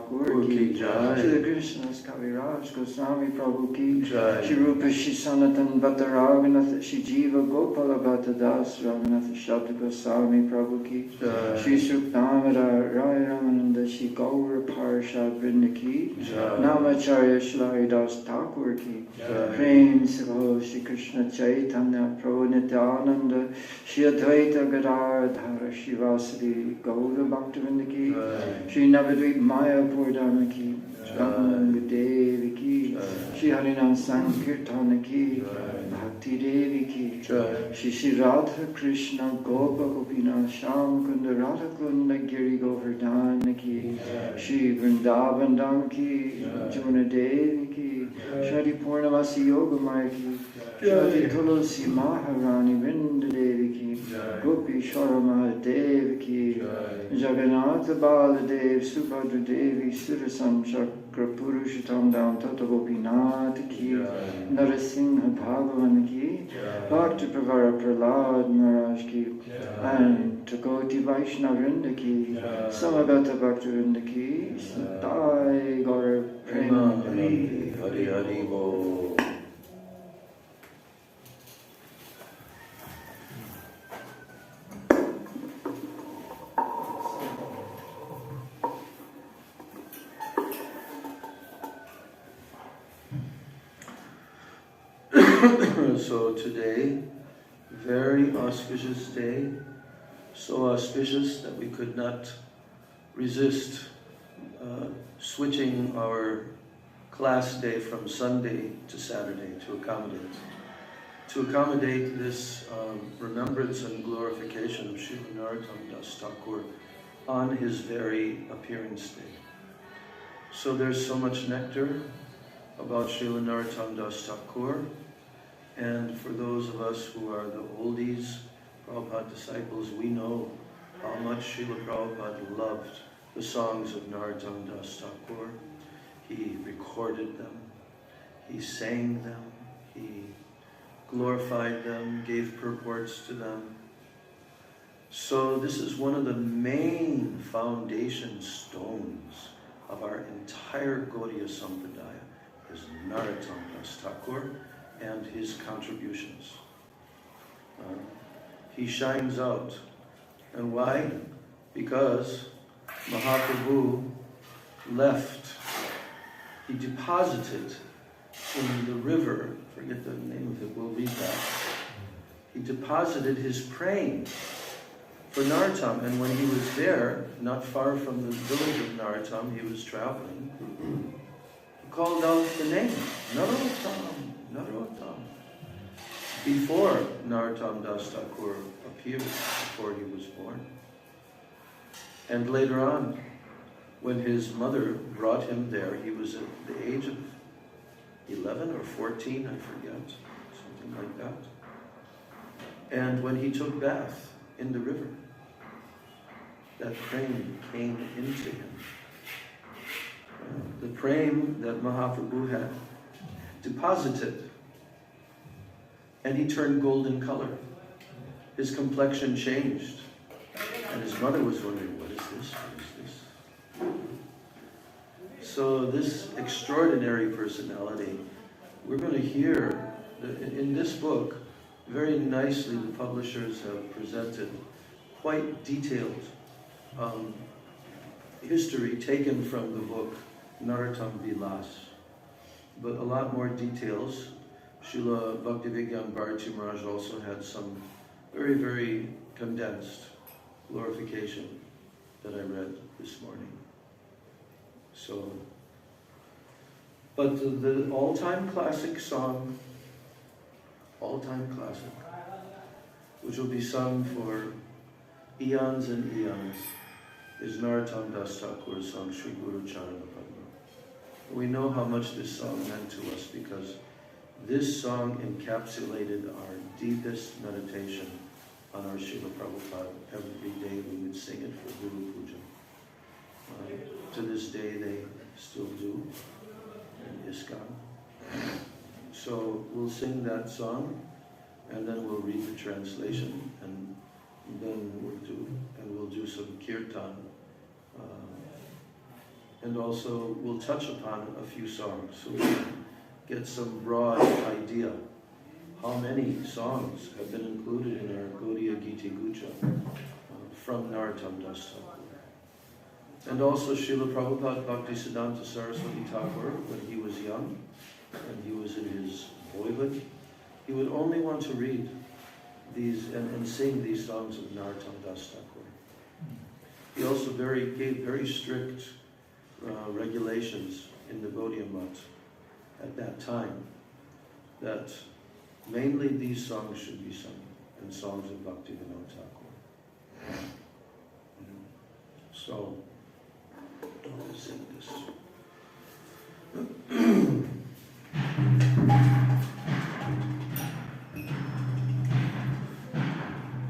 Thakur ki jai, Shri Krishna's Kaviraj Goswami Prabhu ki jai, Shri Rupa Shri Sanatan Bhatta Raghunath, Shri Jiva Gopala Bhatta Das Raghunath Shabda Goswami Prabhu ki jai, Shri Suknamara Rai Ramananda Shri Gaura Parashad Vrinda ki jai, Namacharya Shri Das Thakur ki jai, Prem Siho Shri Krishna Chaitanya Prabhu Nityananda Shri Advaita Gadadhara Shri Vasadi Gaura Bhaktivinoda ki, Shri Navadvip Maya Purdana ki, Ganga Devi ki, Shri Harinam Sankirtana ki, Bhakti Devi ki, Shri Shri Radha Krishna Gopa Gopina Sham Kunda Radha Kunda Giri Govardhana ki, Shri Vrindavan Dham ki, Jamuna Devi ki, Shri Purnamasi Yoga Maya ki, Shri Tulasi Maharani Vrinda Devi ki, Gopi Sharma Dev ki, Jagannath Baladev Subhadra Devi Surasam Chakra Purushotam Dam Tata Gopinath ki, Narasingha Bhagavan ki, Bhakti Pravara Prahlad Maharaj ki, and Tagoti Vaishnava Vrinda ki, Samagata Bhakti Vrinda ki, Santai Gaura Prema Hari Hari Hari Bo. So today, very auspicious day, so auspicious that we could not resist switching our class day from Sunday to Saturday to accommodate this remembrance and glorification of Srila Narottam Das Thakur on his very appearance day. So there's so much nectar about Srila Narottam Das Thakur. And for those of us who are the oldies, Prabhupada disciples, we know how much Srila Prabhupada loved the songs of Narottam Das Thakur. He recorded them, he sang them, he glorified them, gave purports to them. So this is one of the main foundation stones of our entire Gaudiya Sampradaya, is Narottam Das Thakur and his contributions. He shines out. And why? Because Mahaprabhu left, he deposited in the river, forget the name of it, we'll read that. He deposited his praying for Narottam, and when he was there, not far from the village of Narottam, he was traveling, he called out the name, Narottam, Narottam, before Narottam Das Thakur appeared, before he was born. And later on, when his mother brought him there, he was at the age of 11 or 14, I forget, something like that. And when he took bath in the river, that prem came into him. The prem that Mahaprabhu had deposited, and he turned golden color. His complexion changed, and his mother was wondering, what is this? What is this? So this extraordinary personality, we're going to hear in this book, very nicely the publishers have presented quite detailed history taken from the book Narottam Vilas, but a lot more details. Srila Bhaktivigyan Bharati Maharaj also had some very, very condensed glorification that I read this morning. So, but the all-time classic song, all-time classic, which will be sung for eons and eons, is Narottam Das Thakur's song, Sri Guru Charana Padma. We know how much this song meant to us because this song encapsulated our deepest meditation on our Srila Prabhupada. Every day we would sing it for Guru Puja. To this day they still do in ISKCON. So we'll sing that song and then we'll read the translation and then we'll do some kirtan. and also we'll touch upon a few songs so we get some broad idea how many songs have been included in our Gaudiya Gita Gucha from Narottam Das Thakur. And also Srila Prabhupada Bhaktisiddhanta Saraswati Thakur, when he was young and he was in his boyhood, he would only want to read these and sing these songs of Narottam Das Thakur. He also gave very strict regulations in the Gaudiya Math at that time that mainly these songs should be sung, and songs of Bhaktivinoda Thakur. So, I'll sing this.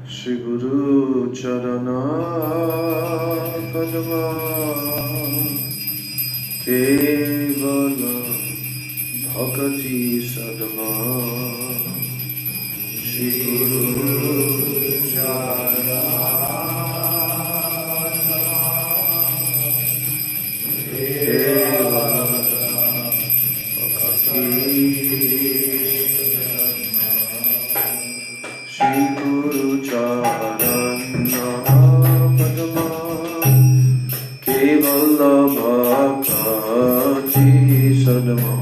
Shri Guru Charana Padma Kevala Bhakati Sadma Shri Guru Charana Kevala Bhakati Shri Guru Charana Padma Kevala Bhakati Sadma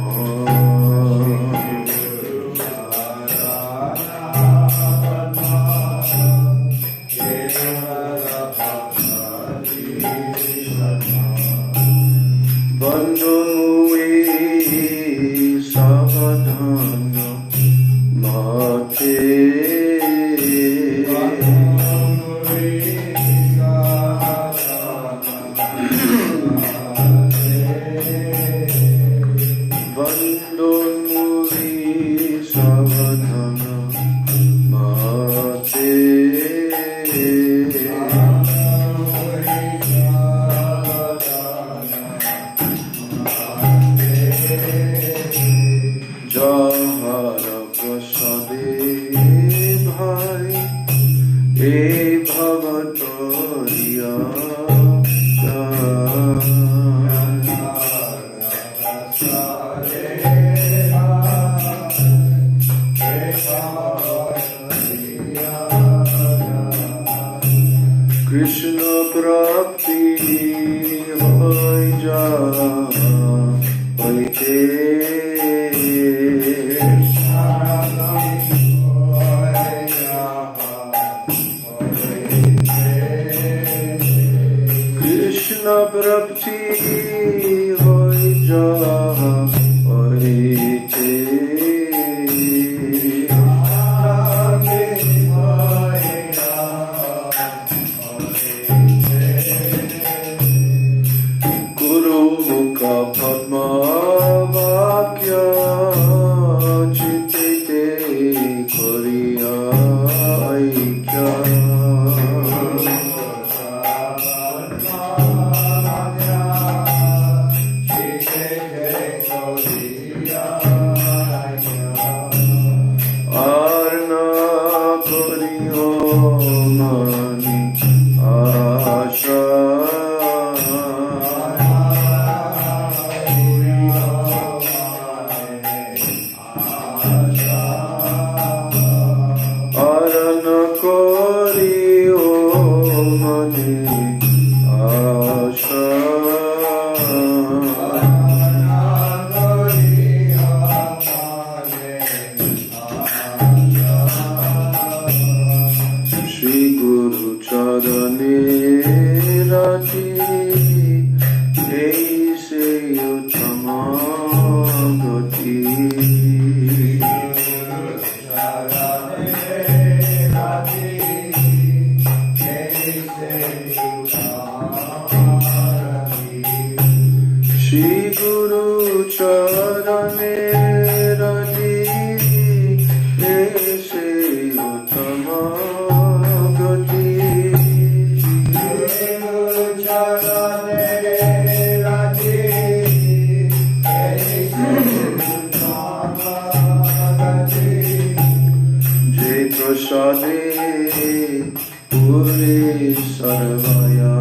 Puri Sarvaya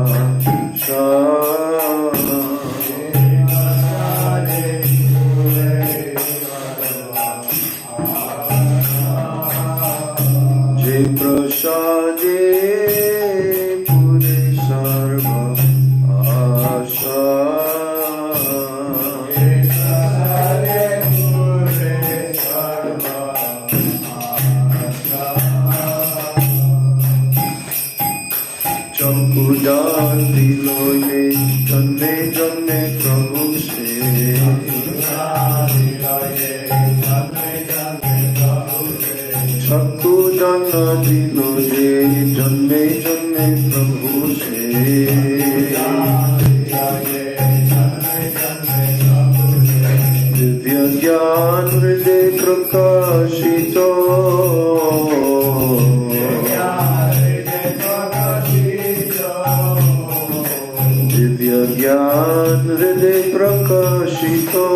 Shah prasade pure sarva asha. Chamkudan diloye janme janme prabhu se. Chamkudan diloye janme janme prabhu se. Divya gyan hriday prakashito. Gyan hriday prakashito.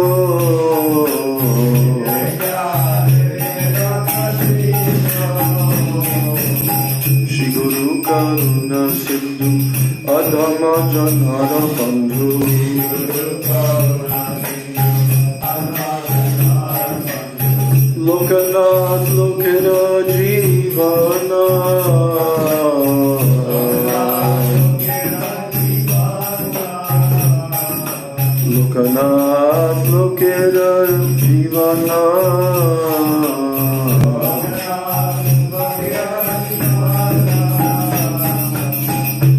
Shri Guru Karuna Sindhu Adhama Janhara Bandhu. Lokanath Lokera Jivana. Lokanath Lokera Jivana.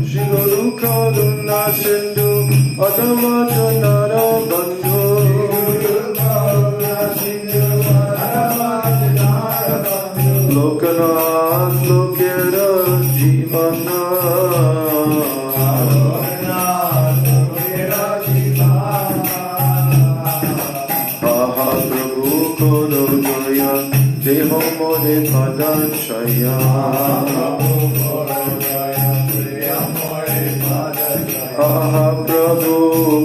Shri Guru Karuna Sindhu Adhama Janhara Bandhu. Lokanath Lokera Jivana. Deho more padachaya. Aha Prabhu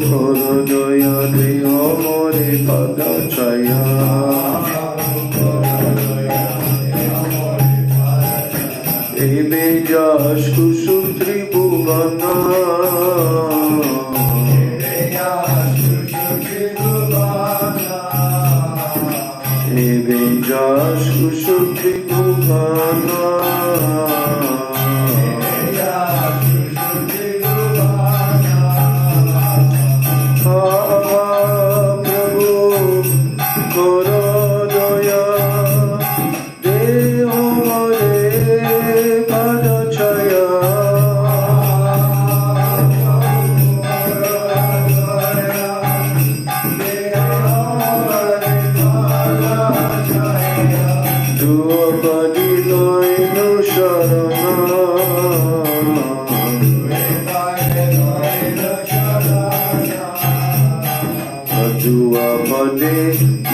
koro doya. Deho more padachaya. Ebe jash kusutri bhuvana. Jash Kushukti Bhuvana. Prabhu Koro Doya. Deho More Padachaya.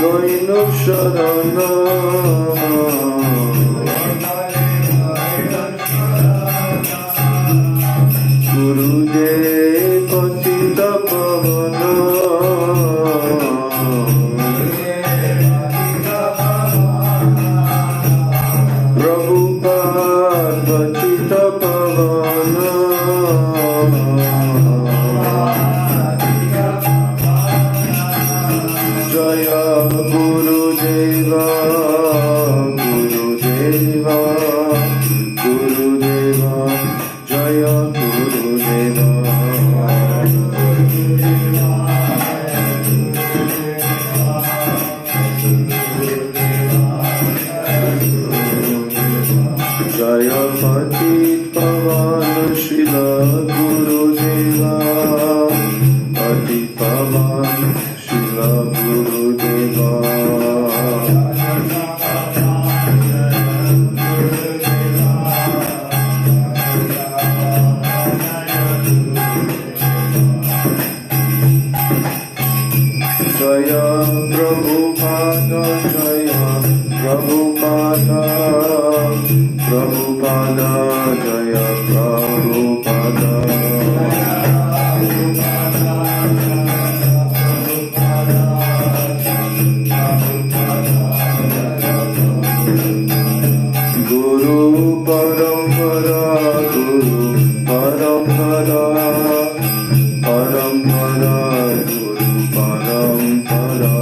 Loino Sharana. Gurudev Patita Pavana. Prabhupada Patita Pavana. Jaya Gurudeva, Gurudeva, Gurudeva, Jaya Gurudeva. Jaya Patit Pavan Shila Gurudeva, Patit Pavan Shila Gurudeva. Jaya Prabhupada, Jaya Prabhupada, Prabhupada, Jaya Prabhupada. Guru Parampara, Guru Parampara, Parampara, Guru Parampara.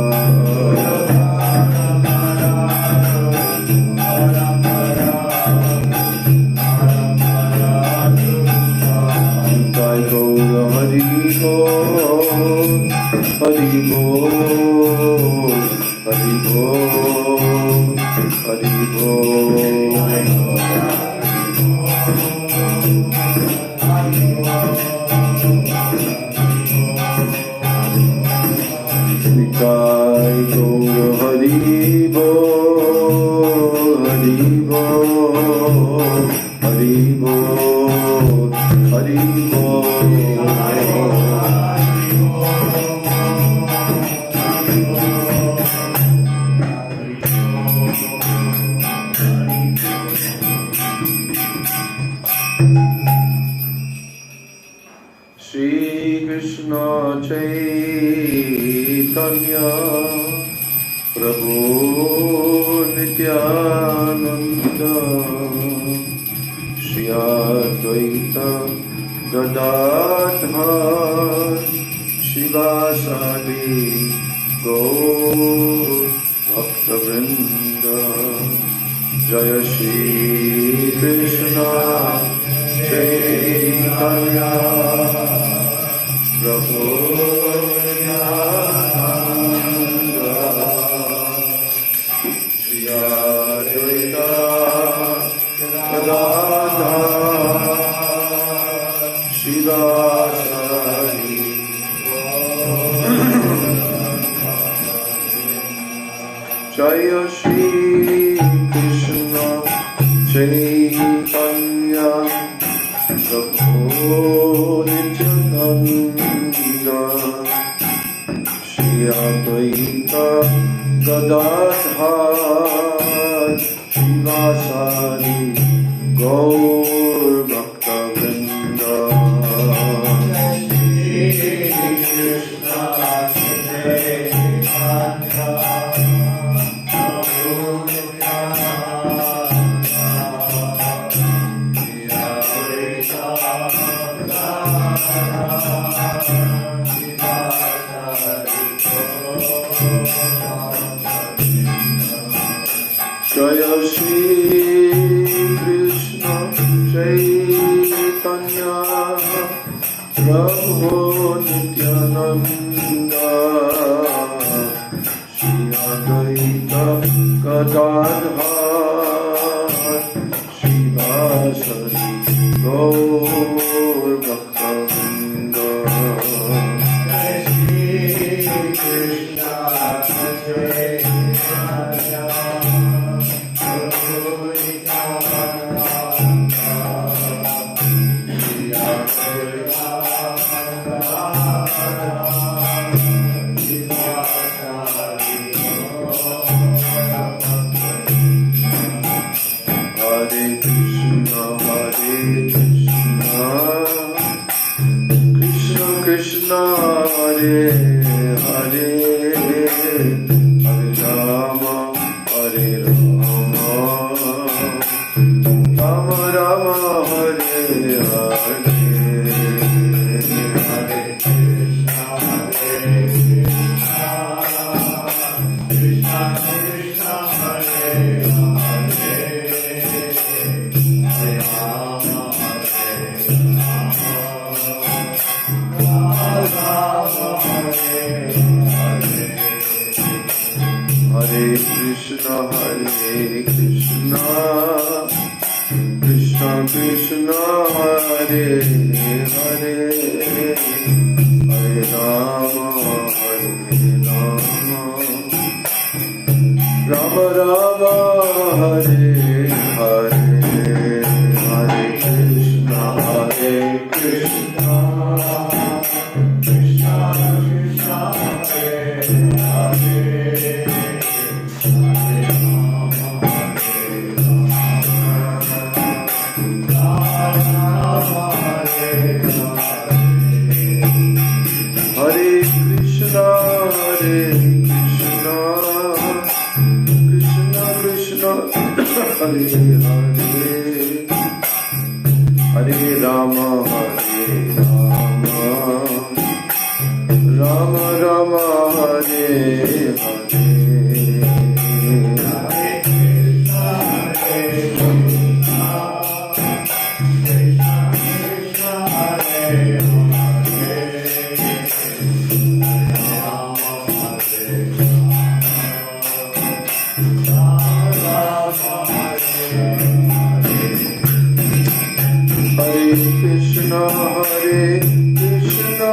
Krishna, Hare Krishna,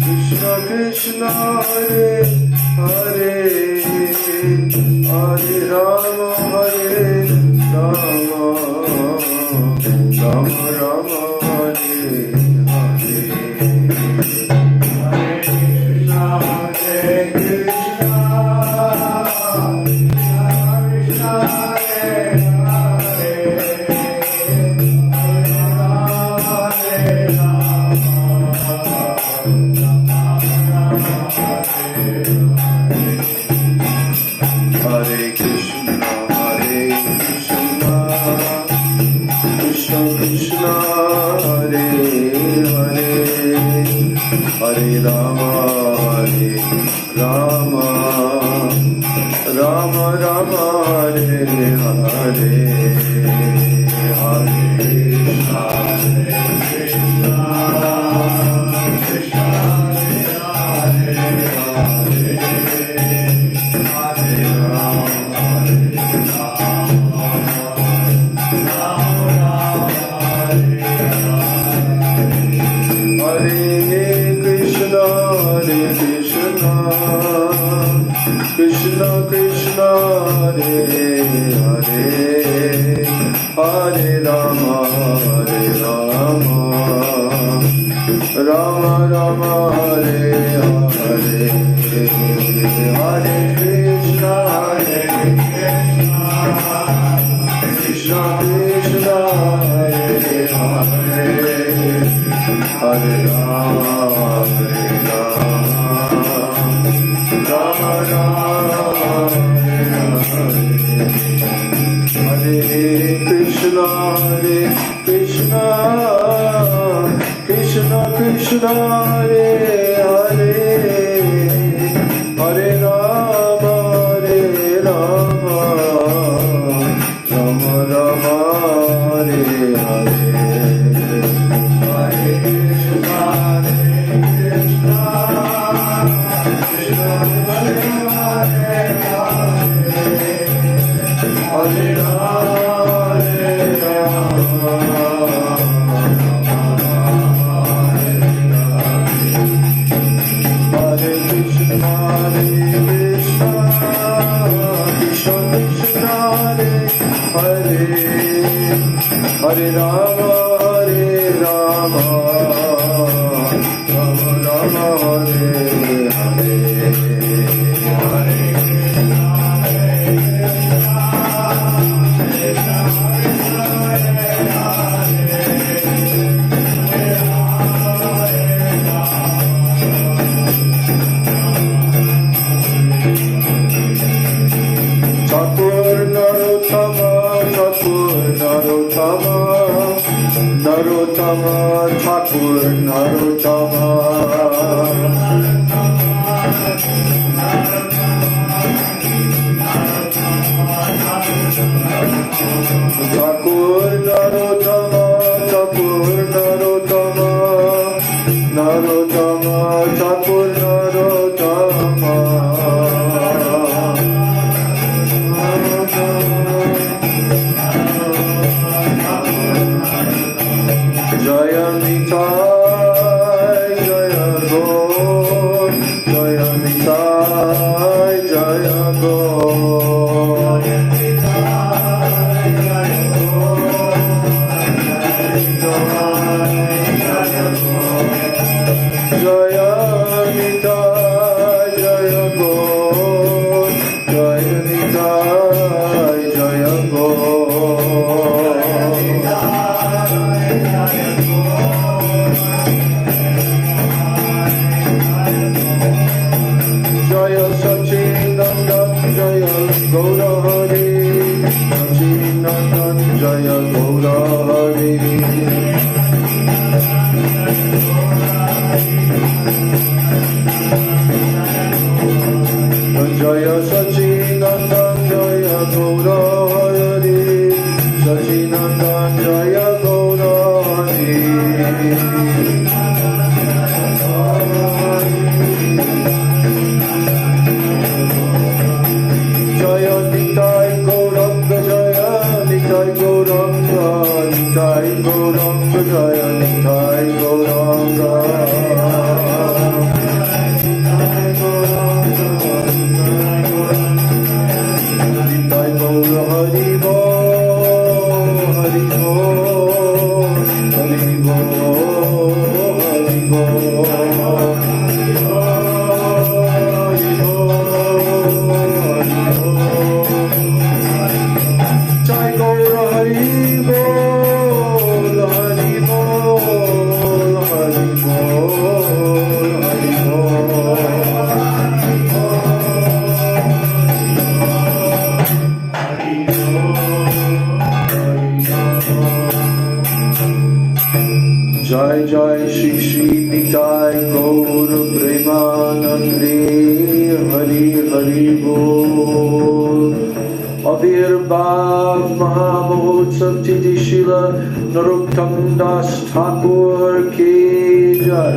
Krishna Krishna, Hare Hare, Hare Rama, Hare Rama, Rama Rama, Hare Hare. Hare Rama, Hare Rama, Rama Rama, Hare Hare, Hare Krishna, Krishna Hare Hare, Hare Rama, Krishna Krishna, Hare Hare, Hare Rama, Hare Rama, Rama Rama, Hare Hare, Hare Krishna, Hare Krishna, Krishna Krishna, Hare Hare, Hare Rama, Hare Rama, Rama Rama, Hare Krishna, Hare Krishna, Krishna Krishna, Hare Hare, Hare Rama, Hare Rama, Rama Rama, Hare Hare, Hare Krishna, Hare Rama, Hare Rama, Rama Rama, Hare Hare, Hare Narottama, Thakur Narottama, Thakur Narottama, Thakur Narottama, Narottama, Thakur Narottama, Jaya Nitai, Jaya Gaur, Jaya Nitai, Jaya Gaur, Jaya Nitai, Jaya Gaur, Jaya Nitai, Jaya Gaur, Jaya Nitai, Jaya Gaur. Jaya Sachinandan, Jaya Gaura Hari, Sachinandan, Jaya Gaura Hari, Jaya Sachinandan, Jaya Gaura Hari, Sachinandan, Jaya Gaura Hari, Jaya Nitai Gauranga, Jaya Nitai Gauranga, Nitai Gauranga, Jaya Nitai Gauranga Nitai Gaura Hari Bo Hari Bo Hari Bo Hari Bo Jai Gaura Hari Bol, Hari Bol, Hari Bol, Hari Bol. Jai Jai Shri Shri Nitai Gaura Premanande, Hari Hari Bol. Avirbhav Mahamahotsav Titi Shila Narottam Das Thakur Ki Jai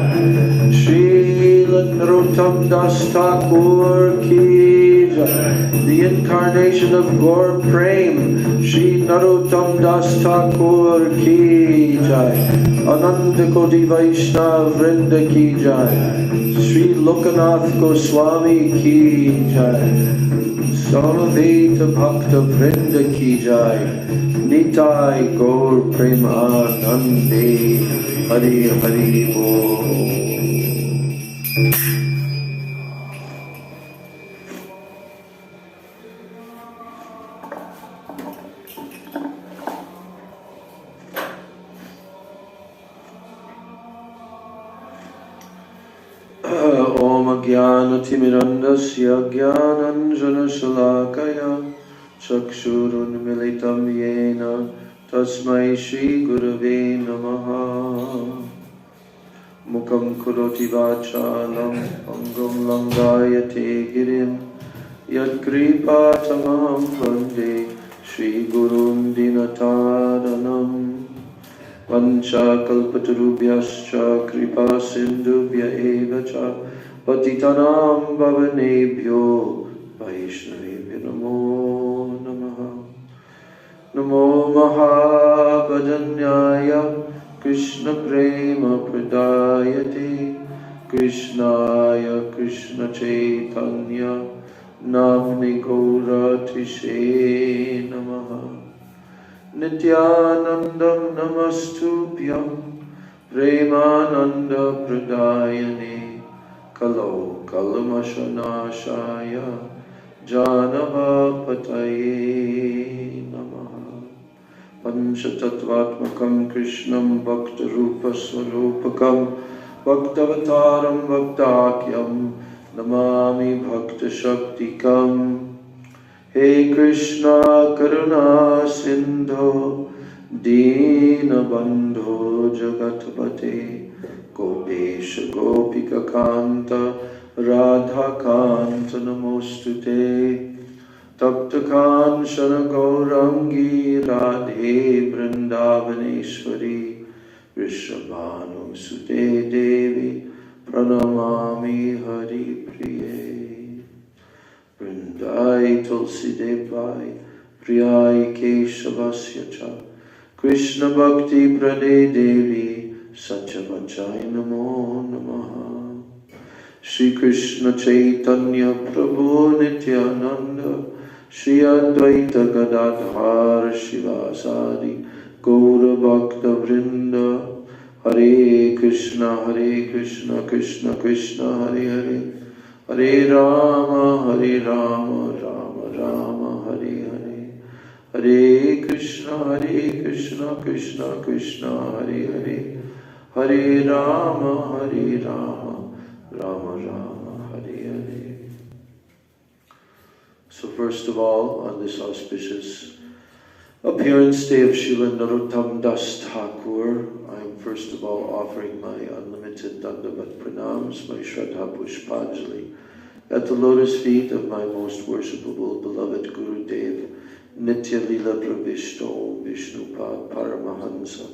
Srila Narottam Das Thakur Ki Jai The incarnation of Gaur Prem Shri Narottam Das Thakur Ki Jai Ananda Koti Vaishnav Vrinda Ki Jai Sri Lokanath Goswami Ki Jai Samaveta Bhakta Vrinda Ki Jai Nitai Gaur Premanande Hari Hari Bol. Om Jnana Timirandasya Jnananjana Shalakaya Chakshurun Militam Yena Tasmai Shri Gurave Namaha Mukam Kuroti Vachalam Angam Langayate Girim Yat Kripa Tamam Vande Shri Gurum Dinatadanam Vancha kalpatarubhyascha kripa sindhubhya eva cha patitanam bhavanebhyo vaishnavebhyo namo namaha. Namo mahabhajanyaya Krishna prema pradayate Krishnaya Krishna chaitanya namni gauratishe namaha. Nityanandam namastubhyam Premananda pradayane Kalo kalamashanashaya Janava pataye namaha. Panchatattvatmakam Krishnam Bhakta Rupa Swarupakam Bhaktavataram Bhaktakyam Namami Bhakta Shaktikam. Hey Krishna Karuna Sindho Dina Bandho Jagatpate Gopesha Gopika Kanta Radha Kanta Namostute Tapta Kanchana Gaurangi Radhe Vrindavaneshwari Vrishabhanu Sute Devi Pranamami Hari Priye. Vrindai Tulsi Devai Priyai Keshavasya Cha Krishna Bhakti Prade Devi Satchavachai Namo Namaha. Shri Krishna Chaitanya Prabhu Nityananda Shri Advaita Gadadhar Shivasadi Gaura Bhakta Vrinda. Hare Krishna Krishna Krishna Hare Hare Hare Rama Rama Rama Hare Hare. Hare Krishna Krishna Krishna Hare Hare. Hare Rama Rama Rama Hare Hare. So first of all, on this auspicious appearance day of Srila Narottam Das Thakur, I am first of all offering my unlimited Dandavat Pranams, my Shraddha Pushpanjali, at the lotus feet of my most worshipable beloved Guru Dev, Nitya Lila Pravishto Vishnupad Paramahansa,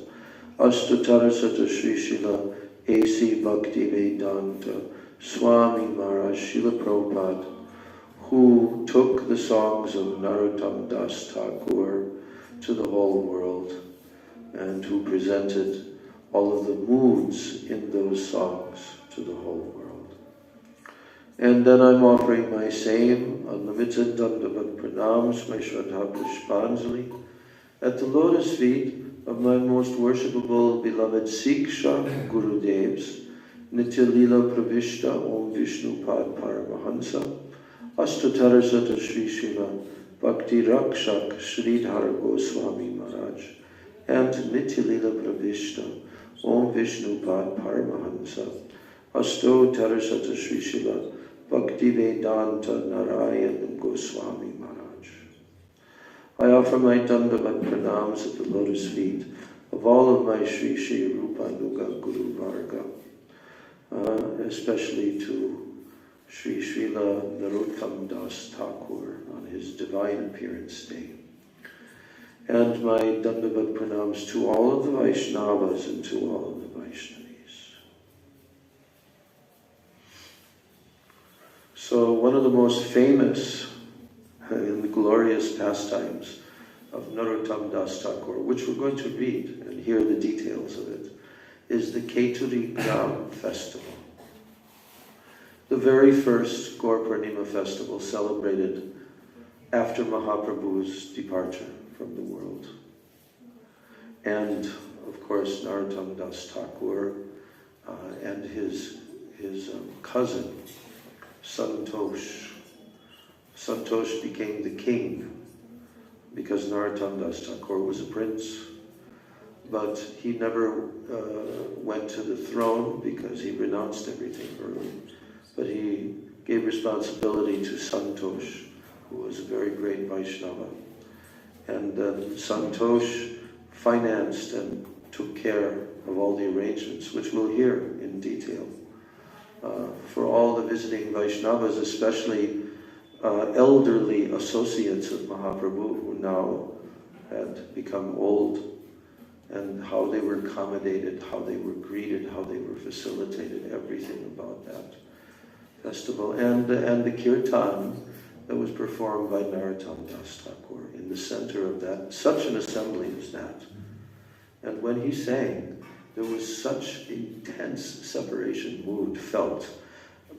Ashtatara Sata Sri Srila A.C. Bhakti Vedanta Swami Maharaj Srila Prabhupada, who took the songs of Narottam Das Thakur to the whole world and who presented all of the moods in those songs to the whole world. And then I'm offering my same unlimited Dandavat Pranams, my Shraddha Pushpanjali, at the lotus feet of my most worshipable beloved Siksha Gurudevs, Nitya Lila Pravishta Om Vishnu Pad Paramahansa, Ashtatarasata Sri Srila Bhakti Rakshak Sridhar Goswami Maharaj, and Nitya Lila Pravishta Om Vishnu Pad Paramahansa, Asto Tarasata Sri Srila Bhakti Vedanta Narayan Goswami Maharaj. I offer my Dandavat Pranams at the lotus feet of all of my Sri Sri Rupanuga Guru Varga, especially to Sri Srila Narottam Das Thakur on his divine appearance day. And my Dandavat Pranams to all of the Vaishnavas and to all of the Vaishnavis. So one of the most famous and glorious pastimes of Narottam Das Thakur, which we're going to read and hear the details of it, is the Keturi Gram festival. The very first Gaur Purnima festival celebrated after Mahaprabhu's departure from the world. And of course Narottam Das Thakur and his cousin Santosh. Santosh became the king because Narottam Das Thakur was a prince, but he never went to the throne because he renounced everything early. But he gave responsibility to Santosh, who was a very great Vaishnava. And Santosh financed and took care of all the arrangements, which we'll hear in detail, for all the visiting Vaishnavas, especially elderly associates of Mahaprabhu who now had become old, and how they were accommodated, how they were greeted, how they were facilitated, everything about that festival. And the kirtan that was performed by Narottam Das Thakur in the center of that, such an assembly as that. And when he sang, there was such intense separation mood felt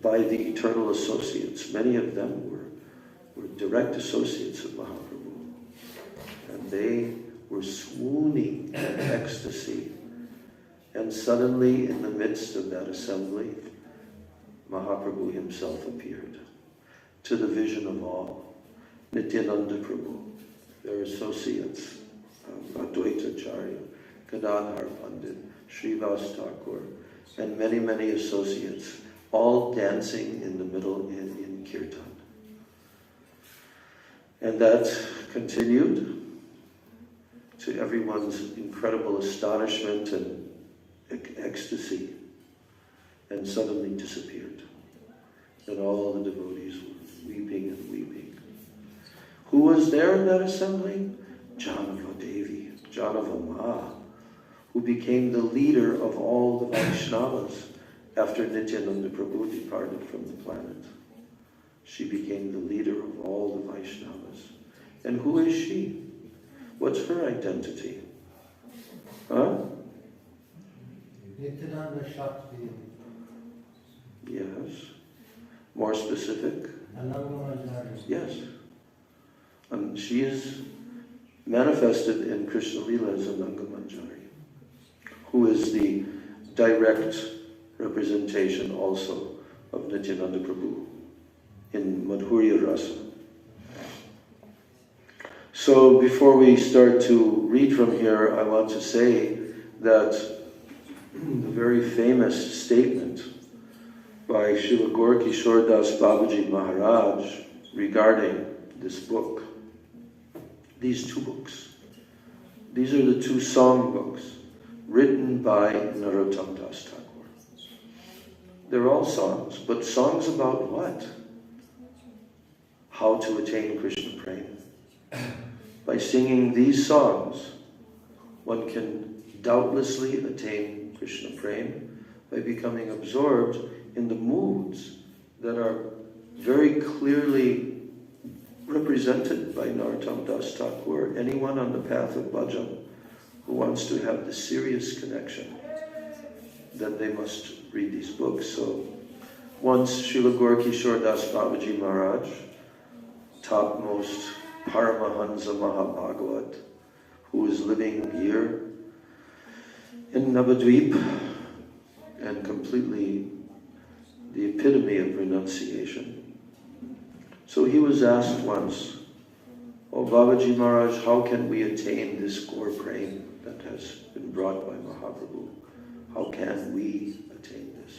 by the eternal associates. Many of them were direct associates of Mahaprabhu. And they were swooning in ecstasy. And suddenly, in the midst of that assembly, Mahaprabhu himself appeared, to the vision of all. Nityananda Prabhu, their associates, Advaita Acharya, Gadadhar Pandit, Srivas Thakur, and many, many associates, all dancing in the middle in kirtan. And that continued to everyone's incredible astonishment and ecstasy, and suddenly disappeared. And all the devotees were weeping and weeping. Who was there in that assembly? Janava Devi, Janava Ma, who became the leader of all the Vaishnavas after Nityananda Prabhu departed from the planet. She became the leader of all the Vaishnavas. And who is she? What's her identity? Huh? Nityananda Shakti. Yes. More specific? Yes. And she is manifested in Krishna Lila as Ananga Manjari, who is the direct representation also of Nityananda Prabhu in Madhurya Rasa. So before we start to read from here, I want to say that the very famous statement by Srila Gaur Kishore Das Babaji Maharaj regarding this book, these two books. These are the two song books written by Narottam Das Thakur. They're all songs, but songs about what? How to attain Krishna Prema. By singing these songs, one can doubtlessly attain Krishna Prema by becoming absorbed in the moods that are very clearly represented by Narottam Das Thakur. Anyone on the path of bhajan who wants to have the serious connection then they must read these books. So once Srila Gaura Das Babaji Maharaj, topmost Paramahansa Mahabhagavat, who is living here in Navadvip and completely the epitome of renunciation. So he was asked once, "Oh Babaji Maharaj, how can we attain this Gaur Prem that has been brought by Mahaprabhu? How can we attain this?"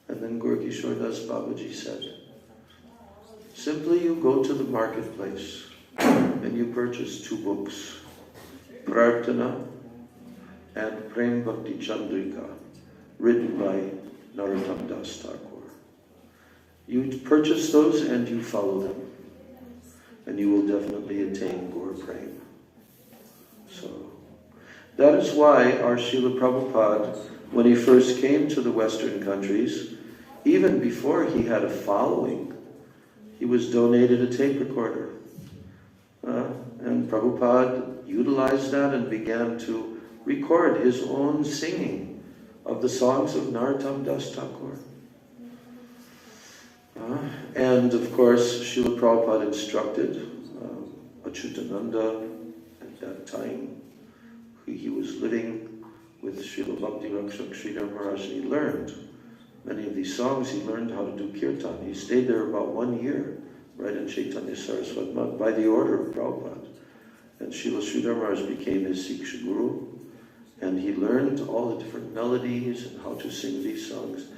And then Gaura Das Babaji said, simply you go to the marketplace and you purchase 2 books, Prarthana and Prem Bhakti Chandrika, written by Narottam Das Thakur. You purchase those and you follow them, and you will definitely attain Gaur Prem. So, that is why our Srila Prabhupada, when he first came to the Western countries, even before he had a following, he was donated a tape recorder. And Prabhupada utilized that and began to record his own singing of the songs of Narottam Das Thakur. And of course, Srila Prabhupada instructed Achyutananda at that time. He was living with Srila Bhakti Rakshak Sridhar Maharaj, and he learned many of these songs. He learned how to do kirtan. He stayed there about 1 year, right in Chaitanya Saraswat Math, by the order of Prabhupada. And Srila Sridhar Maharaj became his Siksha Guru, and he learned all the different melodies and how to sing these songs.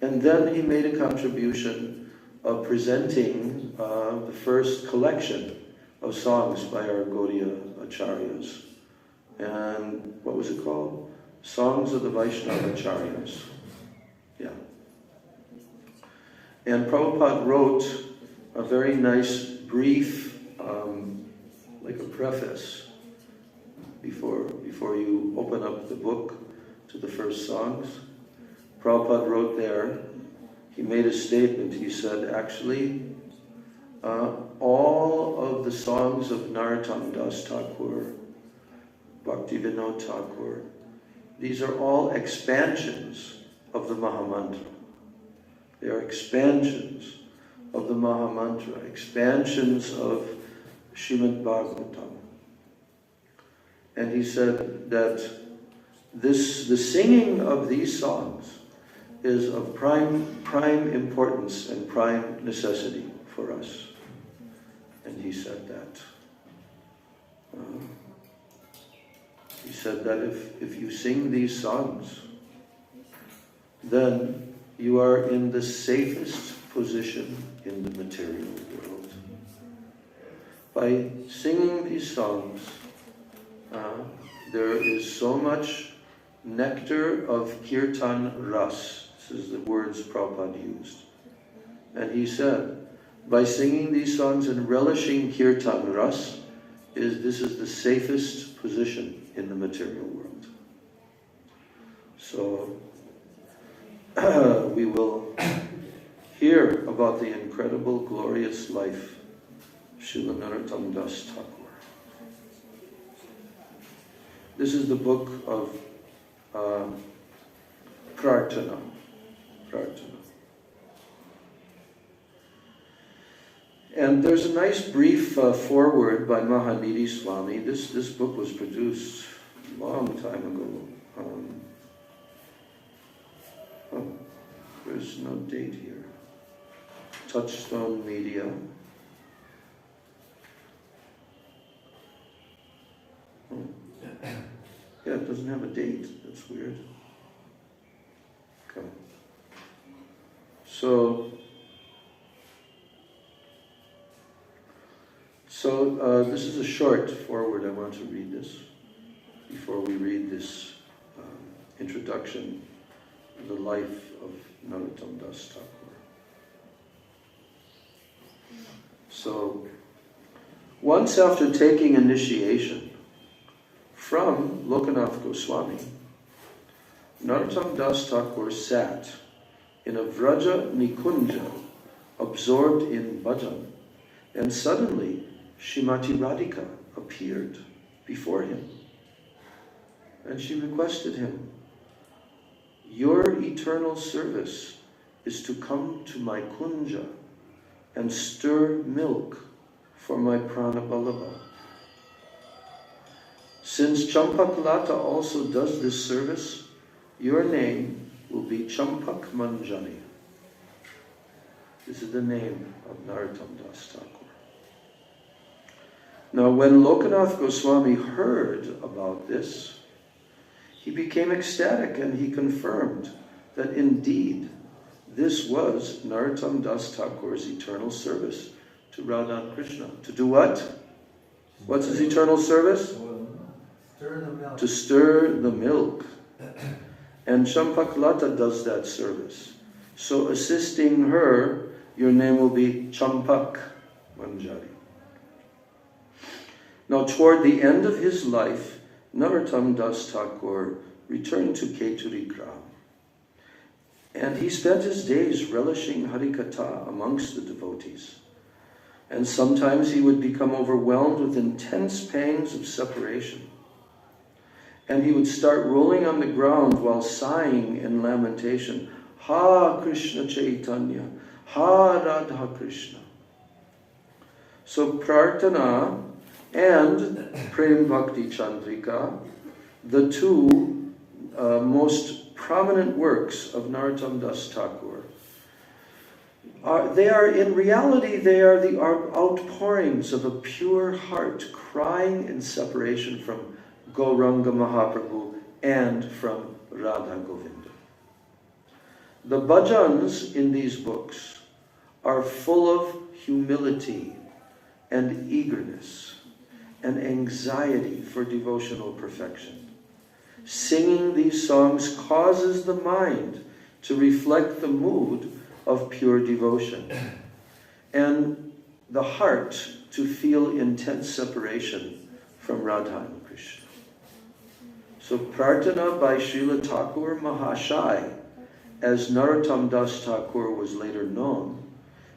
And then he made a contribution of presenting the first collection of songs by our Gaudiya Acharyas. And what was it called? Songs of the Vaishnava Acharyas. Yeah. And Prabhupada wrote a very nice, brief, like a preface, before you open up the book to the first songs. Prabhupada wrote there, he made a statement. He said, actually, all of the songs of Narottam Das Thakur, Bhaktivinoda Thakur, these are all expansions of the Mahamantra. They are expansions of the Mahamantra, expansions of Srimad Bhagavatam. And he said that the singing of these songs is of prime importance and prime necessity for us. And he said that. He said that if you sing these songs, then you are in the safest position in the material world. By singing these songs, there is so much nectar of kirtan ras. This is the words Prabhupada used. And he said, by singing these songs and relishing kirtan ras, this is the safest position in the material world. So, we will hear about the incredible, glorious life of Srila Narottam Das Thakur. This is the book of Prarthana. And there's a nice brief foreword by Mahanidhi Swami. This book was produced a long time ago. There's no date here. Touchstone Media. Yeah, it doesn't have a date. That's weird. Okay. So this is a short foreword. I want to read this before we read this introduction to the life of Narottam Das Thakur. So, once after taking initiation from Lokanath Goswami, Narottam Das Thakur sat in a Vraja Nikunja, absorbed in bhajan, and suddenly Srimati Radhika appeared before him. And she requested him, your eternal service is to come to my kunja and stir milk for my Pranaballabha. Since Champakalata also does this service, your name will be Champak Manjani. This is the name of Narottam Das Thakur. Now, when Lokanath Goswami heard about this, he became ecstatic and he confirmed that indeed this was Narottam Das Thakur's eternal service to Radha and Krishna. To do what? What's his eternal service? To stir the milk. And Champakalata does that service. So assisting her, your name will be Champak Manjari. Now toward the end of his life, Narottam Das Thakur returned to Keturi Gram. And he spent his days relishing Harikatha amongst the devotees. And sometimes he would become overwhelmed with intense pangs of separation. And he would start rolling on the ground while sighing in lamentation, Ha Krishna Chaitanya, Ha Radha Krishna. So Prarthana and Prem Bhakti Chandrika, the two most prominent works of Narottam Das Thakur, in reality the outpourings of a pure heart crying in separation from Gauranga Mahaprabhu and from Radha Govinda. The bhajans in these books are full of humility and eagerness and anxiety for devotional perfection. Singing these songs causes the mind to reflect the mood of pure devotion and the heart to feel intense separation from Radha and Krishna. So Prarthana by Srila Thakur Mahashai, as Narottam Das Thakur was later known,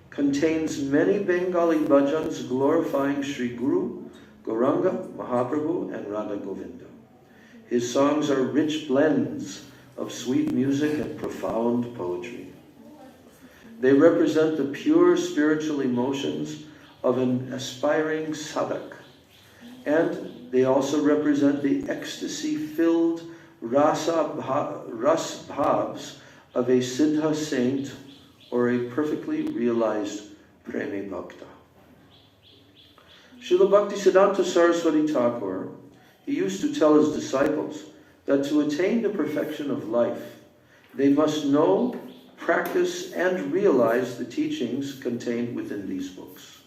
contains many Bengali bhajans glorifying Sri Guru, Gauranga, Mahaprabhu and Radha Govinda. His songs are rich blends of sweet music and profound poetry. They represent the pure spiritual emotions of an aspiring sadhak, and they also represent the ecstasy-filled ras bhavs of a siddha saint or a perfectly realized premi bhakta. Srila Bhaktisiddhanta Saraswati Thakur, he used to tell his disciples that to attain the perfection of life, they must know, practice, and realize the teachings contained within these books: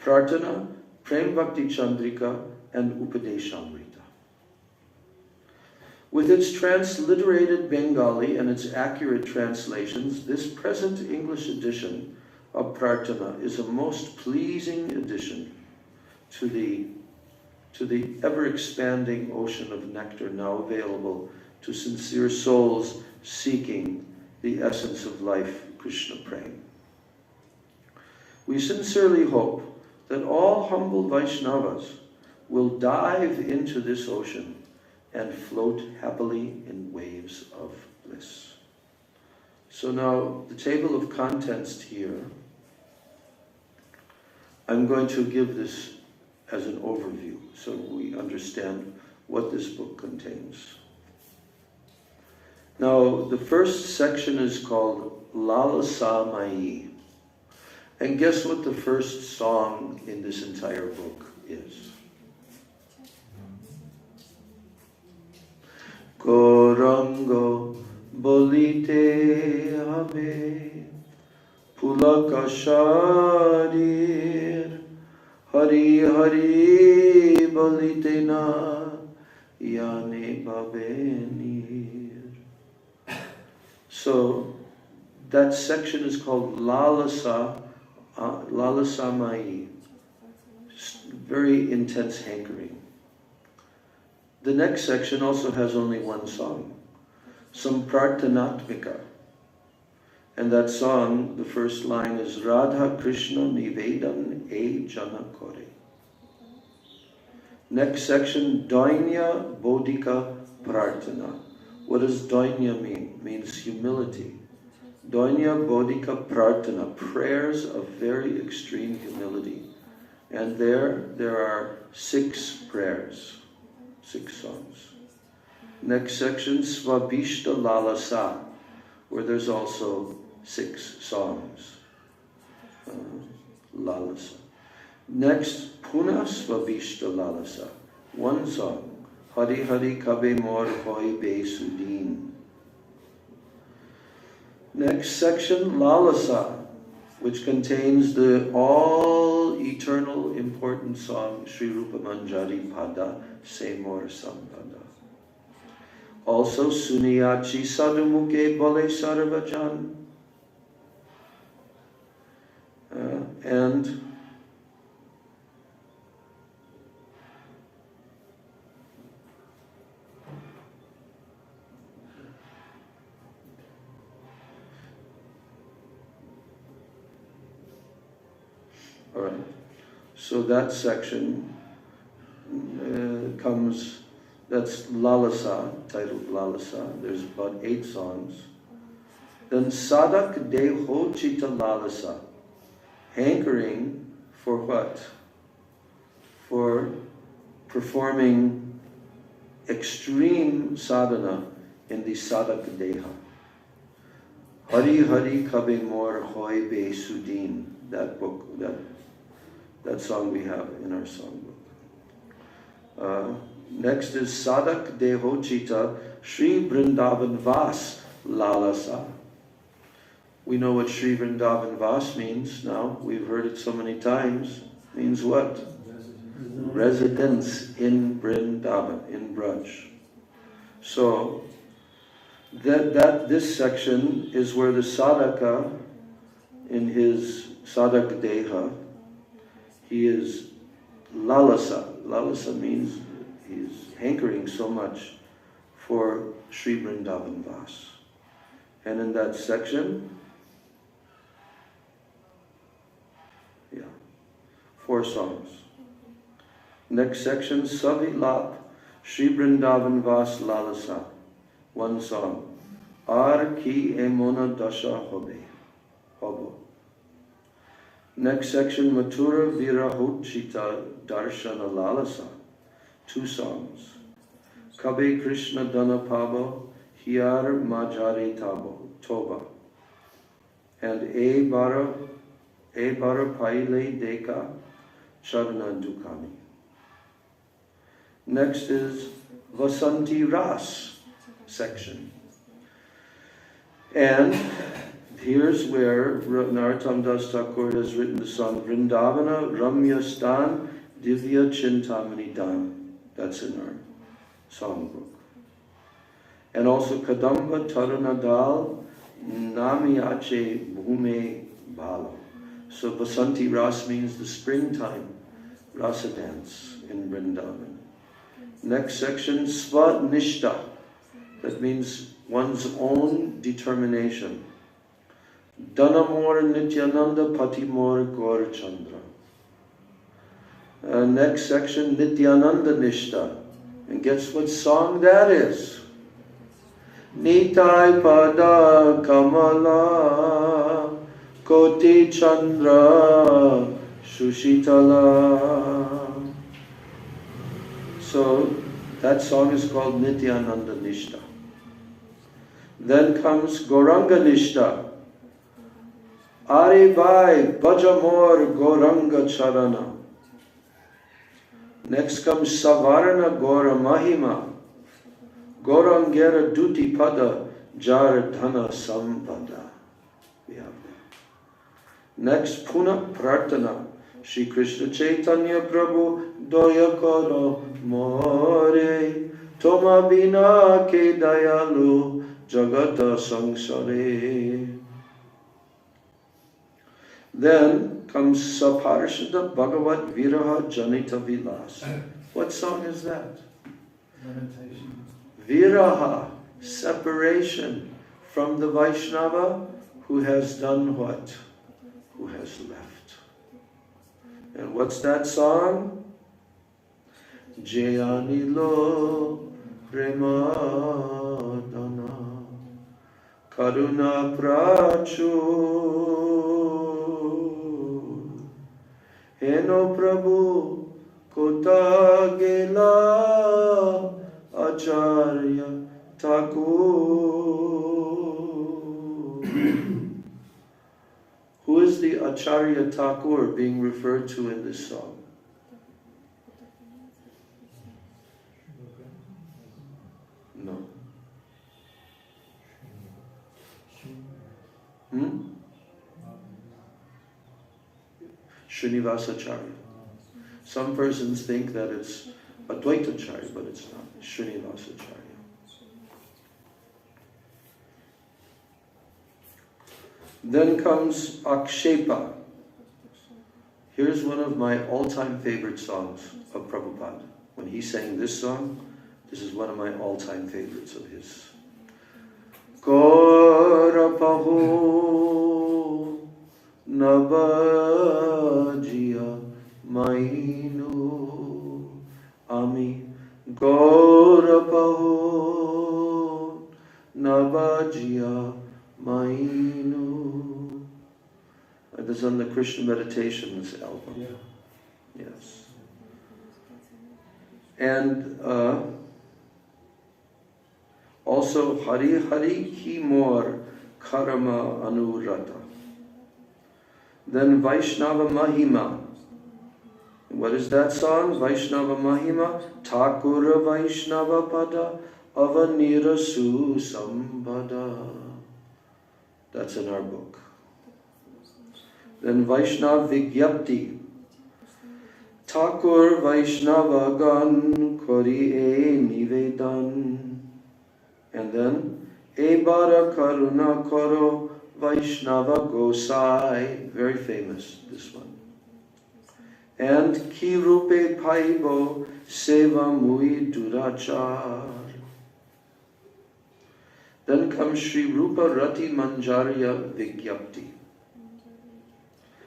Prarthana, Prem Bhakti Chandrika, and Upadeshamrita. With its transliterated Bengali and its accurate translations, this present English edition of Prarthana is a most pleasing addition to the ever-expanding ocean of nectar now available to sincere souls seeking the essence of life, Krishna Prem. We sincerely hope that all humble Vaishnavas will dive into this ocean and float happily in waves of bliss. So now, the table of contents here, I'm going to give this as an overview so we understand what this book contains. Now, the first section is called Lalasa Mai. And guess what the first song in this entire book is? Gorango bolite habe pulakasharir Hari Hari bolite na yane babenir. So that section is called Lalasa Mai, very intense hankering. The next section also has only one song, some Prarthanatmika. And that song, the first line is Radha Krishna Nivedan E Jana Kore. Next section, Dainya Bodhika Prarthana. What does Dainya mean? means humility. Donya Bodhika Prarthana, prayers of very extreme humility. And there are 6 prayers, 6 songs. Next section, Svabhishta Lalasa, where there's also 6 songs. Lalasa. Next, Puna Svabhishta Lalasa, 1 song. Hari Hari Kabe Mor Hoi Be Sudin. Next section, Lalasa, which contains the all eternal important song Sri Rupa Manjari Pada Se Mor Sampada. Also Suniyachi Sadumuke Bole Sarvajan. And all right, so that section comes, that's Lalasa, titled Lalasa. There's about 8 songs. Then Sadak Deho Chita Lalasa, hankering for what? For performing extreme sadhana in the Sadak Deha. Hari Hari Kabe Mor Hoi Be Sudin, that book, that song we have in our songbook. Next is Sadak Deho Chita Sri Vrindavan Vas Lalasa. We know what Sri Vrindavan Vas means now. We've heard it so many times. It means what? Residence in Vrindavan, in Braj. So this section is where the sadhaka, in his Sadak Deha, he is lalasa. Lalasa means he's hankering so much for Sri Vrindavan Vas. And in that section, 4 songs. Next section, Savilap Sri Vrindavan Vas Lalasa, 1 song. Ar ki emona dasha hobe. Next section, Mathura Virahochita Darshana Lalasa, 2 songs. Kabe Krishna Dana Pavo, Hiar Majari Tabo, Toba. And E Bara Paile Deka, Charana Dukami. Next is Vasanti Ras section. And here's where Narottam Das Thakur has written the song Vrindavana Ramya Stan Divya Chintamani Dan. That's in our songbook. And also Kadamba Taruna Dal Namiyache Bhume Balo. So Vasanti Ras means the springtime rasa dance in Vrindavan. Next section, Sva Nishta. That means one's own determination. Dhanamor Nityananda Patimor Gaur Chandra. Next section, Nityananda Nishta. And guess what song that is? Nitai Pada Kamala Koti Chandra Shushitala. So that song is called Nityananda Nishta. Then comes Gauranga Nishta. Ari Bhai Bhajamor Gauranga Charana. Next comes Savarana Gaura Mahima. Gaurangera Duti Pada Jar Dhana Sampada. We have that. Next, Puna Prarthana. Shri Krishna Chaitanya Prabhu Doya Koro More Toma Bina Ke Dayalu Jagata Sangsare. Then comes Saparshada Bhagavat Viraha Janita Vilas. What song is that? Meditation. Viraha, separation from the Vaishnava who has done what? Who has left. And what's that song? Jayani lo premadana Karuna Prachur Heno Prabhu Kota Gela Acharya Thakur. Who is the Acharya Thakur being referred to in this song? No. Srinivasacharya. Some persons think that it's Advaitacharya, but it's not. It's Srinivasacharya. Then comes Akshepa. Here's one of my all-time favorite songs of Prabhupada. When he sang this song, this is one of my all-time favorites of his. Korapaho Nabajia Mainu Ami Gorapaho Nabajia Mainu. This is on the Krishna Meditations album. Yeah. Yes. And also Hari Hari Ki Mor Karama Anurata. Then Vaishnava Mahima. What is that song? Vaishnava Mahima. Thakura Vaishnava Pada Avanira Susambhada. That's in our book. Then Vaishnava Vigyapti. Thakur Vaishnava Gan Kori E Nivedan. And then Ebara Karuna Koro Vaishnava Gosai. Very famous, this one. And Kirupe Paibo Seva Mui Durachar. Then comes Sri Rupa Rati Manjarya Vigyapti.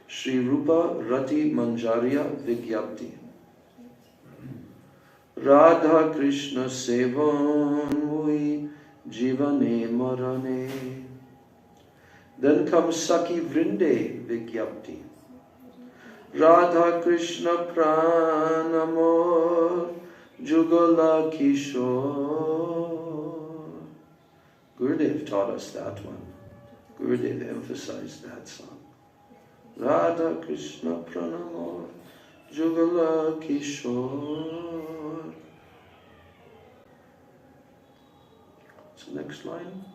Sri Rupa Rati Manjarya Vigyapti. Radha Krishna Sevan Mui Jivane Marane. Then comes Saki Vrinde Vigyapti. Radha Krishna Pranamor Jugala Kishore. Gurudev taught us that one. Gurudev emphasized that song. Radha Krishna Pranamor Jugala Kishore. What's the next line?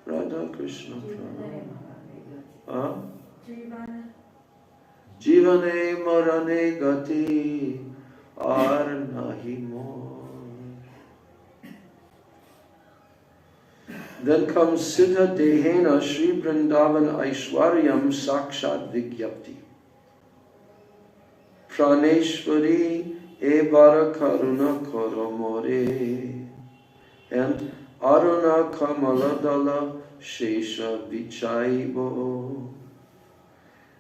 Radha Krishna Pranamor. Jivane Marane Gati Ar Nahi More. Then comes Siddha Dehena Sri Vrindavan Aishwaryam Sakshat Vigyapti. Praneshwari Ebara Karuna Koromore. And Aruna Kamaladala Shesha Vichaibo.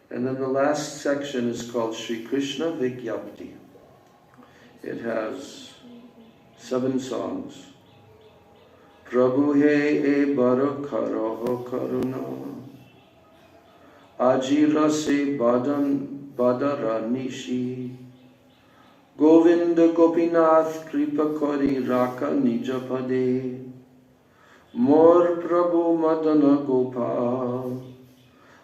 And then the last section is called Sri Krishna Vigyapti. It has 7 songs. Prabhu he e bara karaho karuna. Ajira se badara nishi. Govinda Gopinath kripa kori raka nijapade. Mor Prabhu Madana Gopal.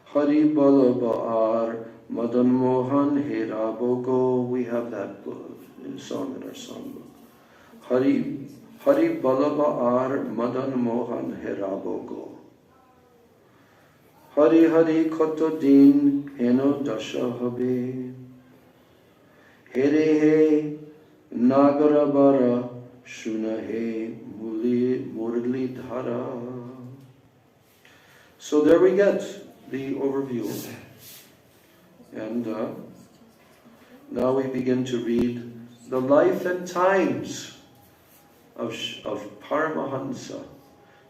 Hari Balabhar Madan Mohan Hera Bogo. We have that song in our songbook. Hari Balabhar Madan Mohan Hera Bogo. Hari Hari Koto Din Heno Dasha Habe. Here He Nagarabara Shuna He Murli Dhara. So there we get the overview. And now we begin to read the life and times of Paramahansa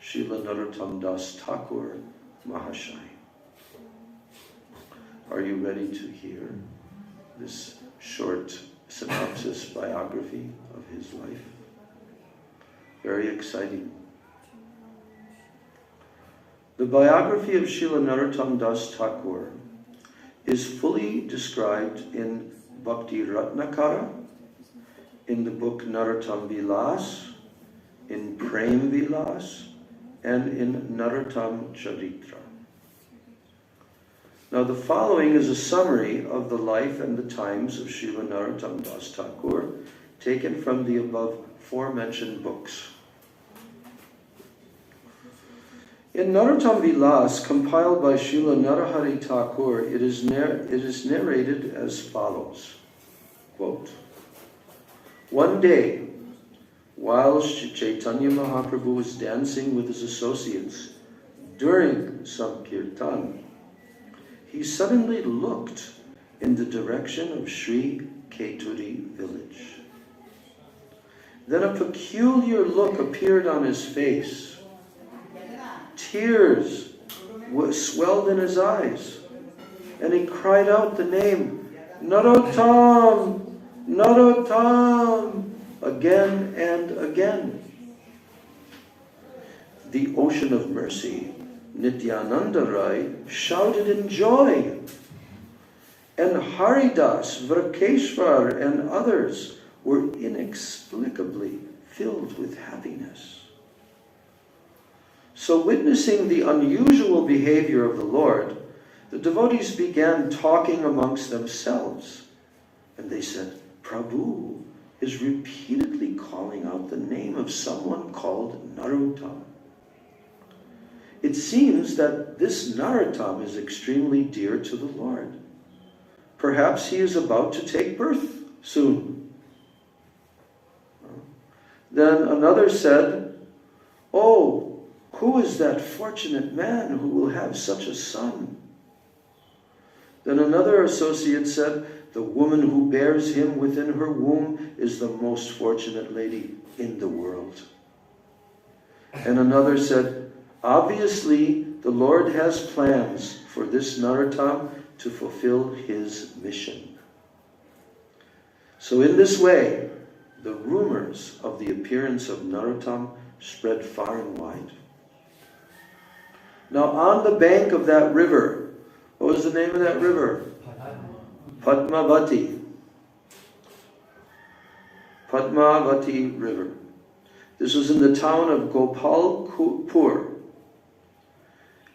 Srila Narottam Das Thakur Mahashai. Are you ready to hear this short synopsis biography of his life? Very exciting. The biography of Srila Narottam Das Thakur is fully described in Bhakti Ratnakara, in the book Narottam Vilas, in Prem Vilas, and in Narottam Charitra. Now the following is a summary of the life and the times of Srila Narottam Das Thakur, taken from the above aforementioned books. In Narottam Vilas, compiled by Srila Narahari Thakur, it is narrated as follows, quote, "One day, while Sri Chaitanya Mahaprabhu was dancing with his associates during Sankirtan, he suddenly looked in the direction of Sri Keturi village. Then a peculiar look appeared on his face. Tears swelled in his eyes, and he cried out the name, 'Narottam! Narottam!' again and again. The ocean of mercy, Nityananda Rai, shouted in joy, and Haridas, Vrakeshwar, and others were inexplicably filled with happiness. So witnessing the unusual behavior of the Lord, the devotees began talking amongst themselves, and they said, 'Prabhu is repeatedly calling out the name of someone called Narottam. It seems that this Narottam is extremely dear to the Lord. Perhaps he is about to take birth soon.' Then another said, 'Oh, who is that fortunate man who will have such a son?' Then another associate said, 'The woman who bears him within her womb is the most fortunate lady in the world.' And another said, 'Obviously, the Lord has plans for this Narottam to fulfill his mission.' So in this way, the rumors of the appearance of Narottam spread far and wide. Now on the bank of that river, what was the name of that river? Padmavati. Padmavati River. This was in the town of Gopalpur.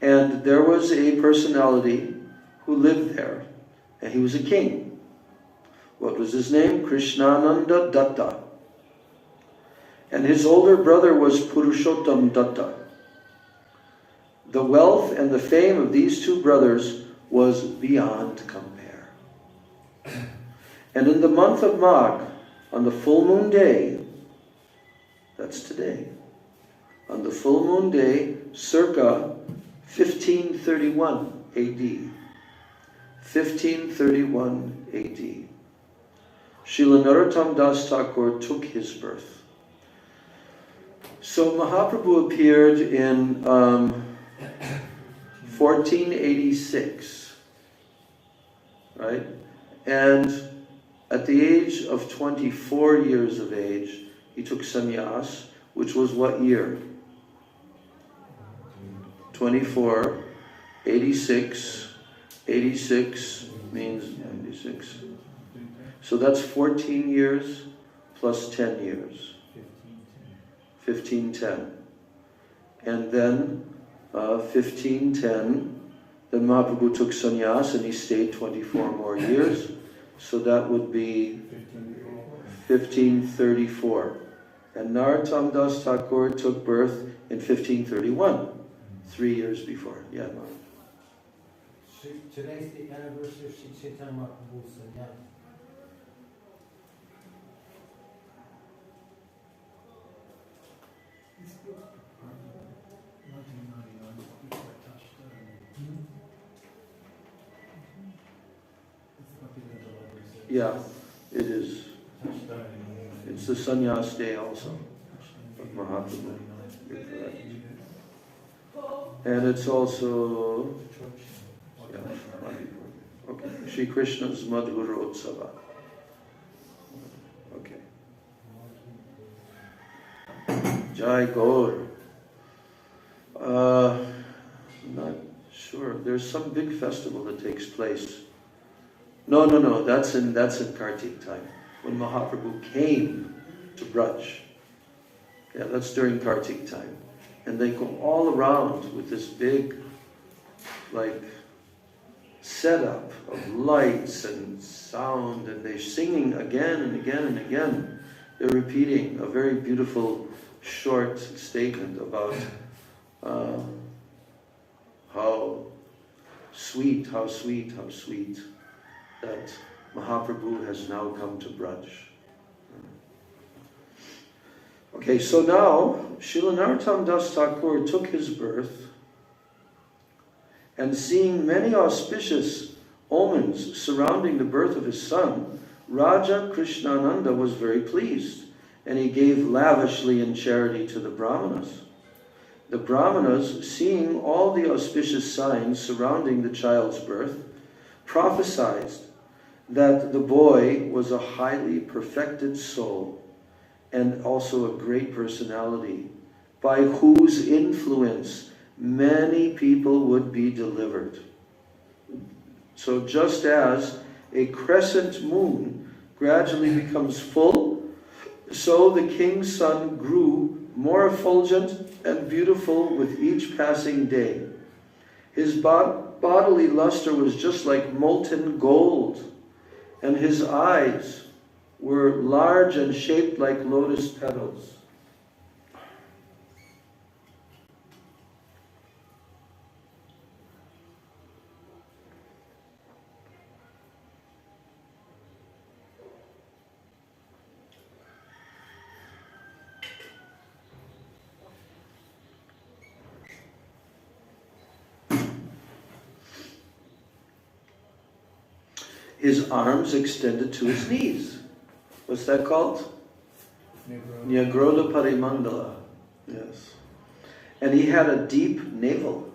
And there was a personality who lived there, and he was a king. What was his name? Krishnananda Datta. And his older brother was Purushottam Datta. The wealth and the fame of these two brothers was beyond compare. And in the month of Magh, on the full moon day, that's today, on the full moon day, circa 1531 AD, 1531 AD, Srila Narottam Das Thakur took his birth. So Mahaprabhu appeared in 1486, right? And at the age of 24 years of age, he took sannyas, which was what year? 24, 86, 86 means 96. So that's 14 years plus 10 years. 1510. And then 1510, then Mahaprabhu took sannyas and he stayed 24 more years. So that would be 1534. And Narottam Das Thakur took birth in 1531, 3 years before. Yeah, Mahaprabhu. Today's the anniversary of Sri Chaitanya Mahaprabhu's sannyas. Yeah, it is. It's the sannyas day also of Mahaprabhu. You're correct. And it's also, yeah, okay, Shri Krishna's Madhura Utsava. Okay. Jai Gaur. there's some big festival that takes place. No, that's in Kartik time. When Mahaprabhu came to Braj. Yeah, that's during Kartik time. And they go all around with this big, like, setup of lights and sound, and they're singing again and again and again. They're repeating a very beautiful, short statement about how sweet that Mahaprabhu has now come to Braj. Okay, so now Srila Narottam Das Thakur took his birth, and seeing many auspicious omens surrounding the birth of his son, Raja Krishnananda was very pleased, and he gave lavishly in charity to the Brahmanas. The Brahmanas, seeing all the auspicious signs surrounding the child's birth, prophesied that the boy was a highly perfected soul and also a great personality, by whose influence many people would be delivered. So just as a crescent moon gradually becomes full, so the king's son grew more effulgent and beautiful with each passing day. His bodily luster was just like molten gold, and his eyes were large and shaped like lotus petals. His arms extended to his knees. What's that called? Nyagroda Parimandala. Yes. And he had a deep navel.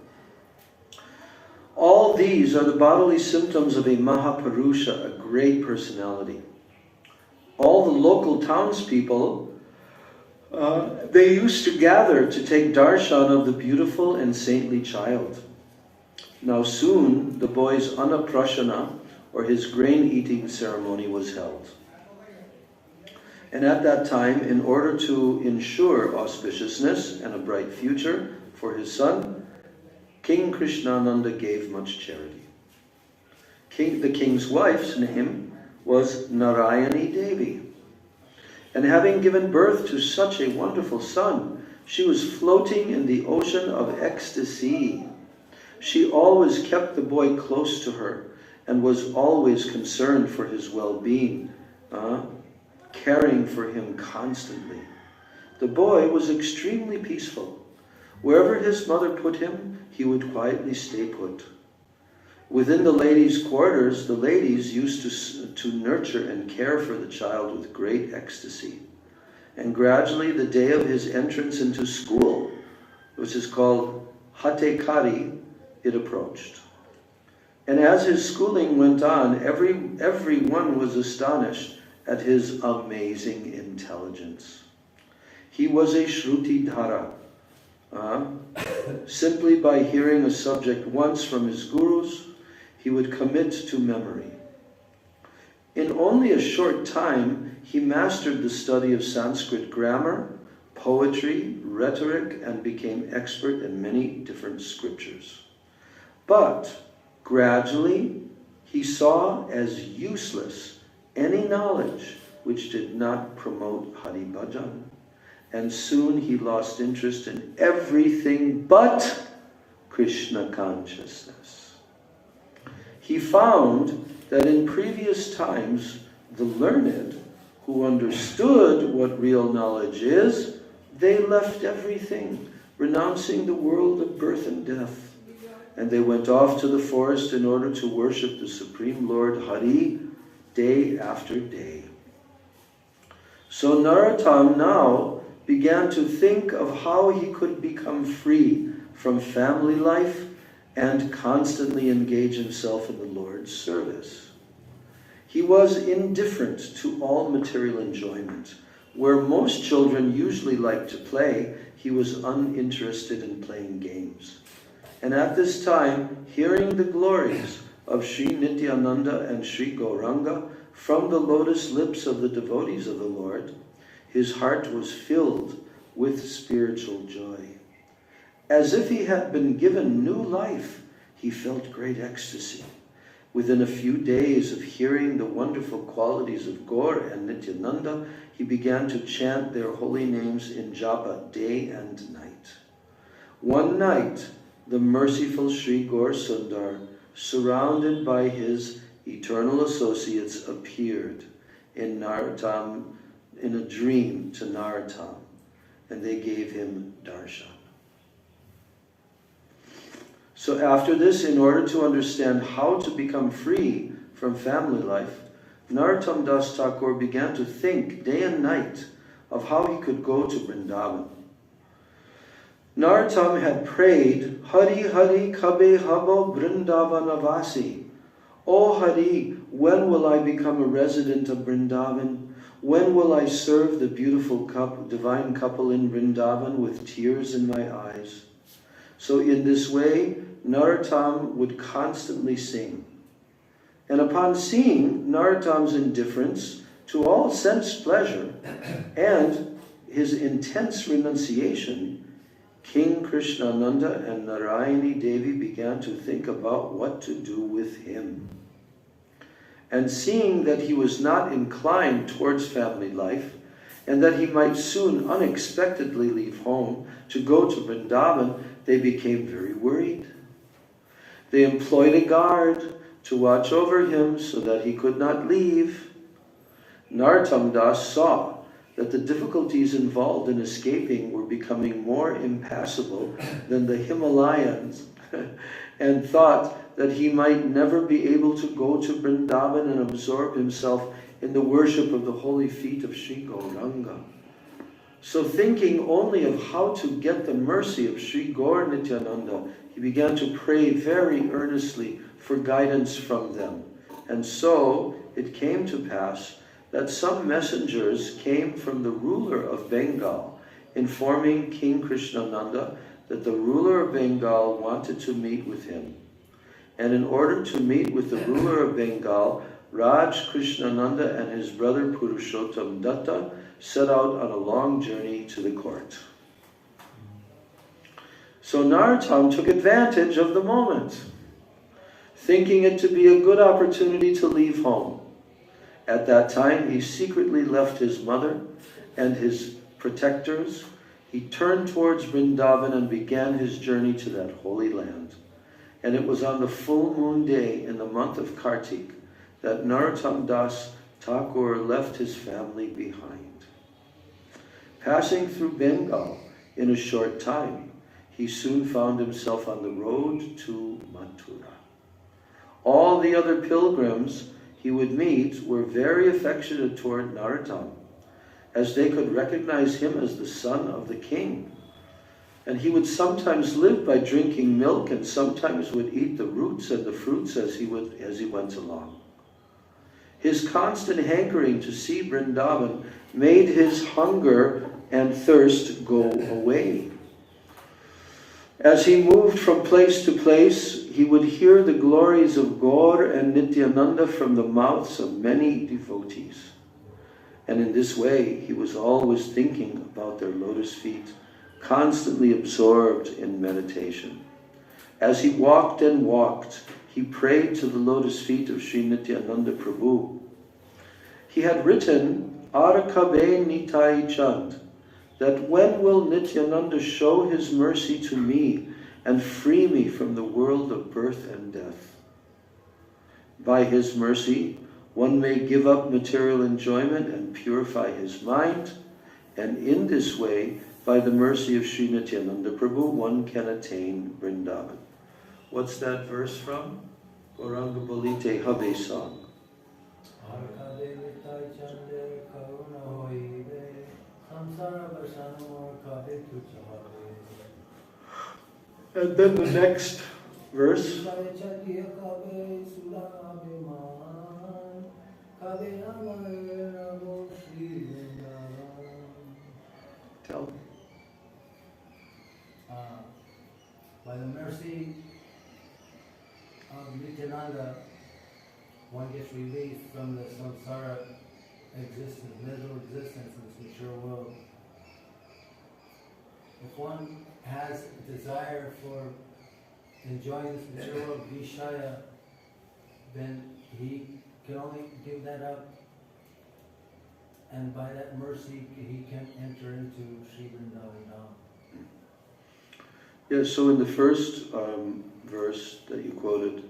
All these are the bodily symptoms of a Mahapurusha, a great personality. All the local townspeople, they used to gather to take darshan of the beautiful and saintly child. Now soon the boy's Annaprashana, or his grain-eating ceremony, was held. And at that time, in order to ensure auspiciousness and a bright future for his son, King Krishnananda gave much charity. The king's wife's name was Narayani Devi. And having given birth to such a wonderful son, she was floating in the ocean of ecstasy. She always kept the boy close to her and was always concerned for his well-being, caring for him constantly. The boy was extremely peaceful. Wherever his mother put him, he would quietly stay put. Within the ladies' quarters, the ladies used to nurture and care for the child with great ecstasy. And gradually the day of his entrance into school, which is called Hatekari, it approached. And as his schooling went on, everyone was astonished at his amazing intelligence. He was a Shruti Dhara. Simply by hearing a subject once from his gurus, he would commit to memory. In only a short time, he mastered the study of Sanskrit grammar, poetry, rhetoric, and became expert in many different scriptures. But gradually, he saw as useless any knowledge which did not promote Hari Bhajan. And soon he lost interest in everything but Krishna consciousness. He found that in previous times, the learned who understood what real knowledge is, they left everything, renouncing the world of birth and death. And they went off to the forest in order to worship the Supreme Lord Hari day after day. So Narottam now began to think of how he could become free from family life and constantly engage himself in the Lord's service. He was indifferent to all material enjoyment. Where most children usually like to play, he was uninterested in playing games. And at this time, hearing the glories of Sri Nityananda and Sri Gauranga from the lotus lips of the devotees of the Lord, his heart was filled with spiritual joy. As if he had been given new life, he felt great ecstasy. Within a few days of hearing the wonderful qualities of Gaur and Nityananda, he began to chant their holy names in japa day and night. One night, the merciful Sri Gaur Sundar, surrounded by his eternal associates, appeared in Narottam in a dream to Narottam, and they gave him darshan. So after this, in order to understand how to become free from family life, Narottam Das Thakur began to think day and night of how he could go to Vrindavan. Narottam had prayed, Hari Hari Kabe Habo Vrindavanavasi. O Hari, when will I become a resident of Vrindavan? When will I serve the beautiful divine couple in Vrindavan with tears in my eyes? So in this way, Narottam would constantly sing. And upon seeing Narottam's indifference to all sense pleasure and his intense renunciation, King Krishnananda and Narayani Devi began to think about what to do with him. And seeing that he was not inclined towards family life, and that he might soon unexpectedly leave home to go to Vrindavan, they became very worried. They employed a guard to watch over him so that he could not leave. Narottam Das saw that the difficulties involved in escaping were becoming more impassable than the Himalayas, and thought that he might never be able to go to Vrindavan and absorb himself in the worship of the holy feet of Sri Gauranga. So thinking only of how to get the mercy of Sri Gaur Nityananda, he began to pray very earnestly for guidance from them. And so it came to pass that some messengers came from the ruler of Bengal, informing King Krishnananda that the ruler of Bengal wanted to meet with him. And in order to meet with the ruler of Bengal, Raj Krishnananda and his brother Purushottam Datta set out on a long journey to the court. So Narottam took advantage of the moment, thinking it to be a good opportunity to leave home. At that time, he secretly left his mother and his protectors. He turned towards Vrindavan and began his journey to that holy land. And it was on the full moon day in the month of Kartik that Narottam Das Thakur left his family behind. Passing through Bengal in a short time, he soon found himself on the road to Mathura. All the other pilgrims he would meet were very affectionate toward Narottam, as they could recognize him as the son of the king. And he would sometimes live by drinking milk, and sometimes would eat the roots and the fruits as he went along. His constant hankering to see Vrindavan made his hunger and thirst go away. As he moved from place to place, he would hear the glories of Gaur and Nityananda from the mouths of many devotees. And in this way, he was always thinking about their lotus feet, constantly absorbed in meditation. As he walked and walked, he prayed to the lotus feet of Sri Nityananda Prabhu. He had written, Arakabe Nitai Chand, that when will Nityananda show his mercy to me and free me from the world of birth and death? By his mercy, one may give up material enjoyment and purify his mind, and in this way, by the mercy of Sri Nityananda Prabhu, one can attain Vrindavan. What's that verse from? Gauranga Bolite Habe song. And then the next verse. Tell me. By the mercy Nityananda, one gets released from the samsara existence, miserable existence in this mature world. If one has a desire for enjoying this mature world, Vishaya, then he can only give that up, and by that mercy he can enter into Sri Vrindavan Dham. Yeah, so in the first verse that you quoted,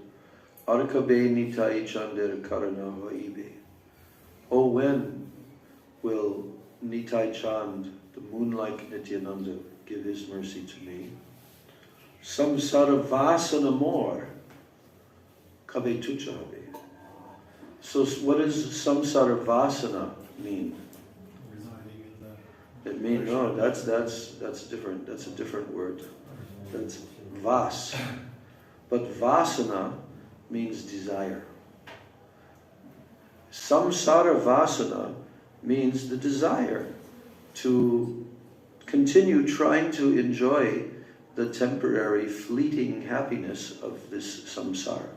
Arkabe Nitai Chander Karana Vaibe. Oh, when will Nitai Chand, the moon-like Nityananda, give his mercy to me? Samsara Vasana more, Kabe Tucha Habe. So what does Samsara Vasana mean? It means, no, that's different. That's a different word. That's vas. But vasana means desire. Samsara vasana means the desire to continue trying to enjoy the temporary, fleeting happiness of this samsara.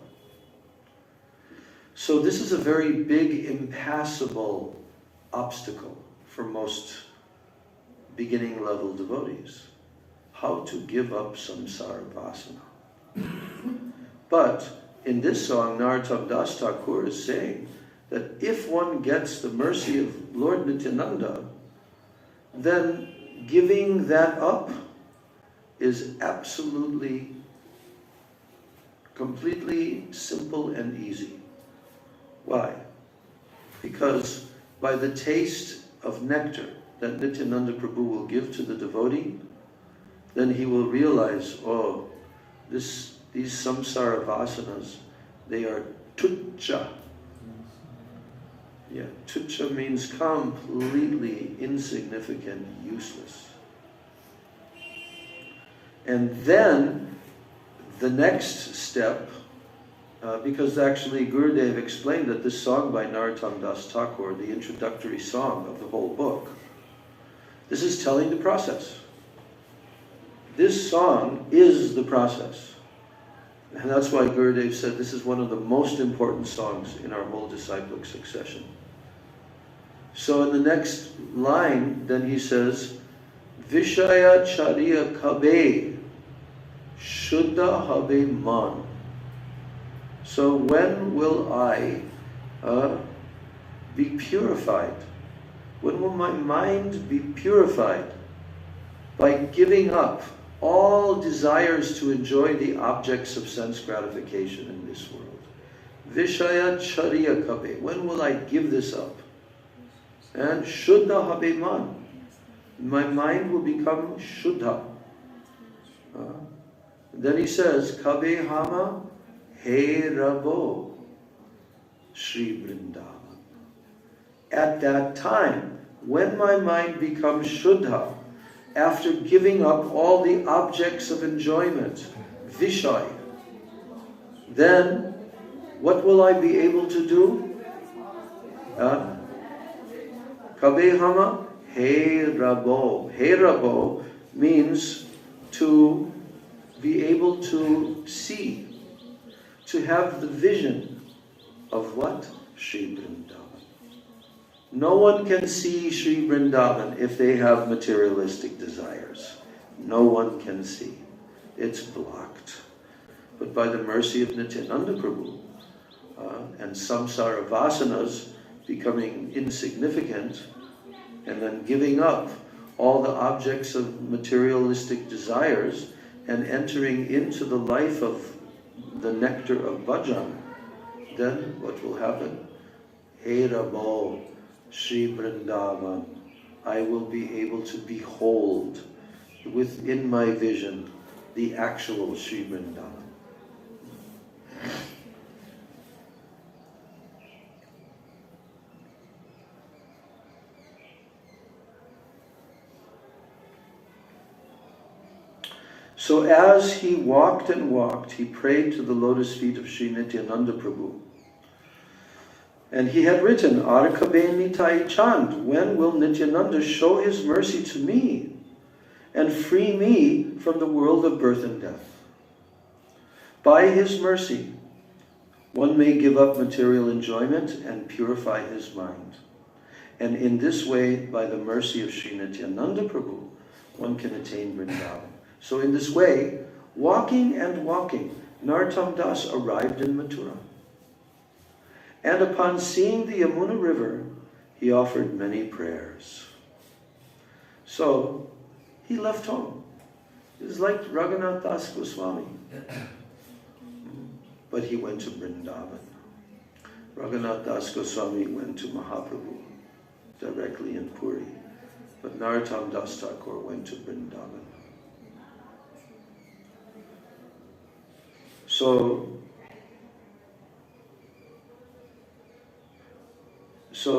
So this is a very big, impassable obstacle for most beginning level devotees. How to give up samsara vasana. But in this song, Narottam Das Thakur is saying that if one gets the mercy of Lord Nityananda, then giving that up is absolutely, completely simple and easy. Why? Because by the taste of nectar that Nityananda Prabhu will give to the devotee, then he will realize, oh, these samsara vasanas, they are tucca. Yeah, tucca means completely insignificant, useless. And then the next step, because actually Gurudev explained that this song by Narottam Das Thakur, the introductory song of the whole book, this is telling the process. This song is the process. And that's why Gurudev said this is one of the most important songs in our whole disciplic succession. So in the next line, then he says, Vishaya Chariya Kabe Shuddha Habe Man. So when will I be purified? When will my mind be purified? By giving up all desires to enjoy the objects of sense gratification in this world. Vishaya Chariya Kabe. When will I give this up? And Shuddha Habe Man. My mind will become Shuddha. Then he says, Kabe Hama He Rabo Sri Vrindavan. At that time, when my mind becomes Shuddha, after giving up all the objects of enjoyment, Vishay, then what will I be able to do? Kabe Hama He Rabo. He Rabo means to be able to see, to have the vision of what? Sri Vrindavan. No one can see Sri Vrindavan if they have materialistic desires. No one can see. It's blocked. But by the mercy of Nityananda Prabhu and samsara vasanas becoming insignificant and then giving up all the objects of materialistic desires and entering into the life of the nectar of bhajan, then what will happen? He Rabo Sri Vrindavan. I will be able to behold within my vision the actual Sri Vrindavan. So as he walked and walked, he prayed to the lotus feet of Sri Nityananda Prabhu. And he had written, Arkabe Nitai Chand, when will Nityananda show his mercy to me and free me from the world of birth and death? By his mercy, One may give up material enjoyment and purify his mind. And in this way, by the mercy of Sri Nityananda Prabhu, one can attain Vrindavan. So in this way, walking and walking, Narottam Das arrived in Mathura. And upon seeing the Yamuna river, he offered many prayers. So he left home. It was like Raghunath Das Goswami. But he went to Vrindavan. Raghunath Das Goswami went to Mahaprabhu directly in Puri. But Narottam Das Thakur went to Vrindavan. So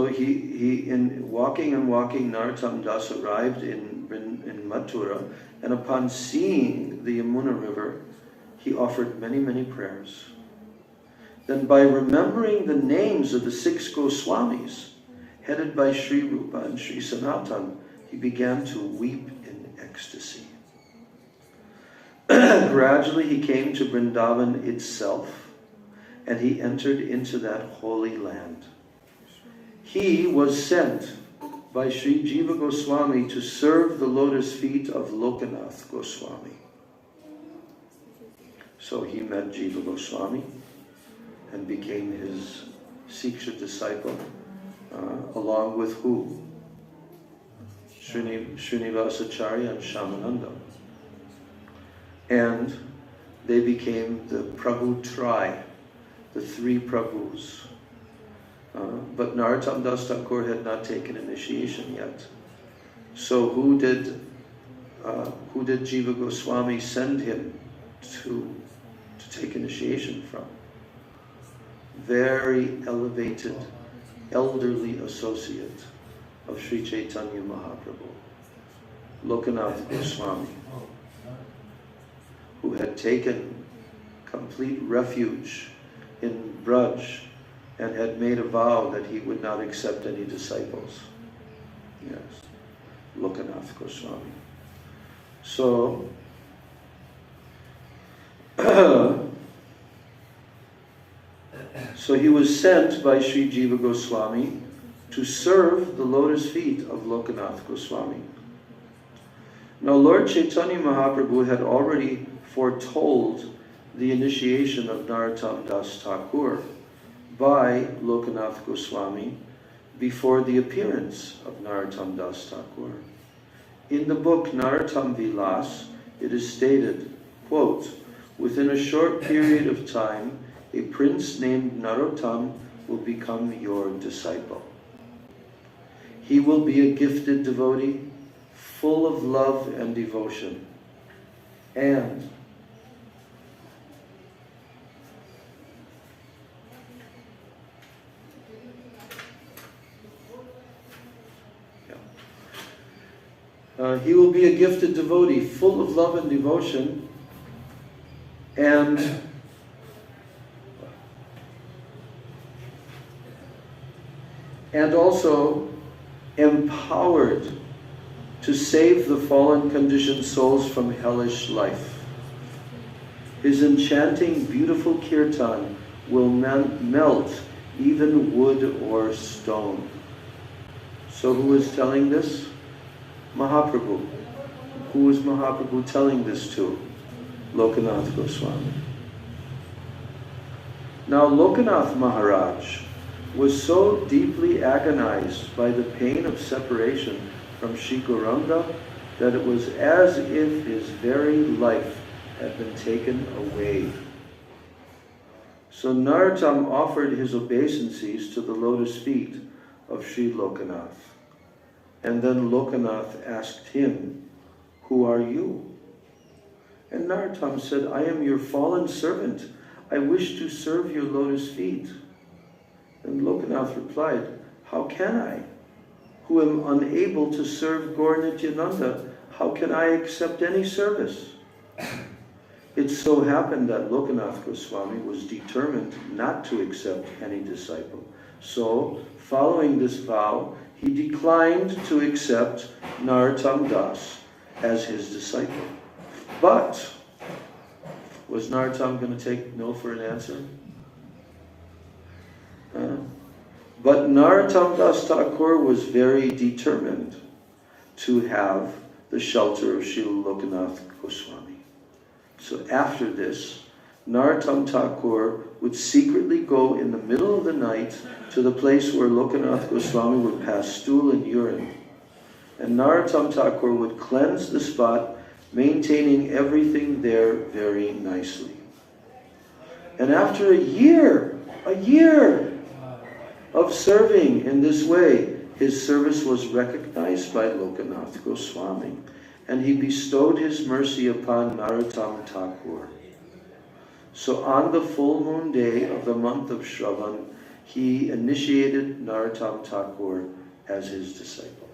he in walking and walking, Narottam Das arrived in Mathura, and upon seeing the Yamuna river, he offered many, many prayers. Then by remembering the names of the 6 Goswamis, headed by Sri Rupa and Sri Sanatan, he began to weep in ecstasy. Gradually he came to Vrindavan itself, and he entered into that holy land. He was sent by Sri Jiva Goswami to serve the lotus feet of Lokanath Goswami. So he met Jiva Goswami and became his Siksha disciple, along with who? Srinivasacharya and Shamananda. And they became the Prabhu Tri, the 3 Prabhus. But Narottam Das Thakur had not taken initiation yet. So who did Jiva Goswami send him to take initiation from? Very elevated, elderly associate of Sri Chaitanya Mahaprabhu, Lokanath Goswami, who had taken complete refuge in Braj and had made a vow that he would not accept any disciples. Yes, Lokanath Goswami. So, so he was sent by Sri Jiva Goswami to serve the lotus feet of Lokanath Goswami. Now Lord Chaitanya Mahaprabhu had already foretold the initiation of Narottam Das Thakur by Lokanath Goswami before the appearance of Narottam Das Thakur. In the book Narottam Vilas, it is stated, quote, "Within a short period of time, a prince named Narottam will become your disciple. He will be a gifted devotee, full of love and devotion, and he will be a gifted devotee, full of love and devotion, and also empowered to save the fallen conditioned souls from hellish life. His enchanting, beautiful kirtan will melt even wood or stone." So who is telling this? Mahaprabhu. Who is Mahaprabhu telling this to? Lokanath Goswami. Now Lokanath Maharaj was so deeply agonized by the pain of separation from Sri Gauranga that it was as if his very life had been taken away. So Narottam offered his obeisances to the lotus feet of Sri Lokanath. And then Lokanath asked him, "Who are you?" And Narottam said, "I am your fallen servant. I wish to serve your lotus feet." And Lokanath replied, "How can I, who am unable to serve Gaur Nityananda, how can I accept any service?" It so happened that Lokanath Goswami was determined not to accept any disciple. So, following this vow, he declined to accept Narottam Das as his disciple. But, was Narottam going to take no for an answer? But Narottam Das Thakur was very determined to have the shelter of Srila Lokanath Goswami. So after this, Narottam Thakur would secretly go in the middle of the night to the place where Lokanath Goswami would pass stool and urine. And Narottam Thakur would cleanse the spot, maintaining everything there very nicely. And after a year of serving in this way, his service was recognized by Lokanath Goswami, and he bestowed his mercy upon Narottam Thakur. So on the full moon day of the month of Shravan, he initiated Narottam Thakur as his disciple.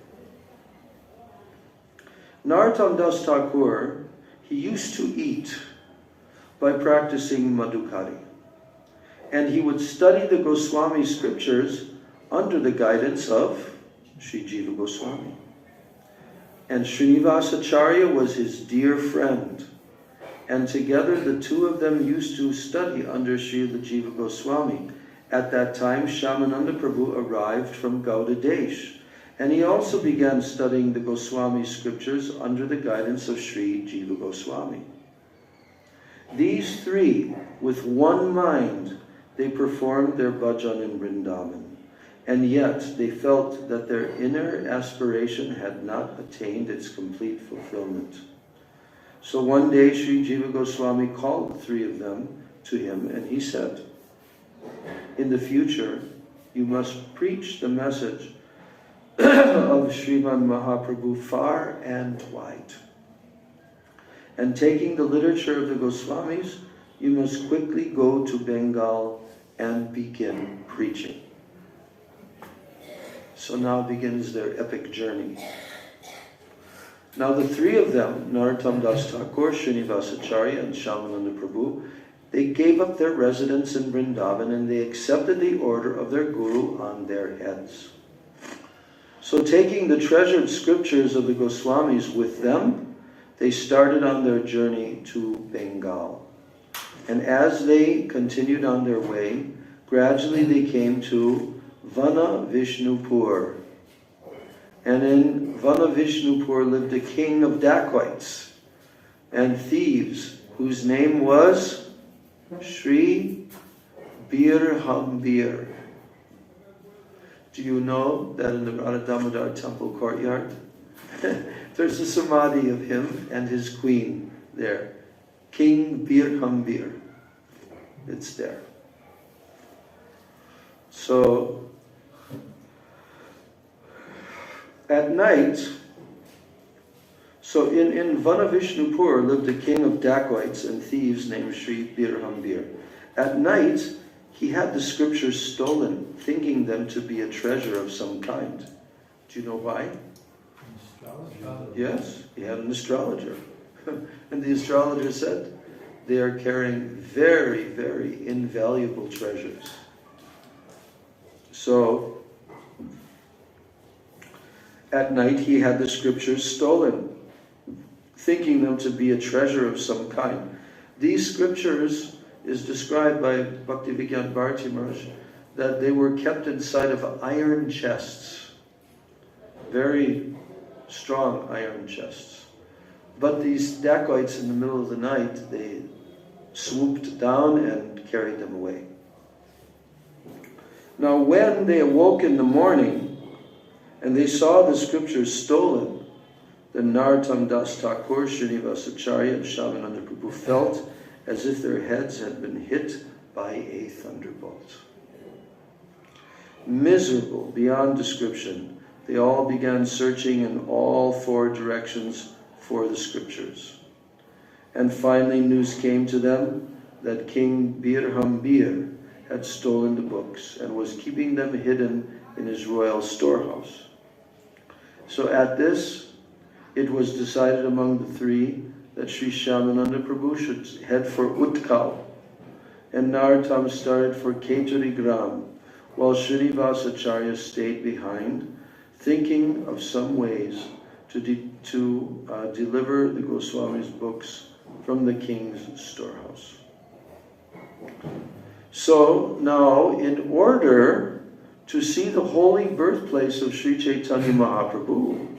Narottam Das Thakur, he used to eat by practicing Madhukari. And he would study the Goswami scriptures under the guidance of Sri Jiva Goswami. And Srinivasacharya was his dear friend. And together the two of them used to study under Srila Jiva Goswami. At that time, Shyamananda Prabhu arrived from Gauda Desh. And he also began studying the Goswami scriptures under the guidance of Sri Jiva Goswami. These three, with one mind, they performed their bhajan in Vrindavan. And yet they felt that their inner aspiration had not attained its complete fulfillment. So one day Sri Jiva Goswami called the three of them to him, and he said, "In the future, you must preach the message of Srimad Mahaprabhu far and wide. And taking the literature of the Goswamis, you must quickly go to Bengal and begin preaching." So now begins their epic journey. Now the three of them, Narottam Das Thakur, Srinivasacharya, and Shyamananda Prabhu, they gave up their residence in Vrindavan and they accepted the order of their guru on their heads. So taking the treasured scriptures of the Goswamis with them, they started on their journey to Bengal. And as they continued on their way, gradually they came to Vana Vishnupur. And in Vana Vishnupur lived a king of dacoits and thieves whose name was Sri Birhambir. Do you know that in the Radha Damodar temple courtyard, there's a samadhi of him and his queen there. King Birhambir. It's there. So, at night, in Vana Vishnupur lived a king of dacoits and thieves named Sri Birhambir. At night, he had the scriptures stolen, thinking them to be a treasure of some kind. Do you know why? Yes, he had an astrologer. And the astrologer said, they are carrying very, very invaluable treasures. So, at night he had the scriptures stolen, thinking them to be a treasure of some kind. These scriptures is described by Bhaktivedanta Bharati Maharaj that they were kept inside of iron chests, very strong iron chests. But these dacoits in the middle of the night, they swooped down and carried them away. Now when they awoke in the morning and they saw the scriptures stolen, then Narottam Das Thakur, Srinivasacharya, and Shyamananda Prabhu felt as if their heads had been hit by a thunderbolt. Miserable beyond description, they all began searching in all four directions for the scriptures. And finally news came to them that King Birhambir had stolen the books and was keeping them hidden in his royal storehouse. So at this, it was decided among the three that Sri Shyamananda Prabhu should head for Utkal, and Narottam started for Keturi Gram, while Srinivasacharya stayed behind, thinking of some ways to deliver the Goswami's books from the king's storehouse. So now, in order to see the holy birthplace of Sri Chaitanya Mahaprabhu,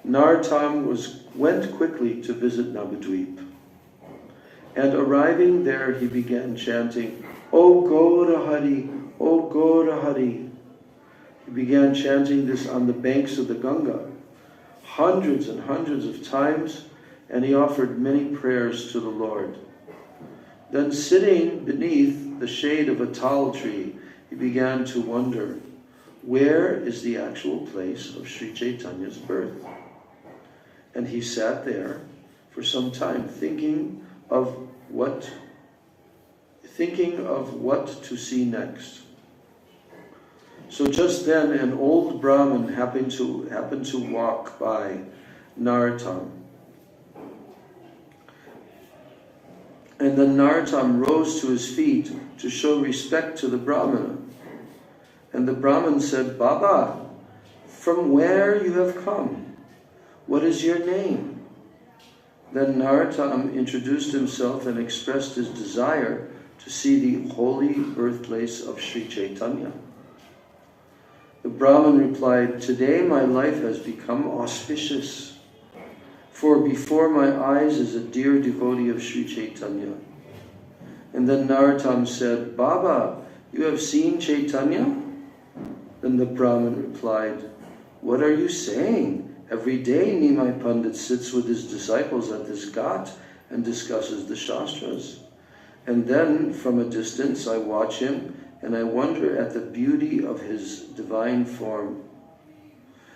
Narottam went quickly to visit Navadvip. And arriving there, he began chanting, O Gaura Hari, O Gaura Hari. He began chanting this on the banks of the Ganga, hundreds and hundreds of times, and he offered many prayers to the Lord. Then, sitting beneath the shade of a tal tree, he began to wonder, where is the actual place of Sri Chaitanya's birth? And he sat there for some time, thinking of what to see next. So just then, an old Brahmin happened to walk by Narottam. And then Narottam rose to his feet to show respect to the Brahmana. And the Brahmin said, Baba, from where you have come? What is your name? Then Narottam introduced himself and expressed his desire to see the holy birthplace of Sri Chaitanya. The Brahmin replied, Today my life has become auspicious, for before my eyes is a dear devotee of Sri Chaitanya. And then Narottam said, Baba, you have seen Chaitanya? Then the Brahmin replied, What are you saying? Every day Nimai Pandit sits with his disciples at this ghat and discusses the Shastras. And then from a distance I watch him and I wonder at the beauty of his divine form.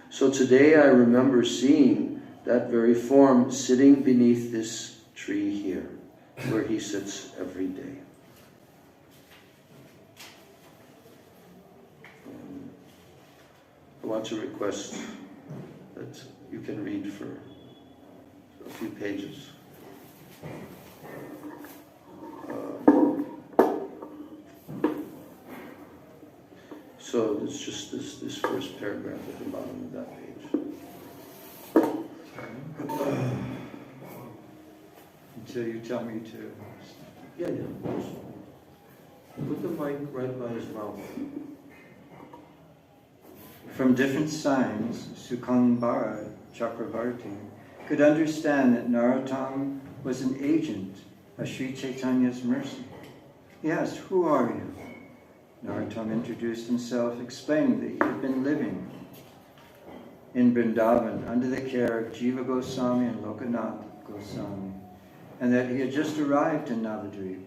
So today I remember seeing that very form sitting beneath this tree here, where he sits every day. I want to request that you can read for a few pages. So it's just this first paragraph at the bottom of that page. Until you tell me to. Yeah. Put the mic right by his mouth. From different signs, Sukambara Chakravarti could understand that Narottam was an agent of Sri Chaitanya's mercy. He asked, Who are you? Narottam introduced himself, explaining that he had been living in Vrindavan under the care of Jiva Goswami and Lokanath Goswami, and that he had just arrived in Navadvip.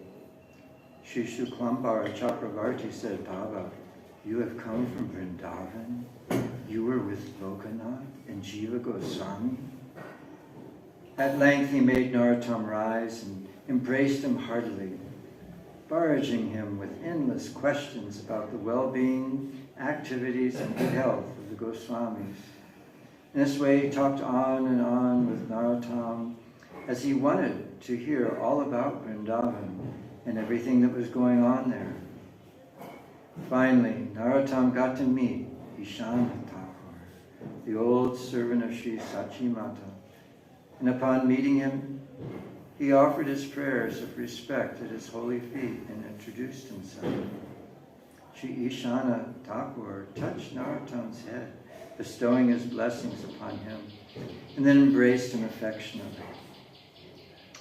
Sri Shuklambara Chakravarti said, Baba, you have come from Vrindavan? You were with Lokanath and Jiva Goswami? At length he made Narottam rise and embraced him heartily, barraging him with endless questions about the well-being, activities, and good health of the Goswamis. In this way he talked on and on with Narottam as he wanted to hear all about Vrindavan and everything that was going on there. Finally, Narottam got to meet Ishana Thakur, the old servant of Sri Sachi Mata, and upon meeting him, he offered his prayers of respect at his holy feet and introduced himself. Sri Ishana Thakur touched Narottam's head, bestowing his blessings upon him, and then embraced him affectionately.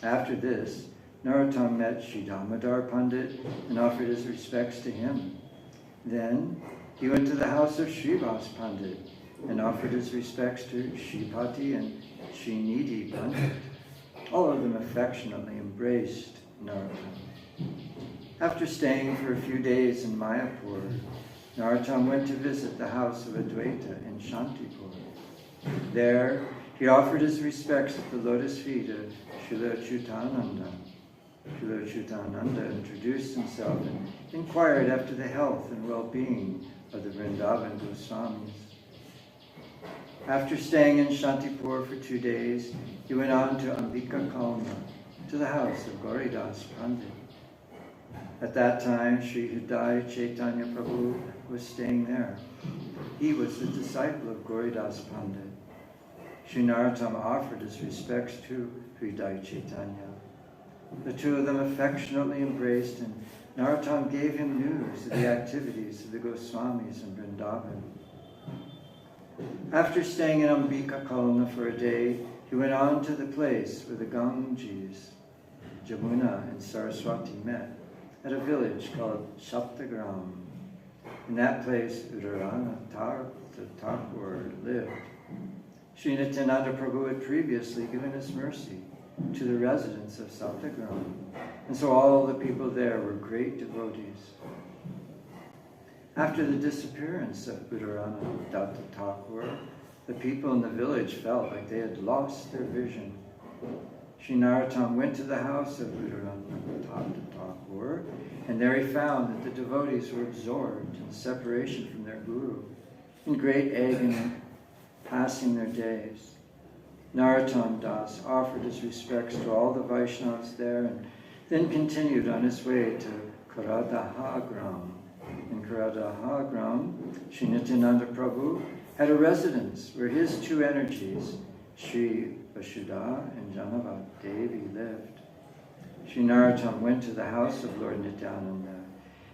After this, Narottam met Sri Damodar Pandit and offered his respects to him. Then he went to the house of Srivas Pandit and offered his respects to Shripati and Srinidhi Pandit. All of them affectionately embraced Narottam. After staying for a few days in Mayapur, Narottam went to visit the house of Advaita in Shantipur. There, he offered his respects at the lotus feet of Srila Achyutananda. Srila Achyutananda introduced himself and inquired after the health and well-being of the Vrindavan Goswamis. After staying in Shantipur for 2 days, he went on to Ambika Kalna, to the house of Gauridas Pandit. At that time, Sri Hridaya Chaitanya Prabhu was staying there. He was the disciple of Gauridas Pandit. Sri Narottam offered his respects to Hridaya Chaitanya. The two of them affectionately embraced, and Narottam gave him news of the activities of the Goswamis in Vrindavan. After staying in Ambika Kalna for a day, he went on to the place where the Ganges, Jamuna, and Saraswati met, at a village called Saptagram. In that place, Udarana Thakur lived. Sri Nityananda Prabhu had previously given his mercy to the residents of Saptagram, and so all the people there were great devotees. After the disappearance of Udarana Datta Thakur, the people in the village felt like they had lost their vision. Sri Narottam went to the house of Udarana Datta Thakur, and there he found that the devotees were absorbed in separation from their guru, in great agony, passing their days. Narottam Das offered his respects to all the Vaishnavas there and then continued on his way to Karadahagram. In Karadahagram, Sri Nityananda Prabhu had a residence where his two energies, Sri Vasudha and Janava Devi, lived. Sri Narottam went to the house of Lord Nityananda,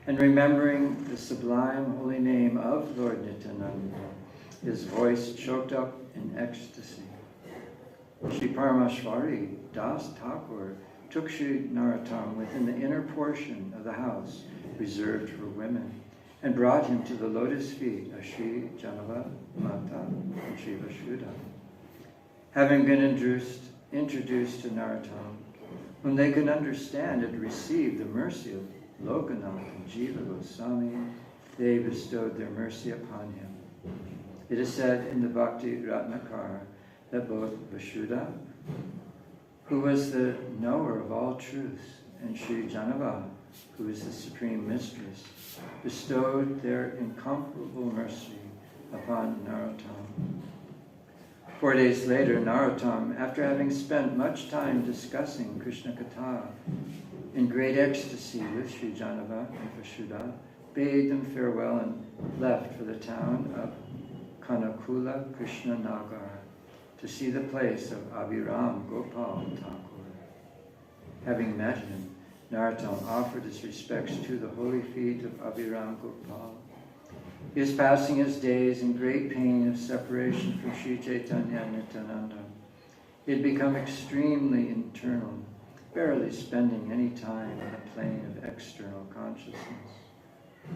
and remembering the sublime holy name of Lord Nityananda, his voice choked up in ecstasy. Sri Paramashwari Das Thakur took Sri Narottam within the inner portion of the house reserved for women, and brought him to the lotus feet of Sri Janava Mata and Sri Vasudha. Having been introduced to Narottam, whom they could understand had received the mercy of Lokanath and Jiva Goswami, they bestowed their mercy upon him. It is said in the Bhakti Ratnakara that both Vasudha, who was the knower of all truths, and Sri Janava, who is the supreme mistress, bestowed their incomparable mercy upon Narottam. 4 days later, Narottam, after having spent much time discussing Krishna Katha, in great ecstasy with Sri Janava and Vasudha, bade them farewell and left for the town of Kanakula Krishna Nagar to see the place of Abhiram Gopal Thakur. Having met him, Narottam offered his respects to the holy feet of Abhiram Gopal. He was passing his days in great pain of separation from Sri Chaitanya and Nityananda. He had become extremely internal, barely spending any time in the plane of external consciousness.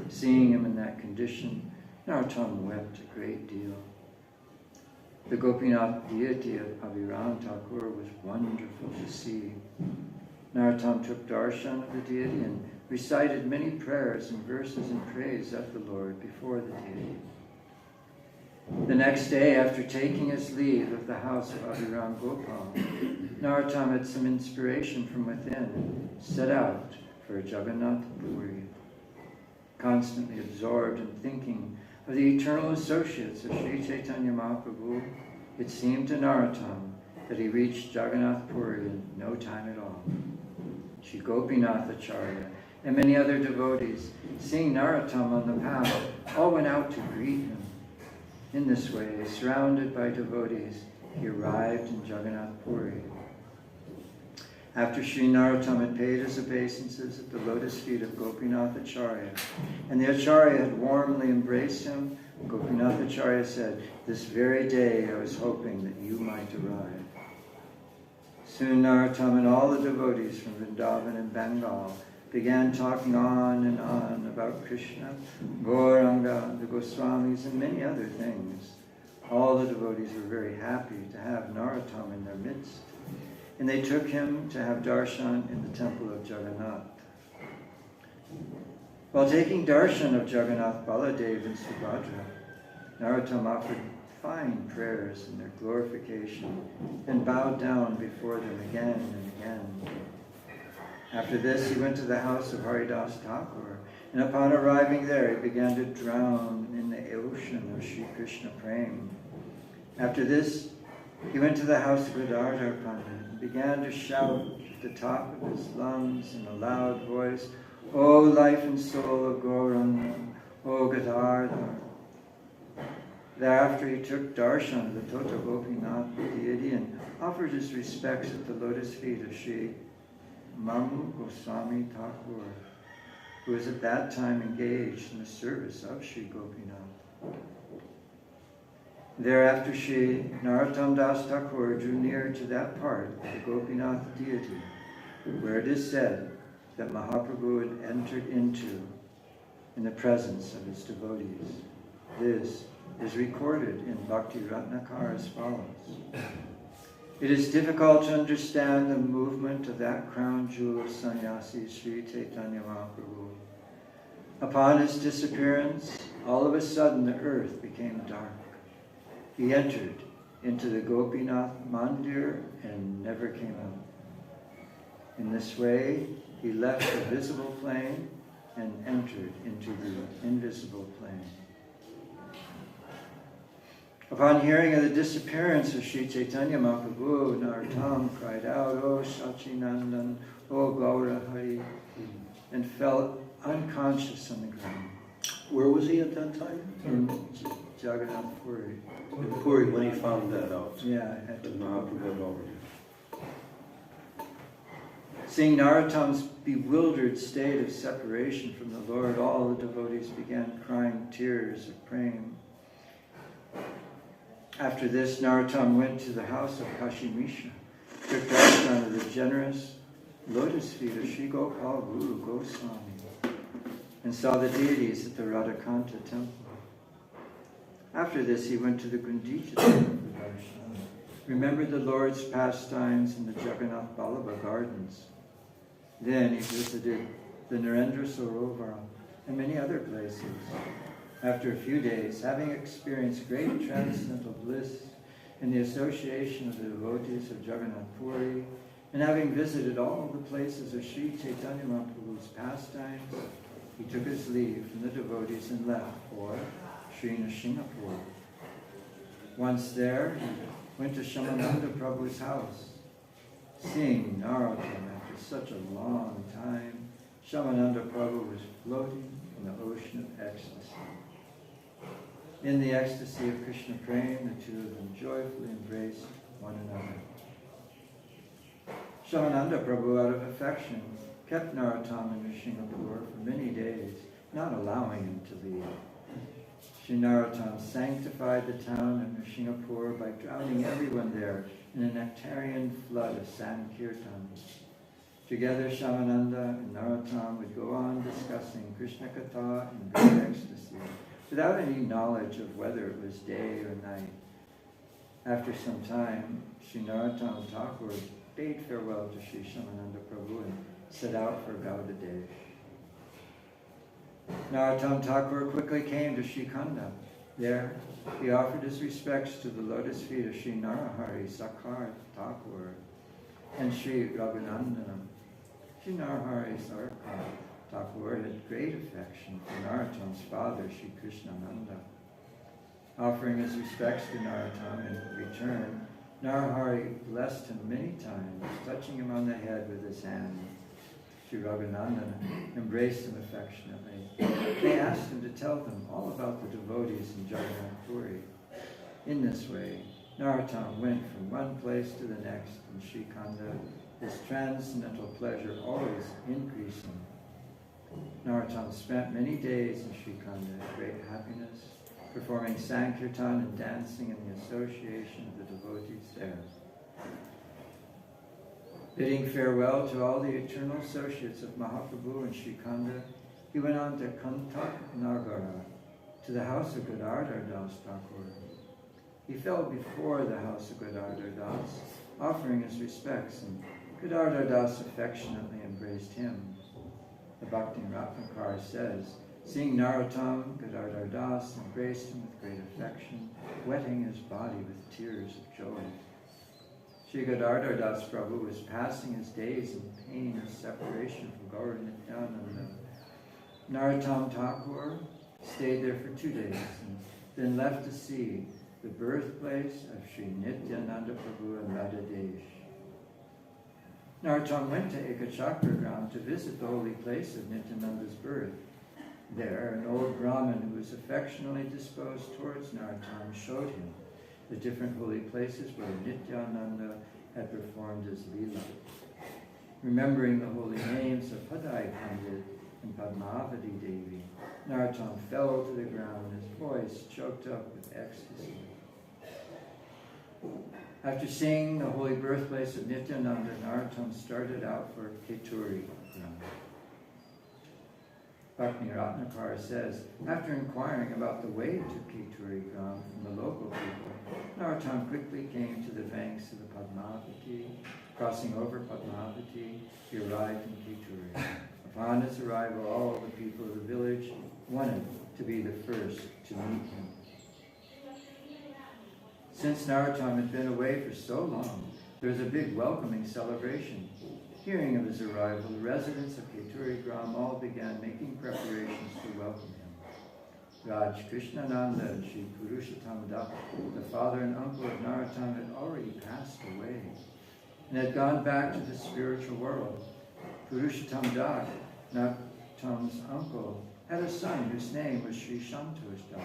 Seeing him in that condition, Narottam wept a great deal. The Gopinath deity of Abhiram Thakur was wonderful to see. Narottam took darshan of the deity and recited many prayers and verses in praise of the Lord before the deity. The next day, after taking his leave of the house of Abhiram Gopal, Narottam had some inspiration from within and set out for Jagannath Puri. Constantly absorbed in thinking of the eternal associates of Sri Chaitanya Mahaprabhu, it seemed to Narottam that he reached Jagannath Puri in no time at all. Sri Gopinath Acharya and many other devotees, seeing Narottam on the path, all went out to greet him. In this way, surrounded by devotees, he arrived in Jagannath Puri. After Sri Narottam had paid his obeisances at the lotus feet of Gopinath Acharya, and the Acharya had warmly embraced him, Gopinath Acharya said, "This very day I was hoping that you might arrive." Soon Narottam and all the devotees from Vrindavan and Bengal began talking on and on about Krishna, Gauranga, the Goswamis, and many other things. All the devotees were very happy to have Narottam in their midst, and they took him to have darshan in the temple of Jagannath. While taking darshan of Jagannath, Baladev and Subhadra, Narottam offered fine prayers in their glorification and bowed down before them again and again. After this, he went to the house of Haridas Thakur, and upon arriving there, he began to drown in the ocean of Sri Krishna Prem. After this, he went to the house of Gadadhar Pandit and began to shout at the top of his lungs in a loud voice, "O life and soul of Gauranga, O Gadadhar." Thereafter he took darshan of the Tota Gopinath deity and offered his respects at the lotus feet of Sri Mamu Goswami Thakur. who was at that time engaged in the service of Sri Gopinath. Thereafter Sri Narottam Das Thakur drew near to that part of the Gopinath deity where it is said that Mahaprabhu had entered into in the presence of his devotees. This is recorded in Bhakti Ratnakara as follows. It is difficult to understand the movement of that crown jewel of sannyasi, Sri Chaitanya Mahaprabhu. Upon his disappearance, all of a sudden the earth became dark. He entered into the Gopinath Mandir and never came out. In this way, he left the visible plane and entered into the invisible plane. Upon hearing of the disappearance of Sri Chaitanya Mahaprabhu, Narottam cried out, "O Sachinandan, O Gaura Hari," and fell unconscious on the ground. Where was he at that time? In Jagannath Puri. In Puri, when he found that out. Yeah. That Mahaprabhu had already. Seeing Narottam's bewildered state of separation from the Lord, all the devotees began crying tears of praying. After this, Narottam went to the house of Kashi Mishra, took darshan under the generous lotus feet of Sri Gopal Guru Goswami, and saw the deities at the Radhakanta temple. After this, he went to the Gundicha temple for darshan, remembered the Lord's pastimes in the Jagannath Vallabha gardens. Then he visited the Narendra Sarovar and many other places. After a few days, having experienced great transcendental bliss in the association of the devotees of Jagannath Puri, and having visited all the places of Sri Chaitanya Mahaprabhu's pastimes, he took his leave from the devotees and left for Sri Nrsimhapur. Once there, he went to Shamananda Prabhu's house. Seeing Narottam after such a long time, Shamananda Prabhu was floating in the ocean of ecstasy. In the ecstasy of Krishna Prem, the two of them joyfully embraced one another. Shamananda Prabhu, out of affection, kept Narottam in Nrsimhapur for many days, not allowing him to leave. Sri Narottam sanctified the town of Nrsimhapur by drowning everyone there in a nectarian flood of Sankirtan. Together, Shamananda and Narottam would go on discussing Krishna Katha in great ecstasy, without any knowledge of whether it was day or night. After some time, Sri Narottam Thakur bade farewell to Sri Shamananda Prabhu and set out for Gaudadesh. Narottam Thakur quickly came to Sri Khanda. There, he offered his respects to the lotus feet of Sri Narahari Sakhar Thakur and Sri Raghunandanam. Sri Narahari Sakhar Thakur had great affection for Narottam's father, Sri Krishnananda. Offering his respects to Narottam in return, Narahari blessed him many times, touching him on the head with his hand. Sri Raghunandan embraced him affectionately. They asked him to tell them all about the devotees in Jagannath Puri. In this way, Narottam went from one place to the next in Sri Khanda, his transcendental pleasure always increasing. Narottam spent many days in Sri Khanda in great happiness, performing Sankirtan and dancing in the association of the devotees there. Bidding farewell to all the eternal associates of Mahaprabhu in Sri Khanda, he went on to Kantak Nagara, to the house of Gadadhar Das Thakur. He fell before the house of Gadadhar Das, offering his respects, and Gadadhar Das affectionately embraced him. The Bhakti Ratnakara says, seeing Narottam, Gadadhar Das embraced him with great affection, wetting his body with tears of joy. Sri Gadadhar Das Prabhu was passing his days in pain of separation from Gaura Nityananda. Narottam Thakur stayed there for 2 days and then left to see the birthplace of Sri Nityananda Prabhu in Radhadesh. Narottam went to Ekachakra Gram to visit the holy place of Nityananda's birth. There, an old Brahmin who was affectionately disposed towards Narottam showed him the different holy places where Nityananda had performed his Leela. Remembering the holy names of Padai Pandit, and Padmavati Devi. Narottam fell to the ground, his voice choked up with ecstasy. After seeing the holy birthplace of Nityananda, Narottam started out for Keturi Gram. Bhakti Ratnakara says, after inquiring about the way to Keturi Gram from the local people, Narottam quickly came to the banks of the Padmavati. Crossing over Padmavati, he arrived in Keturi. Upon his arrival, all the people of the village wanted to be the first to meet him. Since Narottam had been away for so long, there was a big welcoming celebration. Hearing of his arrival, the residents of Keturi Gram all began making preparations to welcome him. Raj Krishnananda and Sri Purushottam Das, the father and uncle of Narottam, had already passed away and had gone back to the spiritual world. Purushottam Das, Narottam's uncle, had a son whose name was Sri Santosh Das.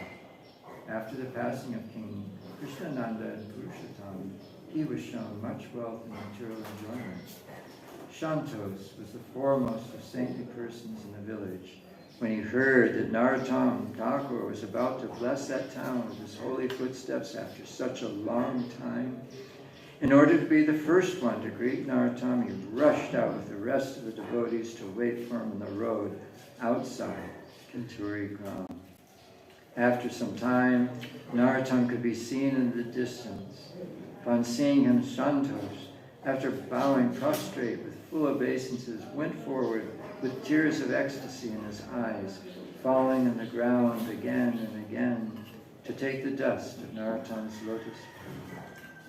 After the passing of King Krishnananda and Purushottam, he was shown much wealth and material enjoyment. Shantos was the foremost of saintly persons in the village. When he heard that Narottam Thakur was about to bless that town with his holy footsteps after such a long time, in order to be the first one to greet Narottam, he rushed out with the rest of the devotees to wait for him on the road outside Keturi Gram. After some time, Narottam could be seen in the distance. Upon seeing him, Shantos, after bowing prostrate with full obeisances, went forward with tears of ecstasy in his eyes, falling on the ground again and again to take the dust of Narottam's lotus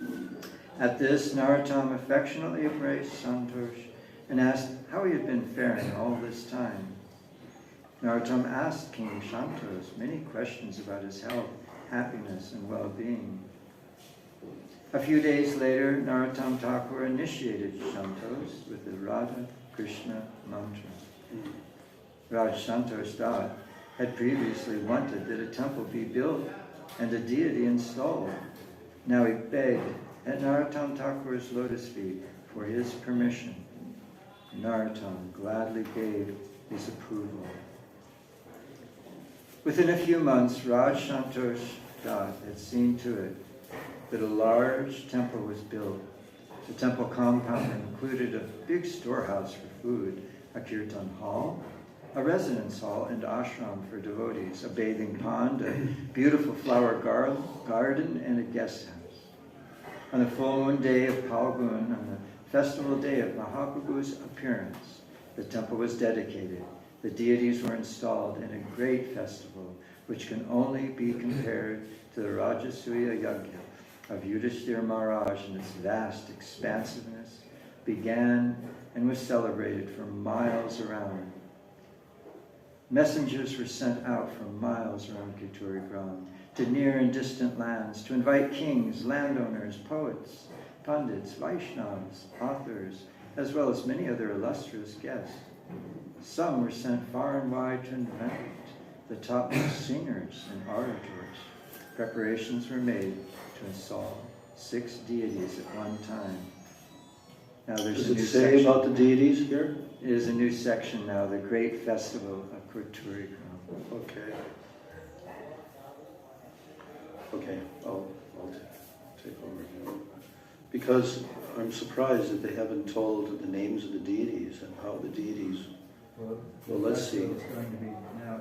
feet. At this, Narottam affectionately embraced Santosh and asked how he had been faring all this time. Narottam asked King Shantos many questions about his health, happiness, and well-being. A few days later, Narottam Thakur initiated Shantos with the Radha Krishna mantra. Raj Santosh Das had previously wanted that a temple be built and a deity installed. Now he begged at Narottam Thakur's lotus feet for his permission. Narottam gladly gave his approval. Within a few months, Raj Santosh Das had seen to it that a large temple was built. The temple compound included a big storehouse for food, a kirtan hall, a residence hall and ashram for devotees, a bathing pond, a beautiful flower garden, and a guest house. On the full moon day of Palgun, on the festival day of Mahaprabhu's appearance, the temple was dedicated. The deities were installed in a great festival, which can only be compared to the Rajasuya Yajna of Yudhishthira Maharaj in its vast expansiveness, began and was celebrated for miles around. Messengers were sent out from miles around Keturi Gram to near and distant lands to invite kings, landowners, poets, pundits, Vaishnavas, authors, as well as many other illustrious guests. Some were sent far and wide to invite the topmost singers and orators. Preparations were made to install 6 deities at one time. Now there's Does a it new say section. about the deities here? It is a new section now, the Great Festival of Keturi Gram. Okay. Okay, I'll take over here. Because I'm surprised that they haven't told the names of the deities and how the deities. Well, let's see. It's going to be now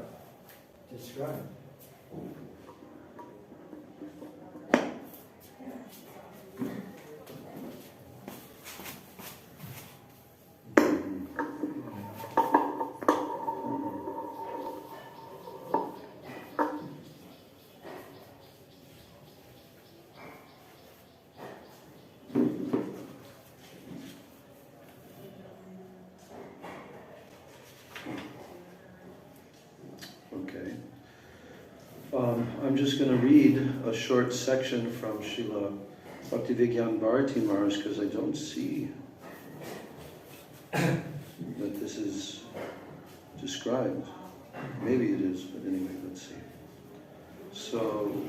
described. Okay. I'm just going to read a short section from Srila Bhaktivigyan Bharati Maharaj because I don't see that this is described. Maybe it is, but anyway, let's see. So,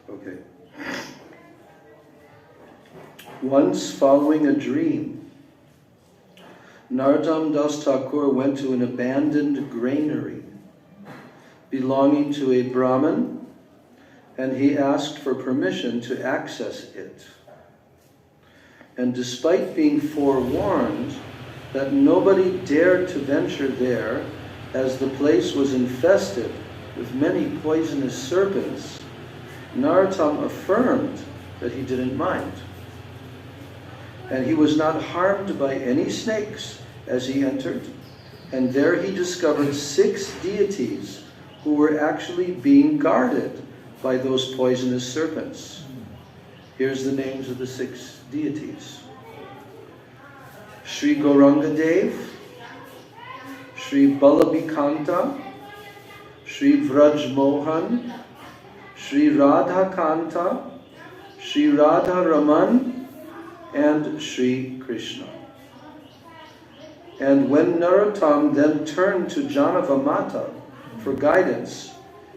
Okay. Once, following a dream, Narottam Das Thakur went to an abandoned granary belonging to a Brahmin, and he asked for permission to access it. And despite being forewarned that nobody dared to venture there, as the place was infested with many poisonous serpents, Narottam affirmed that he didn't mind. And he was not harmed by any snakes as he entered, and there he discovered 6 deities who were actually being guarded by those poisonous serpents. Here's the names of the 6 deities. Sri Gauranga Dev, Sri Balabhikanta, Sri Vraj Mohan, Sri Radha Kanta, Sri Radha Raman, and Sri Krishna. And when Narottam then turned to Janavamata for guidance,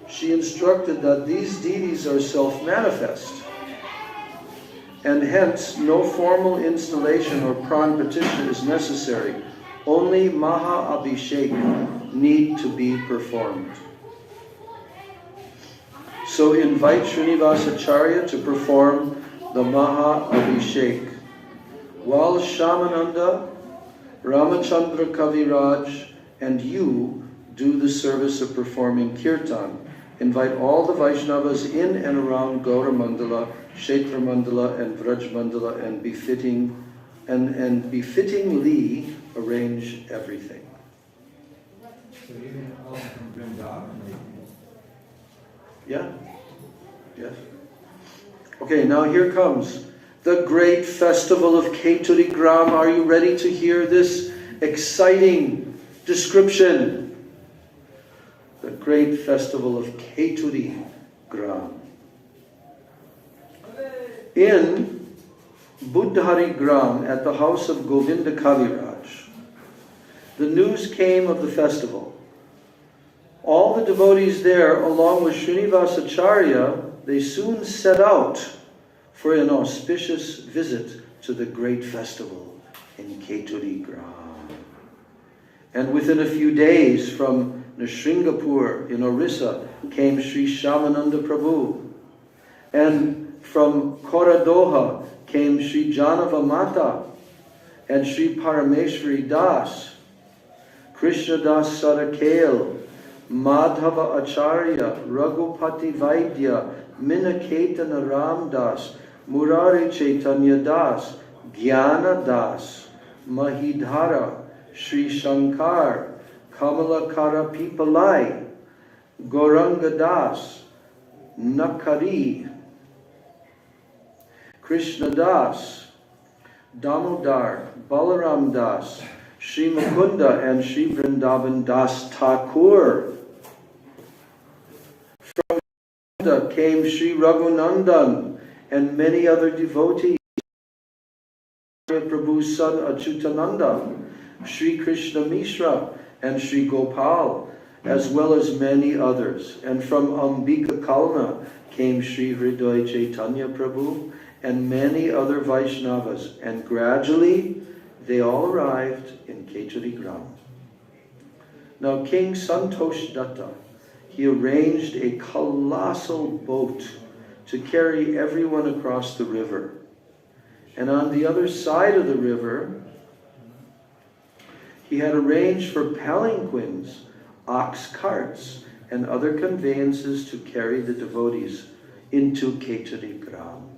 she instructed that these deities are self-manifest, and hence no formal installation or pran petition is necessary. Only Maha Abhishek need to be performed. So invite Srinivasacharya to perform the Maha Abhishek, while Shamananda, Ramachandra Kaviraj, and you do the service of performing Kirtan. Invite all the Vaishnavas in and around Gaura Mandala, Kshetra Mandala, and Vraj Mandala, and befittingly arrange everything. So even all from Vrindavan? Yeah? Yes. Okay, now here comes the great festival of Keturi Gram. Are you ready to hear this exciting description? The great festival of Keturi Gram. In Buddhari Gram, at the house of Govinda Kaviraj, the news came of the festival. All the devotees there, along with Srinivasacharya, they soon set out for an auspicious visit to the great festival in Keturi Gram. And within a few days from Nrsimhapur in Orissa came Sri Shyamananda Prabhu. And from Koradoha came Sri Janava Mata and Sri Parameshwari Das, Krishna Das Sarakale, Madhava Acharya, Raghupati Vaidya, Minaketana Ram Das, Murari Chaitanya Das, Jnana Das, Mahidhara, Sri Shankar, Kamalakara Pipalai, Gauranga Das, Nakari, Krishna Das, Damodar, Balaram Das, Sri Mukunda, and Sri Vrindavan Das Thakur. From Mukunda came Sri Raghunandan and many other devotees. Prabhu's son Achyutananda, Sri Krishna Mishra, and Sri Gopal, as well as many others. And from Ambika Kalna came Sri Hriday Chaitanya Prabhu and many other Vaishnavas. And gradually they all arrived in Keturi Gram. Now King Santosh Datta, he arranged a colossal boat to carry everyone across the river. And on the other side of the river, he had arranged for palanquins, ox carts, and other conveyances to carry the devotees into Keturi Gram.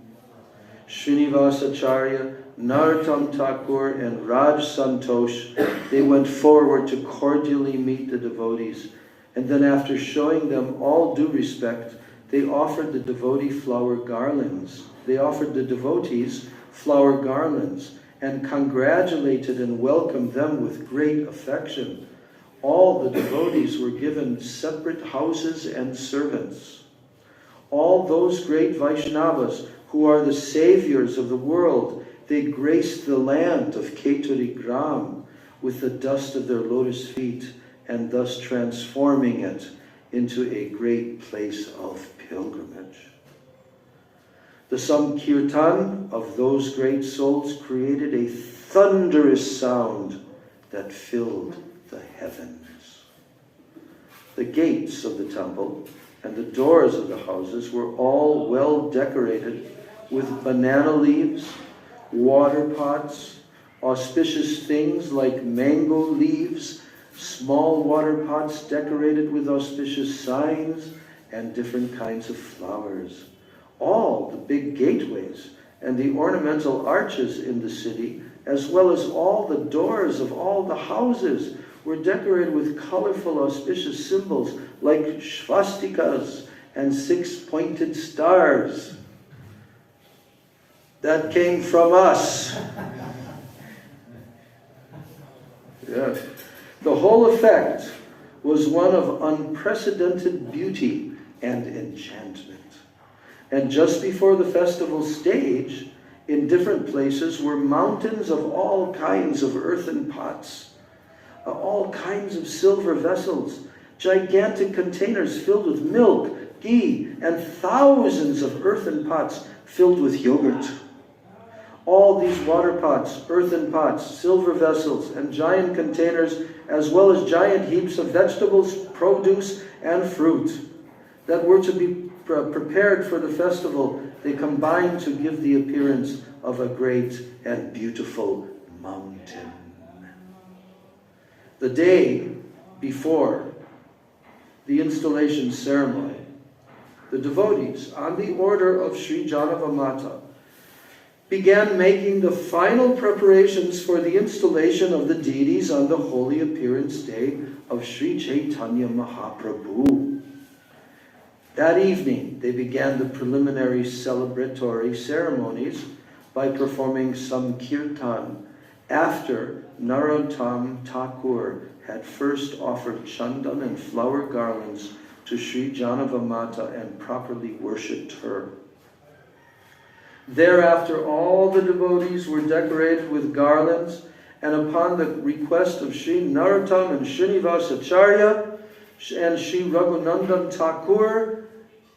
Srinivasacharya, Narottam Thakur, and Raj Santosh, they went forward to cordially meet the devotees. And then after showing them all due respect, they offered the devotee flower garlands. They offered the devotees flower garlands and congratulated and welcomed them with great affection. All the devotees were given separate houses and servants. All those great Vaishnavas who are the saviors of the world They graced the land of Keturi Gram with the dust of their lotus feet, and thus transforming it into a great place of pilgrimage. The Sankirtan of those great souls created a thunderous sound that filled the heavens. The gates of the temple and the doors of the houses were all well decorated with banana leaves, water pots, auspicious things like mango leaves, small water pots decorated with auspicious signs, and different kinds of flowers. All the big gateways and the ornamental arches in the city, as well as all the doors of all the houses, were decorated with colorful, auspicious symbols like swastikas and six-pointed stars. That came from us. Yeah. The whole effect was one of unprecedented beauty and enchantment. And just before the festival stage, in different places were mountains of all kinds of earthen pots, all kinds of silver vessels, gigantic containers filled with milk, ghee, and thousands of earthen pots filled with yogurt. All these water pots, earthen pots, silver vessels, and giant containers, as well as giant heaps of vegetables, produce, and fruit that were to be prepared for the festival, they combined to give the appearance of a great and beautiful mountain. The day before the installation ceremony, the devotees, on the order of Sri Janavamata, began making the final preparations for the installation of the deities on the holy appearance day of Sri Chaitanya Mahaprabhu. That evening, they began the preliminary celebratory ceremonies by performing some kirtan after Narottam Thakur had first offered chandan and flower garlands to Sri Janavamata and properly worshipped her. Thereafter, all the devotees were decorated with garlands, and upon the request of Sri Narottam and Srinivasacharya and Sri Raghunandan Thakur,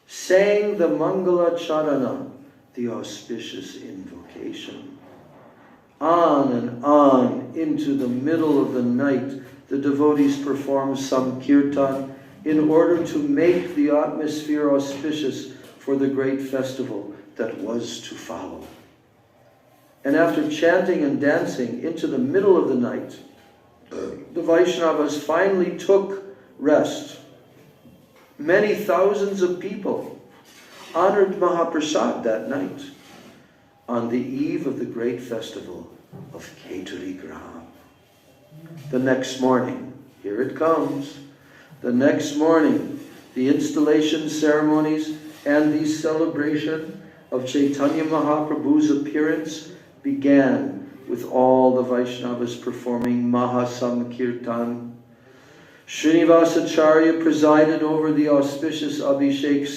sang the Mangala Charana, the auspicious invocation. On and on into the middle of the night, the devotees performed some kirtan in order to make the atmosphere auspicious for the great festival that was to follow. And after chanting and dancing into the middle of the night, the Vaishnavas finally took rest. Many thousands of people honored Mahaprasad that night on the eve of the great festival of Keturi Gram. The next morning, here it comes, the next morning, the installation ceremonies and the celebration of Chaitanya Mahaprabhu's appearance began with all the Vaishnavas performing Mahasankirtan. Srinivasacharya presided over the auspicious Abhishek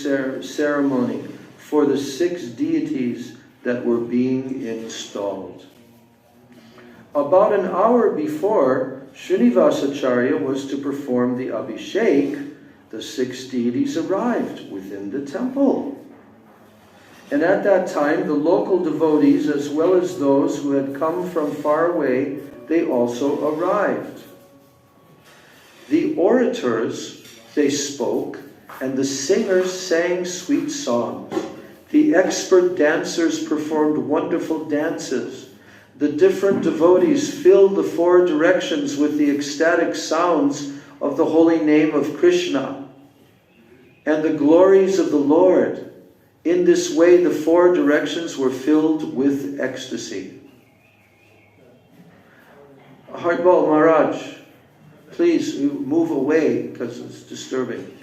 ceremony for the 6 deities that were being installed. About an hour before Srinivasacharya was to perform the Abhishek, the 6 deities arrived within the temple. And at that time, the local devotees, as well as those who had come from far away, they also arrived. The orators, they spoke, and the singers sang sweet songs. The expert dancers performed wonderful dances. The different devotees filled the 4 directions with the ecstatic sounds of the holy name of Krishna and the glories of the Lord. In this way, the 4 directions were filled with ecstasy. Hardball Maharaj, please move away because it's disturbing.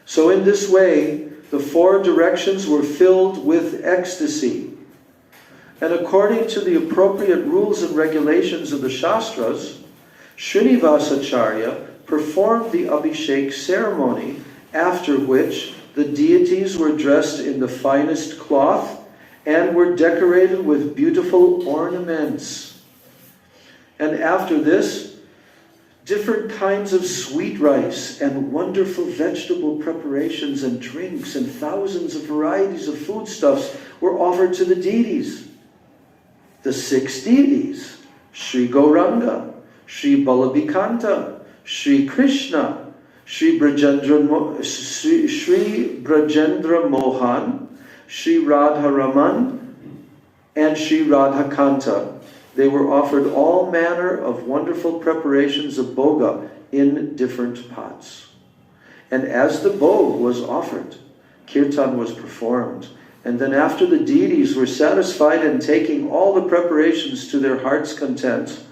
So in this way, the 4 directions were filled with ecstasy. And according to the appropriate rules and regulations of the Shastras, Srinivasacharya performed the Abhishek ceremony, after which the deities were dressed in the finest cloth and were decorated with beautiful ornaments. And after this, different kinds of sweet rice and wonderful vegetable preparations and drinks and thousands of varieties of foodstuffs were offered to the deities. The 6 deities, Sri Gauranga, Sri Balabhikanta, Sri Krishna, Sri Brajendra Mohan, Sri Radharaman, and Sri Radhakanta. They were offered all manner of wonderful preparations of bhoga in different pots. And as the bhog was offered, kirtan was performed. And then after the deities were satisfied in taking all the preparations to their heart's content,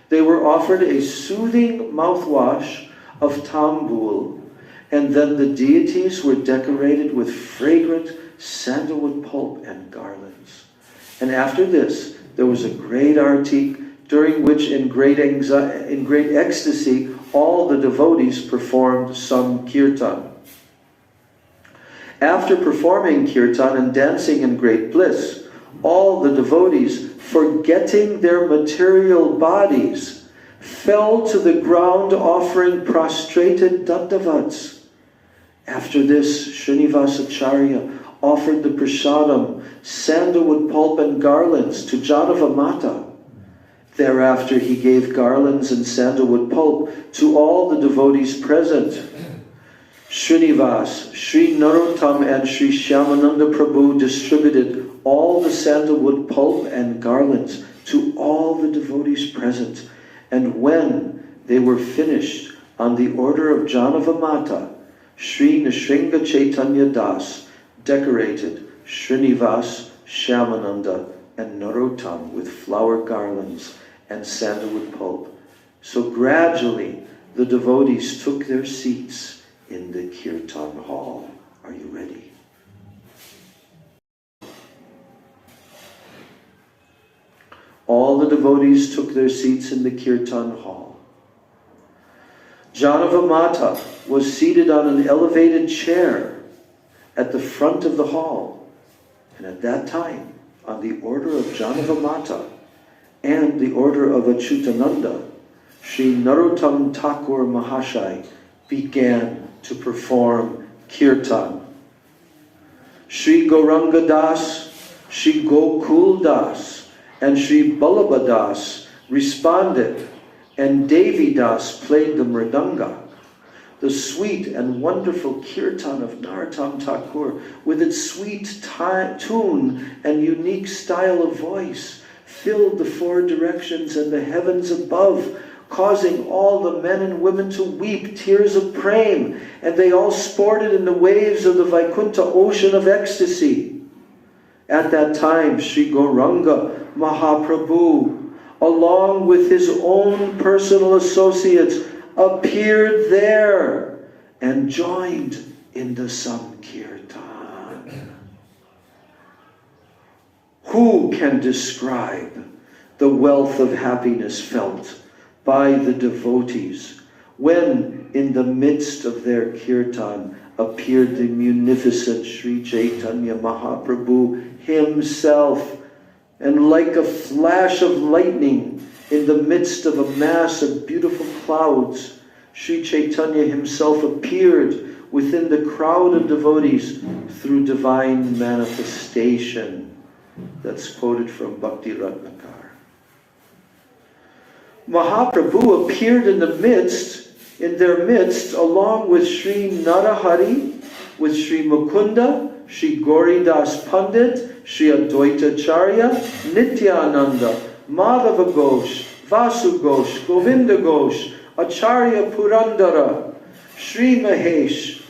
they were offered a soothing mouthwash of tambul. And then the deities were decorated with fragrant sandalwood pulp and garlands. And after this, there was a great arti, during which in great ecstasy, all the devotees performed some kirtan. After performing kirtan and dancing in great bliss, all the devotees, forgetting their material bodies, fell to the ground offering prostrated dandavats. After this, Srinivasacharya offered the prasadam, sandalwood pulp and garlands to Janava Mata. Thereafter he gave garlands and sandalwood pulp to all the devotees present. Srinivas, Sri Narottam and Sri Shyamananda Prabhu distributed all the sandalwood pulp and garlands to all the devotees present. And when they were finished, on the order of Janava Mata, Sri Nishringa Chaitanya Das decorated Srinivas, Shyamananda, and Narottam with flower garlands and sandalwood pulp. So gradually the devotees took their seats in the kirtan hall. Are you ready? All the devotees took their seats in the kirtan hall. Janava Mata was seated on an elevated chair at the front of the hall. And at that time, on the order of Janava Mata and the order of Achyutananda, Sri Narottam Thakur Mahashai began to perform kirtan. Sri Gauranga Das, Sri Gokul Das, and Sri Ballabha Das responded, and Devi Das played the mridanga. The sweet and wonderful kirtan of Narottam Thakur, with its sweet tune and unique style of voice, filled the 4 directions and the heavens above, causing all the men and women to weep tears of prema, and they all sported in the waves of the Vaikuntha ocean of ecstasy. At that time, Sri Gauranga Mahaprabhu, along with his own personal associates, appeared there and joined in the Sankirtan. Who can describe the wealth of happiness felt by the devotees when in the midst of their kirtan appeared the munificent Sri Chaitanya Mahaprabhu himself, and like a flash of lightning in the midst of a mass of beautiful clouds, Sri Chaitanya himself appeared within the crowd of devotees through divine manifestation. That's quoted from Bhakti Ratnakar. Mahaprabhu appeared in their midst, along with Sri Narahari, with Sri Mukunda, Sri Gauridas Pandit, Sri Advaita Acharya, Nityananda, Madhava Ghosh, Vasu Ghosh, Govinda Ghosh, Acharya Purandara, Sri Mahesh,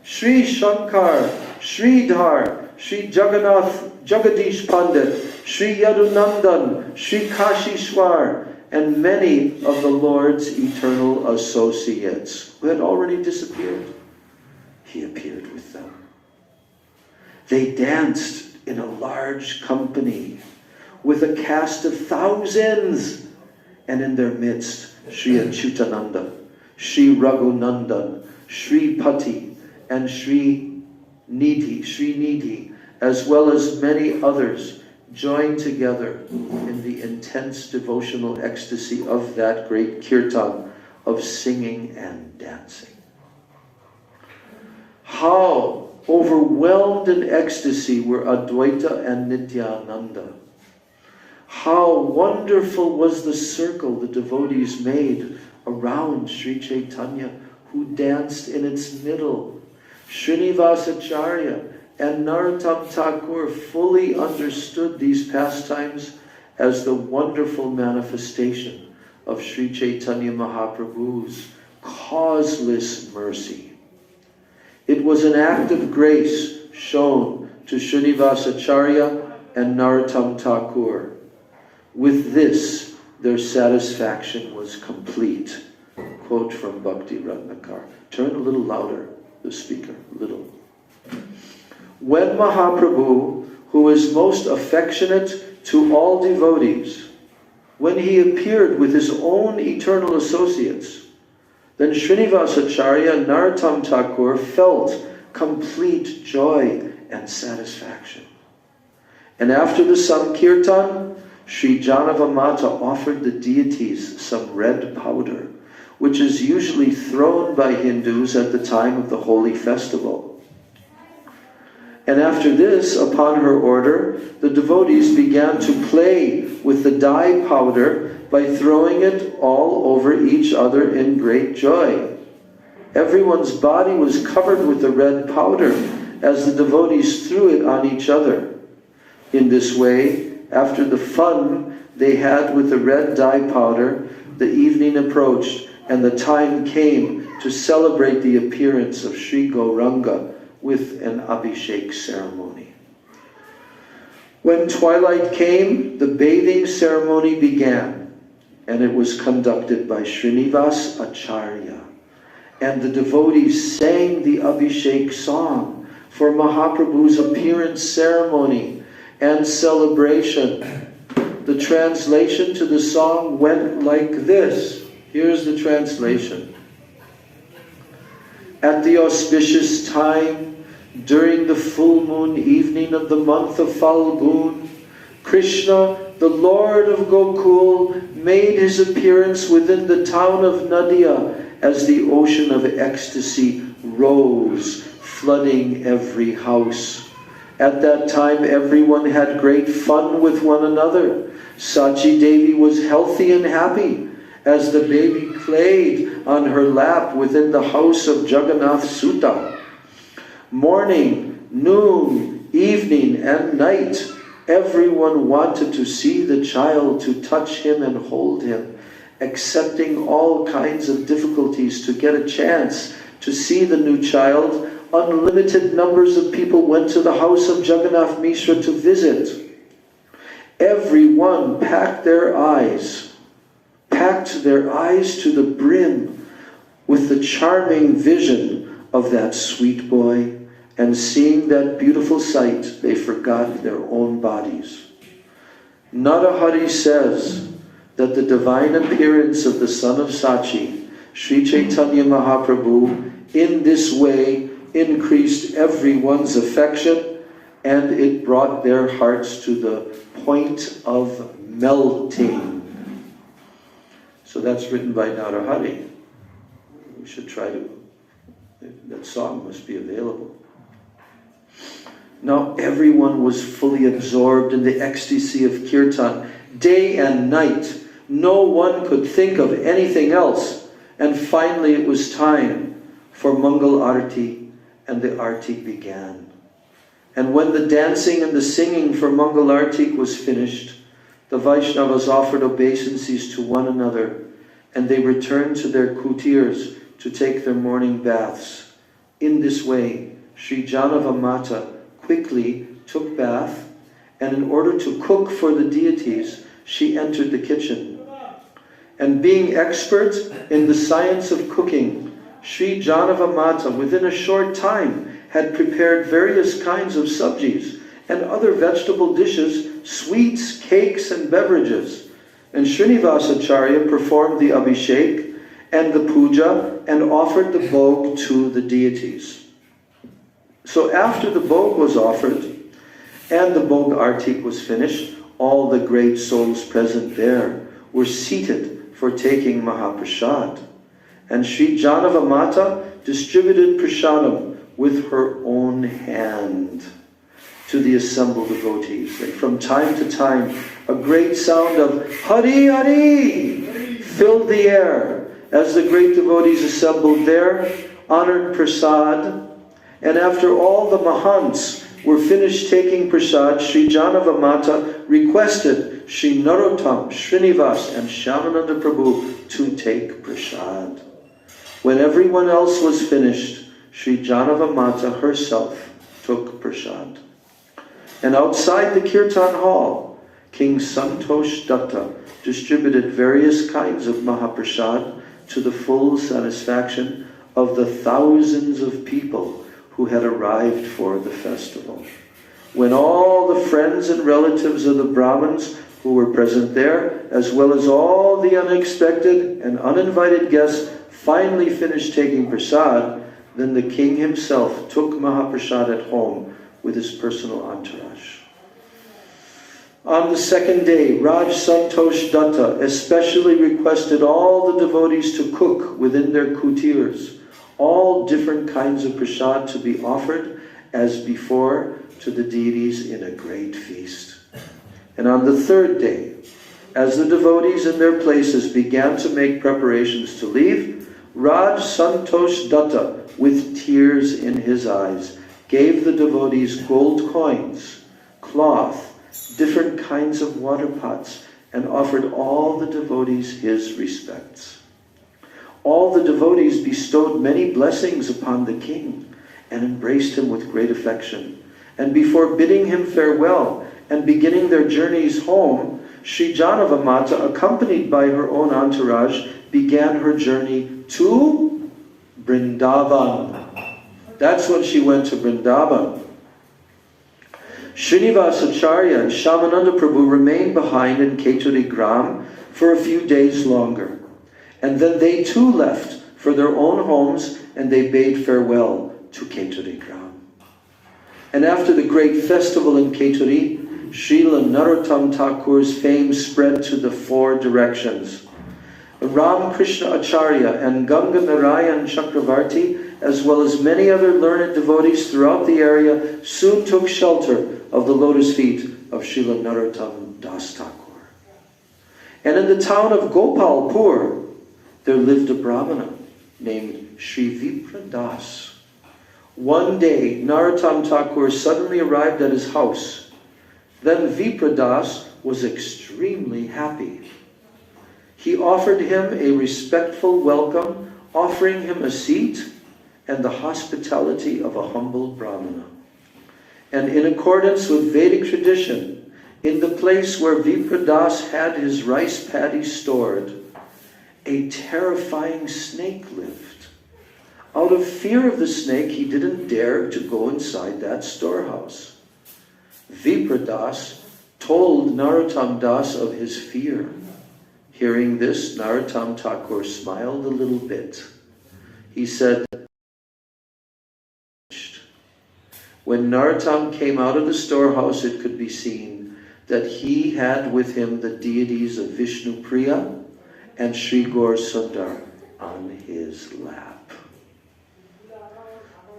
Sri Shankar, Sridhar, Sri Jagadish Pandit, Sri Yadunandan, Sri Kashishwar, and many of the Lord's eternal associates who had already disappeared. He appeared with them. They danced in a large company with a cast of thousands, and in their midst, Sri Achyutananda, Sri Raghunandan, Sri Pati, and Sri Nidhi, as well as many others, joined together in the intense devotional ecstasy of that great kirtan of singing and dancing. How overwhelmed in ecstasy were Advaita and Nityananda. How wonderful was the circle the devotees made around Sri Chaitanya, who danced in its middle. Srinivasacharya and Narottam Thakur fully understood these pastimes as the wonderful manifestation of Sri Chaitanya Mahaprabhu's causeless mercy. It was an act of grace shown to Srinivasacharya and Narottam Thakur. With this, their satisfaction was complete. Quote from Bhakti Ratnakar. Turn a little louder, the speaker, little. When Mahaprabhu, who is most affectionate to all devotees, when he appeared with his own eternal associates, then Srinivasacharya and Narottam Thakur felt complete joy and satisfaction. And after the Sankirtan, Sri Janavamata offered the deities some red powder, which is usually thrown by Hindus at the time of the holy festival. And after this, upon her order, the devotees began to play with the dye powder by throwing it all over each other in great joy. Everyone's body was covered with the red powder as the devotees threw it on each other. In this way, after the fun they had with the red dye powder, the evening approached and the time came to celebrate the appearance of Sri Gauranga with an Abhishek ceremony. When twilight came, the bathing ceremony began, and it was conducted by Srinivas Acharya. And the devotees sang the Abhishek song for Mahaprabhu's appearance ceremony and celebration. The translation to the song went like this. Here's the translation. At the auspicious time, during the full moon evening of the month of Falgun, Krishna, the Lord of Gokul, made his appearance within the town of Nadia as the ocean of ecstasy rose, flooding every house. At that time, everyone had great fun with one another. Sachi Devi was healthy and happy as the baby played on her lap within the house of Jagannath Sutta. Morning, noon, evening, and night, everyone wanted to see the child, to touch him and hold him, accepting all kinds of difficulties to get a chance to see the new child. Unlimited numbers of people went to the house of Jagannath Mishra to visit. Everyone packed their eyes to the brim with the charming vision of that sweet boy, and seeing that beautiful sight, they forgot their own bodies. Narahari says that the divine appearance of the son of Sachi, Sri Chaitanya Mahaprabhu, in this way increased everyone's affection, and it brought their hearts to the point of melting. So that's written by Narahari. We should try to, that song must be available. Now everyone was fully absorbed in the ecstasy of kirtan, day and night. No one could think of anything else. And finally it was time for Mangal Arati, and the Arti began. And when the dancing and the singing for Mangal Arti was finished, the Vaishnavas offered obeisances to one another, and they returned to their kutirs to take their morning baths. In this way, Sri Janavamata quickly took bath, and in order to cook for the deities, she entered the kitchen. And being expert in the science of cooking, Sri Janavamata within a short time had prepared various kinds of sabjis and other vegetable dishes, sweets, cakes, and beverages. And Srinivasacharya performed the Abhishek and the puja and offered the bhog to the deities. So after the bhog was offered, and the Bhog Artik was finished, all the great souls present there were seated for taking Mahaprasad. And Sri Janava Mata distributed prasadam with her own hand to the assembled devotees. And from time to time, a great sound of Hari Hari filled the air as the great devotees assembled there, honored prasad. And after all the Mahants were finished taking prasad, Sri Janava Mata requested Sri Narottam, Srinivas and Shyamananda Prabhu to take prasad. When everyone else was finished, Sri Janava Mata herself took prasad. And outside the Kirtan hall, King Santosh Datta distributed various kinds of Mahaprasad to the full satisfaction of the thousands of people who had arrived for the festival. When all the friends and relatives of the Brahmins who were present there, as well as all the unexpected and uninvited guests, finally finished taking prasad, then the king himself took Mahaprasad at home with his personal entourage. On the second day, Raj Santosh Datta especially requested all the devotees to cook within their kutirs all different kinds of prasad to be offered as before to the deities in a great feast. And on the third day, as the devotees in their places began to make preparations to leave, Raj Santosh Datta, with tears in his eyes, gave the devotees gold coins, cloth, different kinds of water pots, and offered all the devotees his respects. All the devotees bestowed many blessings upon the king and embraced him with great affection. And before bidding him farewell and beginning their journeys home, Sri Janava Mata, accompanied by her own entourage, began her journey to Vrindavan. That's when she went to Vrindavan. Srinivas Acharya and Shyamananda Prabhu remained behind in Keturi Gram for a few days longer. And then they too left for their own homes and they bade farewell to Keturi Gram. And after the great festival in Keturi, Srila Narottam Thakur's fame spread to the four directions. Ram Krishna Acharya and Ganga Narayan Chakravarti, as well as many other learned devotees throughout the area, soon took shelter of the lotus feet of Srila Narottam Das Thakur. And in the town of Gopalpur, there lived a Brahmana named Sri Vipra Das. One day, Narottam Thakur suddenly arrived at his house. Then Vipra Das was extremely happy. He offered him a respectful welcome, offering him a seat and the hospitality of a humble Brahmana. And in accordance with Vedic tradition, in the place where Vipra Das had his rice paddy stored, a terrifying snake lived. Out of fear of the snake, he didn't dare to go inside that storehouse. Vipra Das told Narottam Das of his fear. Hearing this, Narottam Thakur smiled a little bit. He said, when Narottam came out of the storehouse, it could be seen that he had with him the deities of Vishnu Priya and Sri Gaur Sundar on his lap.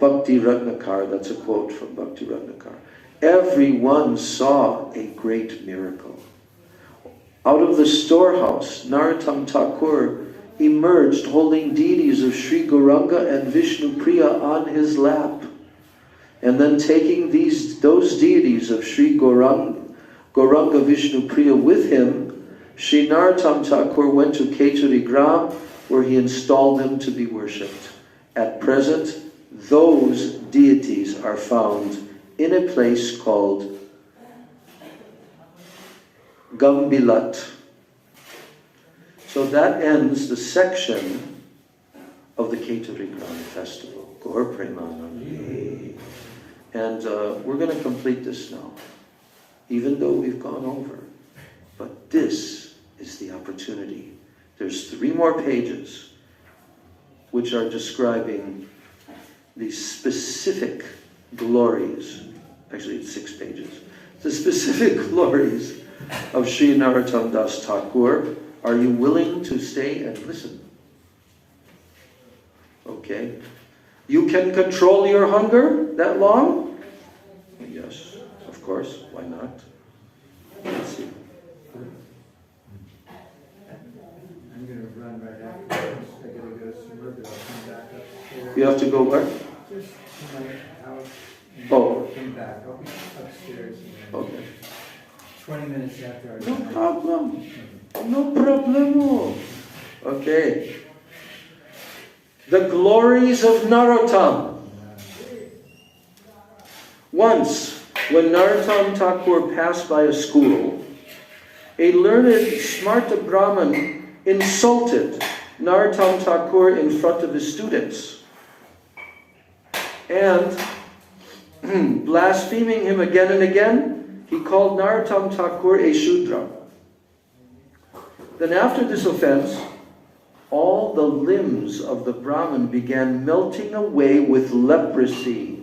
Bhakti Ratnakar, that's a quote from Bhakti Ratnakar. Everyone saw a great miracle. Out of the storehouse, Narottam Thakur emerged holding deities of Sri Gauranga and Vishnu Priya on his lap. And then taking those deities of Sri Gauranga Vishnu Priya with him, Sri Narottam Thakur went to Keturi Gram, where he installed them to be worshipped. At present, those deities are found in a place called Gambilat. So that ends the section of the Keturi Gram festival. Gaur Premanandi. And we're going to complete this now, even though we've gone over. But this is the opportunity. There's 3 more pages which are describing these specific glories. Actually, it's 6 pages. the specific glories of Sri Narottam Das Thakur. Are you willing to stay and listen? Okay. You can control your hunger that long? Yes, of course. Why not? Let's see. I'm going to run right after this. I got to go somewhere, but I'll come back upstairs. You have to go where? Just to my house. And Oh. come back. I'll be upstairs. And Okay. 20 minutes after I No problem. No problemo. Okay. The glories of Narottam. Once, when Narottam Thakur passed by a school, a learned Smarta Brahmin insulted Narottam Thakur in front of his students. And, blaspheming him again and again, he called Narottam Thakur a Shudra. Then after this offense, all the limbs of the Brahmin began melting away with leprosy.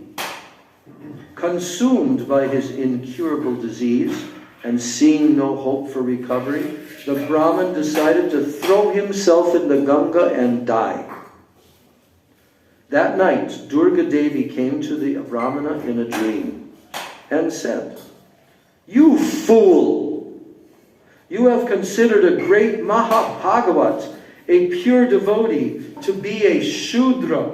Consumed by his incurable disease and seeing no hope for recovery, the Brahmin decided to throw himself in the Ganga and die. That night, Durga Devi came to the Brahmana in a dream and said, "You fool! You have considered a great Mahabhagavat, a pure devotee, to be a Shudra.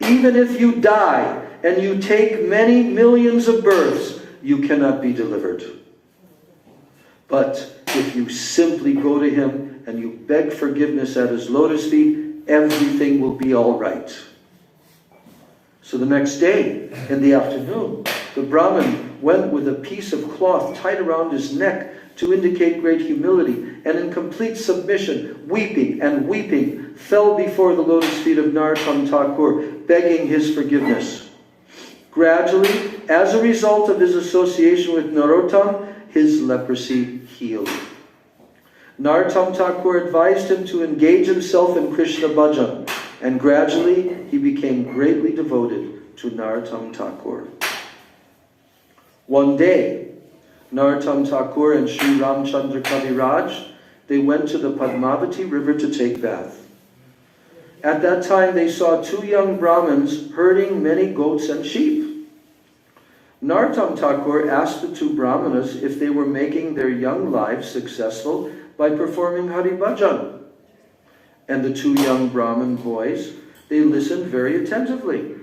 Even if you die and you take many millions of births, you cannot be delivered. But if you simply go to him and you beg forgiveness at his lotus feet, everything will be all right." So the next day, in the afternoon, the Brahmin went with a piece of cloth tied around his neck to indicate great humility, and in complete submission, weeping and weeping, fell before the lotus feet of Narottam Thakur, begging his forgiveness. Gradually, as a result of his association with Narottam, his leprosy healed. Narottam Thakur advised him to engage himself in Krishna bhajan, and gradually he became greatly devoted to Narottam Thakur. One day, Narottam Thakur and Sri Ramchandra Kaviraj, they went to the Padmavati river to take bath. At that time they saw two young Brahmins herding many goats and sheep. Narottam Thakur asked the two Brahmanas if they were making their young lives successful by performing Hari Bhajan. And the two young Brahmin boys, they listened very attentively.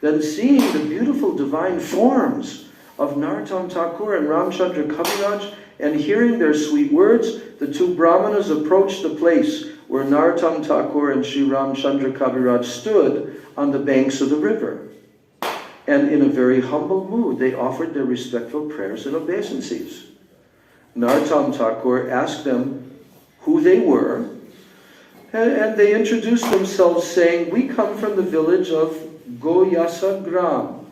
Then seeing the beautiful divine forms of Narottam Thakur and Ramchandra Kaviraj, and hearing their sweet words, the two Brahmanas approached the place where Narottam Thakur and Sri Ramchandra Kaviraj stood on the banks of the river. And in a very humble mood, they offered their respectful prayers and obeisances. Narottam Thakur asked them who they were, and they introduced themselves saying, "We come from the village of Goyasa Gram,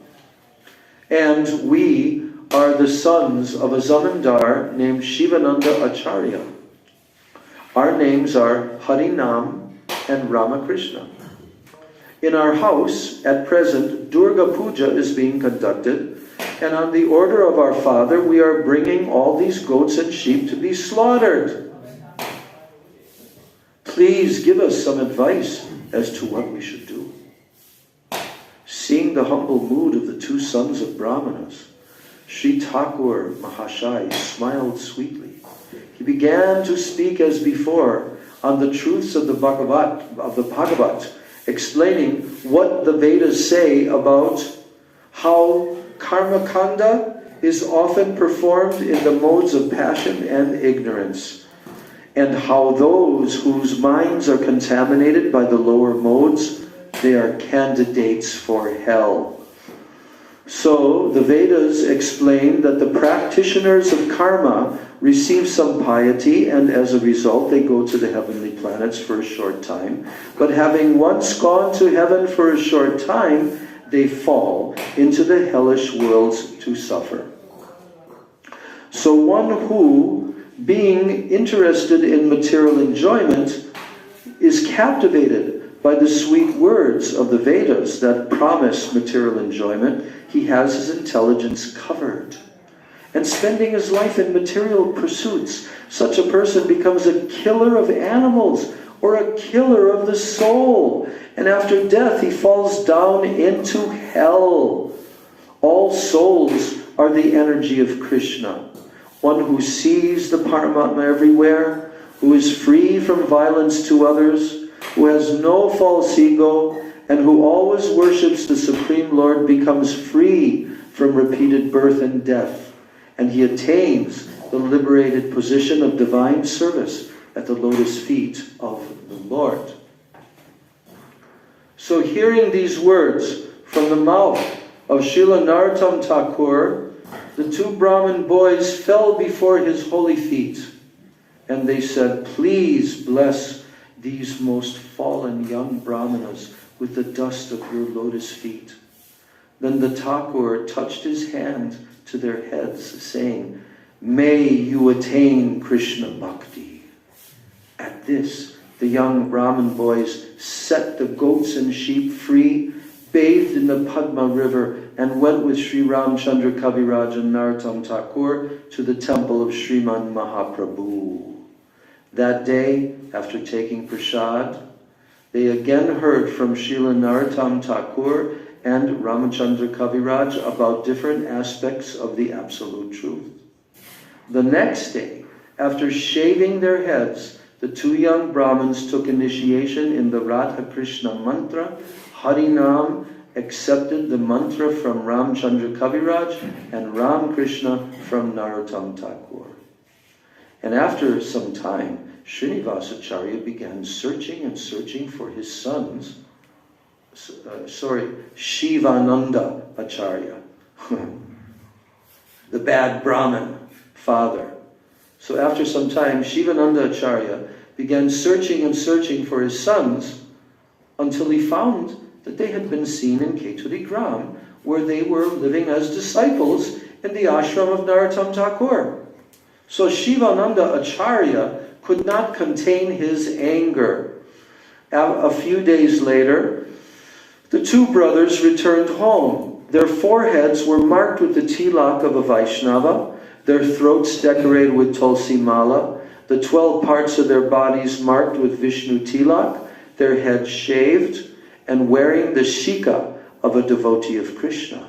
and we are the sons of a zamindar named Shivananda Acharya. Our names are Harinam and Ramakrishna. In our house, at present, Durga Puja is being conducted, and on the order of our father, we are bringing all these goats and sheep to be slaughtered. Please give us some advice as to what we should do." Seeing the humble mood of the two sons of Brahmanas, Sri Thakur Mahashai smiled sweetly. He began to speak as before on the truths of the Bhagavat, explaining what the Vedas say about how karma kanda is often performed in the modes of passion and ignorance, and how those whose minds are contaminated by the lower modes, they are candidates for hell. So the Vedas explain that the practitioners of karma receive some piety, and as a result they go to the heavenly planets for a short time. But having once gone to heaven for a short time, they fall into the hellish worlds to suffer. So one who, being interested in material enjoyment, is captivated by the sweet words of the Vedas that promise material enjoyment, he has his intelligence covered. And spending his life in material pursuits, such a person becomes a killer of animals or a killer of the soul. And after death, he falls down into hell. All souls are the energy of Krishna, one who sees the Paramatma everywhere, who is free from violence to others, who has no false ego, and who always worships the Supreme Lord, becomes free from repeated birth and death, and he attains the liberated position of divine service at the lotus feet of the Lord. So hearing these words from the mouth of Srila Narottam Thakur, the two Brahmin boys fell before his holy feet, and they said, "Please bless these most fallen young Brahmanas with the dust of your lotus feet." Then the Thakur touched his hand to their heads, saying, "May you attain Krishna Bhakti." At this, the young Brahmin boys set the goats and sheep free, bathed in the Padma river, and went with Sri Ramchandra Kaviraj and Narottam Thakur to the temple of Srimad Mahaprabhu. That day, after taking prasad, they again heard from Srila Narottam Thakur and Ramchandra Kaviraj about different aspects of the Absolute Truth. The next day, after shaving their heads, the two young Brahmins took initiation in the Radha Krishna mantra. Harinam accepted the mantra from Ramchandra Kaviraj and Ram Krishna from Narottam Thakur. And after some time, Srinivasacharya began searching and searching for his sons. Shivananda Acharya, the bad Brahmin father. So after some time, Shivananda Acharya began searching and searching for his sons until he found that they had been seen in Keturi Gram, where they were living as disciples in the ashram of Narottam Thakur. So Shivananda Acharya could not contain his anger. A few days later, the two brothers returned home. Their foreheads were marked with the tilak of a Vaishnava, their throats decorated with tulsi mala, the 12 parts of their bodies marked with Vishnu tilak, their heads shaved, and wearing the shika of a devotee of Krishna.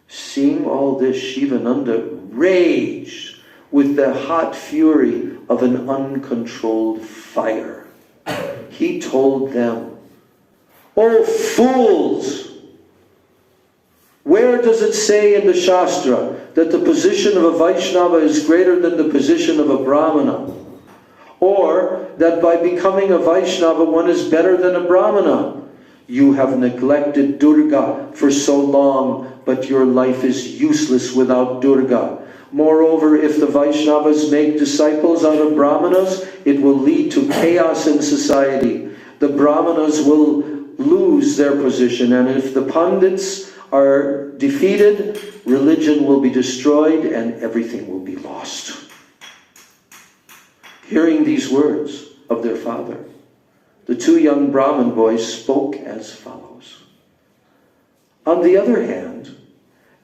Seeing all this, Shivananda raged with the hot fury of an uncontrolled fire. He told them, "Oh fools! Where does it say in the Shastra that the position of a Vaishnava is greater than the position of a Brahmana? Or that by becoming a Vaishnava one is better than a Brahmana? You have neglected Durga for so long, but your life is useless without Durga. Moreover, if the Vaishnavas make disciples out of Brahmanas, it will lead to chaos in society. The Brahmanas will lose their position, and if the Pandits are defeated, religion will be destroyed and everything will be lost." Hearing these words of their father, the two young Brahmin boys spoke as follows. On the other hand,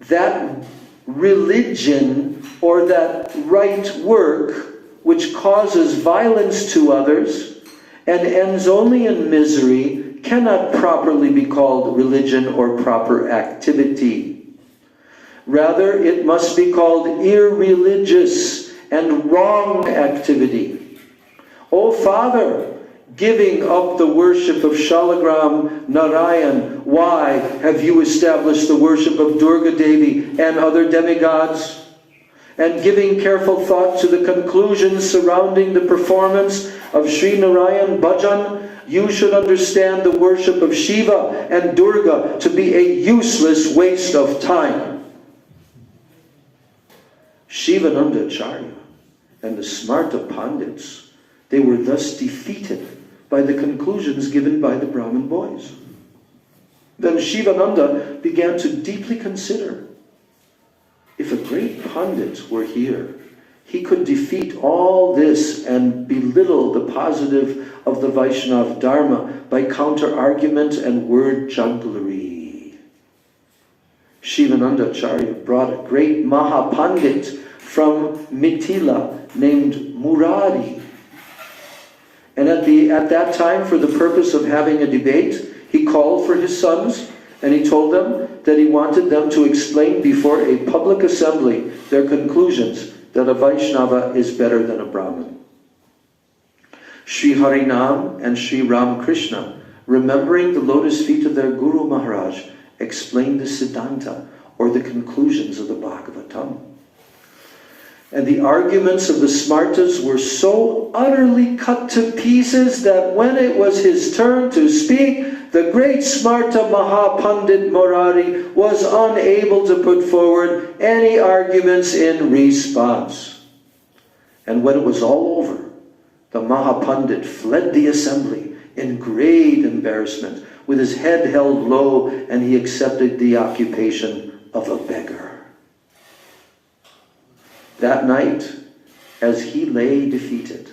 that religion or that right work which causes violence to others and ends only in misery cannot properly be called religion or proper activity. Rather, it must be called irreligious and wrong activity. O Father, giving up the worship of Shalagram Narayan, why have you established the worship of Durga Devi and other demigods? And giving careful thought to the conclusions surrounding the performance of Sri Narayan Bhajan, you should understand the worship of Shiva and Durga to be a useless waste of time. Shivananda Acharya and the Smarta Pandits, they were thus defeated by the conclusions given by the Brahmin boys. Then Shivananda began to deeply consider, if a great Pandit were here, he could defeat all this and belittle the positive of the Vaishnava Dharma by counter-argument and word jugglery. Shivananda Acharya brought a great Mahapandit from Mithila named Murari. And at that time, for the purpose of having a debate, he called for his sons and he told them that he wanted them to explain before a public assembly their conclusions that a Vaishnava is better than a Brahmin. Sri Harinam and Sri Ramakrishna, remembering the lotus feet of their Guru Maharaj, explained the Siddhanta, or the conclusions of the Bhagavatam. And the arguments of the Smartas were so utterly cut to pieces that when it was his turn to speak, the great Smarta Mahapandit Murari was unable to put forward any arguments in response. And when it was all over, the Mahapandit fled the assembly in great embarrassment, with his head held low, and he accepted the occupation of a beggar. That night, as he lay defeated,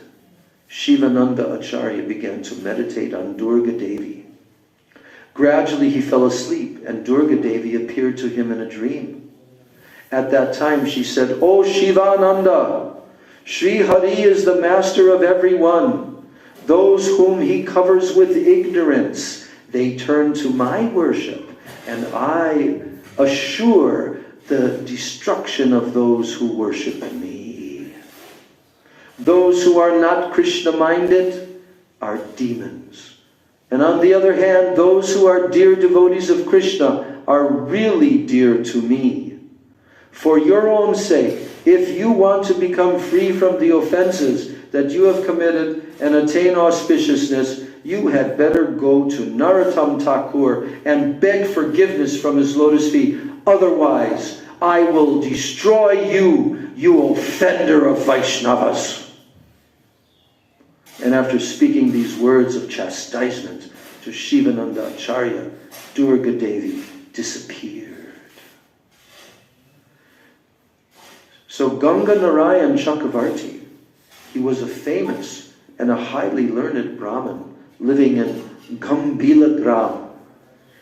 Shivananda Acharya began to meditate on Durga Devi. Gradually he fell asleep, and Durga Devi appeared to him in a dream. At that time she said, "O Shivananda, Sri Hari is the master of everyone. Those whom he covers with ignorance, they turn to my worship, and I assure the destruction of those who worship me. Those who are not Krishna-minded are demons. And on the other hand, those who are dear devotees of Krishna are really dear to me. For your own sake, if you want to become free from the offenses that you have committed and attain auspiciousness, you had better go to Narottam Thakur and beg forgiveness from his lotus feet. Otherwise, I will destroy you, you offender of Vaishnavas." And after speaking these words of chastisement to Shivananda Acharya, Durga Devi disappeared. So Ganga Narayan Chakravarti, he was a famous and a highly learned Brahmin living in Gambila Gram.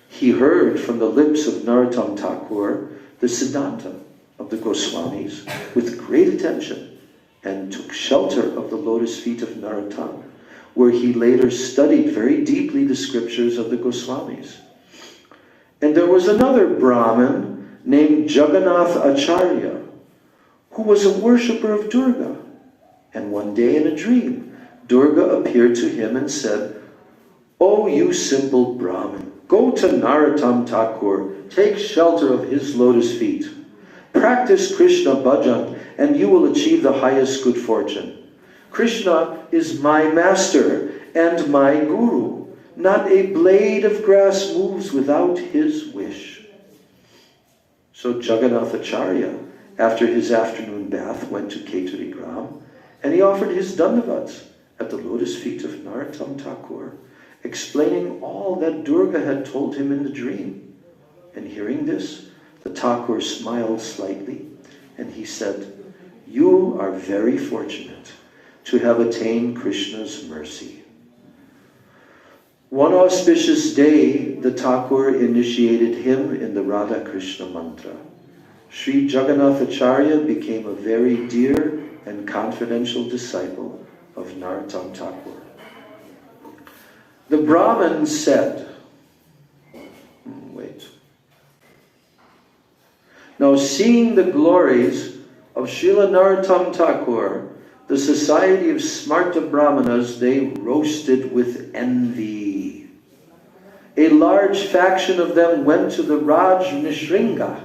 He heard from the lips of Narottam Thakur the Siddhanta of the Goswamis with great attention, and took shelter of the lotus feet of Narottam, where he later studied very deeply the scriptures of the Goswamis. And there was another Brahmin named Jagannath Acharya, who was a worshipper of Durga. And one day in a dream, Durga appeared to him and said, "O you simple Brahmin, go to Narottam Thakur, take shelter of his lotus feet. Practice Krishna bhajan, and you will achieve the highest good fortune. Krishna is my master and my guru. Not a blade of grass moves without his wish." So Jagannath Acharya, after his afternoon bath, went to Keturi Gram, and he offered his dandavats at the lotus feet of Narottam Thakur, explaining all that Durga had told him in the dream. And hearing this, the Thakur smiled slightly, and he said, "You are very fortunate to have attained Krishna's mercy." One auspicious day, the Thakur initiated him in the Radha Krishna mantra. Sri Jagannath Acharya became a very dear and confidential disciple of Narottam Thakur. The Brahmin said, "Now seeing the glories of Srila Narottam Thakur, the society of Smarta Brahmanas, they roasted with envy. A large faction of them went to the Raj Nishringa,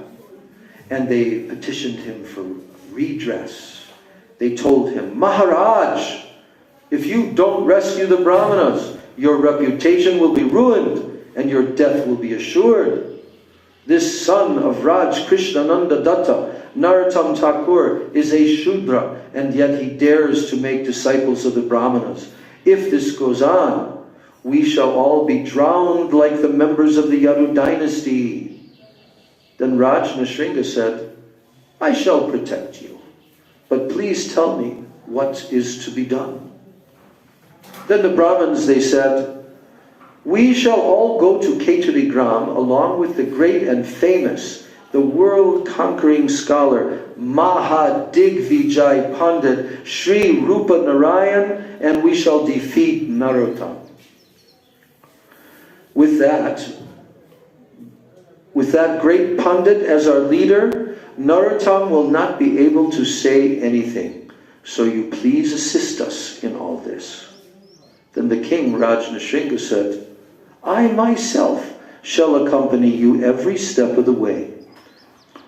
and they petitioned him for redress. They told him, 'Maharaj, if you don't rescue the Brahmanas, your reputation will be ruined, and your death will be assured. This son of Raj Krishnananda Datta, Narottam Thakur, is a Shudra, and yet he dares to make disciples of the Brahmanas. If this goes on, we shall all be drowned like the members of the Yadu dynasty.' Then Raj Nishringa said, 'I shall protect you, but please tell me what is to be done.' Then the Brahmins, they said, "We shall all go to Keturigram along with the great and famous, the world-conquering scholar, Mahadigvijay Pandit, Sri Rupa Narayan, and we shall defeat Narottam." With that great Pandit as our leader, Narottam will not be able to say anything. So you please assist us in all this. Then the king, Rajnashringa, said, "I myself shall accompany you every step of the way."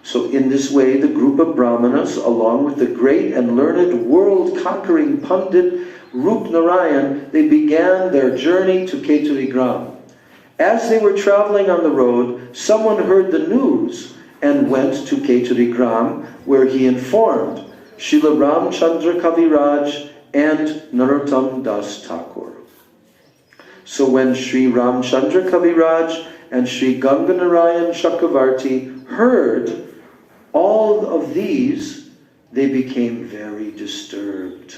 So in this way, the group of Brahmanas, along with the great and learned world-conquering Pandit Rup Narayan, they began their journey to Keturigram. As they were traveling on the road, someone heard the news and went to Keturigram, where he informed Srila Ramchandra Kaviraj and Narottam Das Thakur. So when Sri Ramchandra Kaviraj and Sri Ganganarayan Chakravarti heard all of these, they became very disturbed.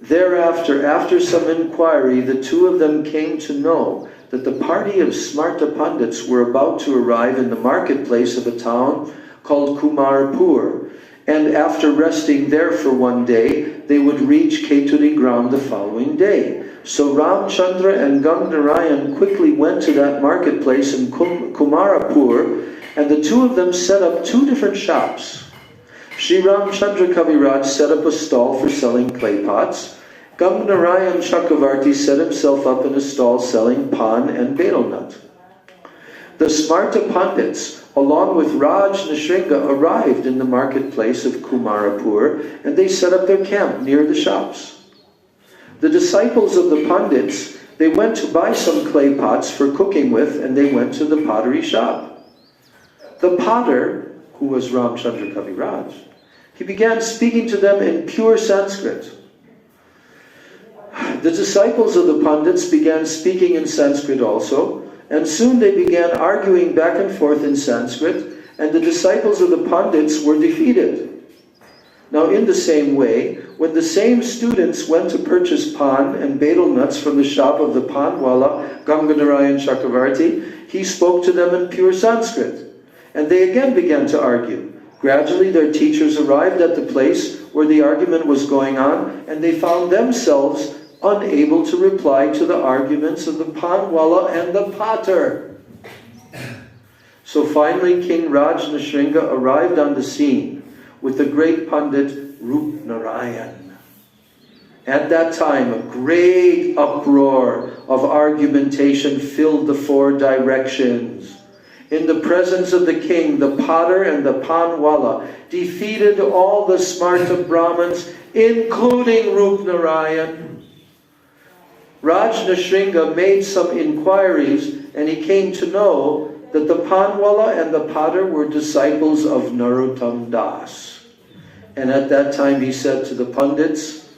Thereafter, after some inquiry, the two of them came to know that the party of Smarta Pandits were about to arrive in the marketplace of a town called Kumarpur, and after resting there for one day, they would reach Keturigram the following day. So Ramchandra and Ganganarayan quickly went to that marketplace in Kumarapur, and the two of them set up two different shops. Sri Ramchandra Kaviraj set up a stall for selling clay pots. Ganganarayan Chakravarti set himself up in a stall selling pan and betel nut. The Smarta Pandits, along with Rajnashringa, arrived in the marketplace of Kumarapur, and they set up their camp near the shops. The disciples of the Pandits, they went to buy some clay pots for cooking with, and they went to the pottery shop. The potter, who was Ramchandra Kaviraj, he began speaking to them in pure Sanskrit. The disciples of the Pandits began speaking in Sanskrit also, and soon they began arguing back and forth in Sanskrit, and the disciples of the Pandits were defeated. Now in the same way, when the same students went to purchase pan and betel nuts from the shop of the panwala, Ganganarayan Chakravarti, he spoke to them in pure Sanskrit. And they again began to argue. Gradually their teachers arrived at the place where the argument was going on, and they found themselves unable to reply to the arguments of the panwala and the potter. So finally King Rajnashringa arrived on the scene with the great Pandit Rup Narayan. At that time, a great uproar of argumentation filled the four directions. In the presence of the king, the potter and the panwala defeated all the Smarta Brahmins, including Rup Narayan. Rajnashringa made some inquiries, and he came to know that the panwala and the potter were disciples of Narottam Das. And at that time he said to the Pandits,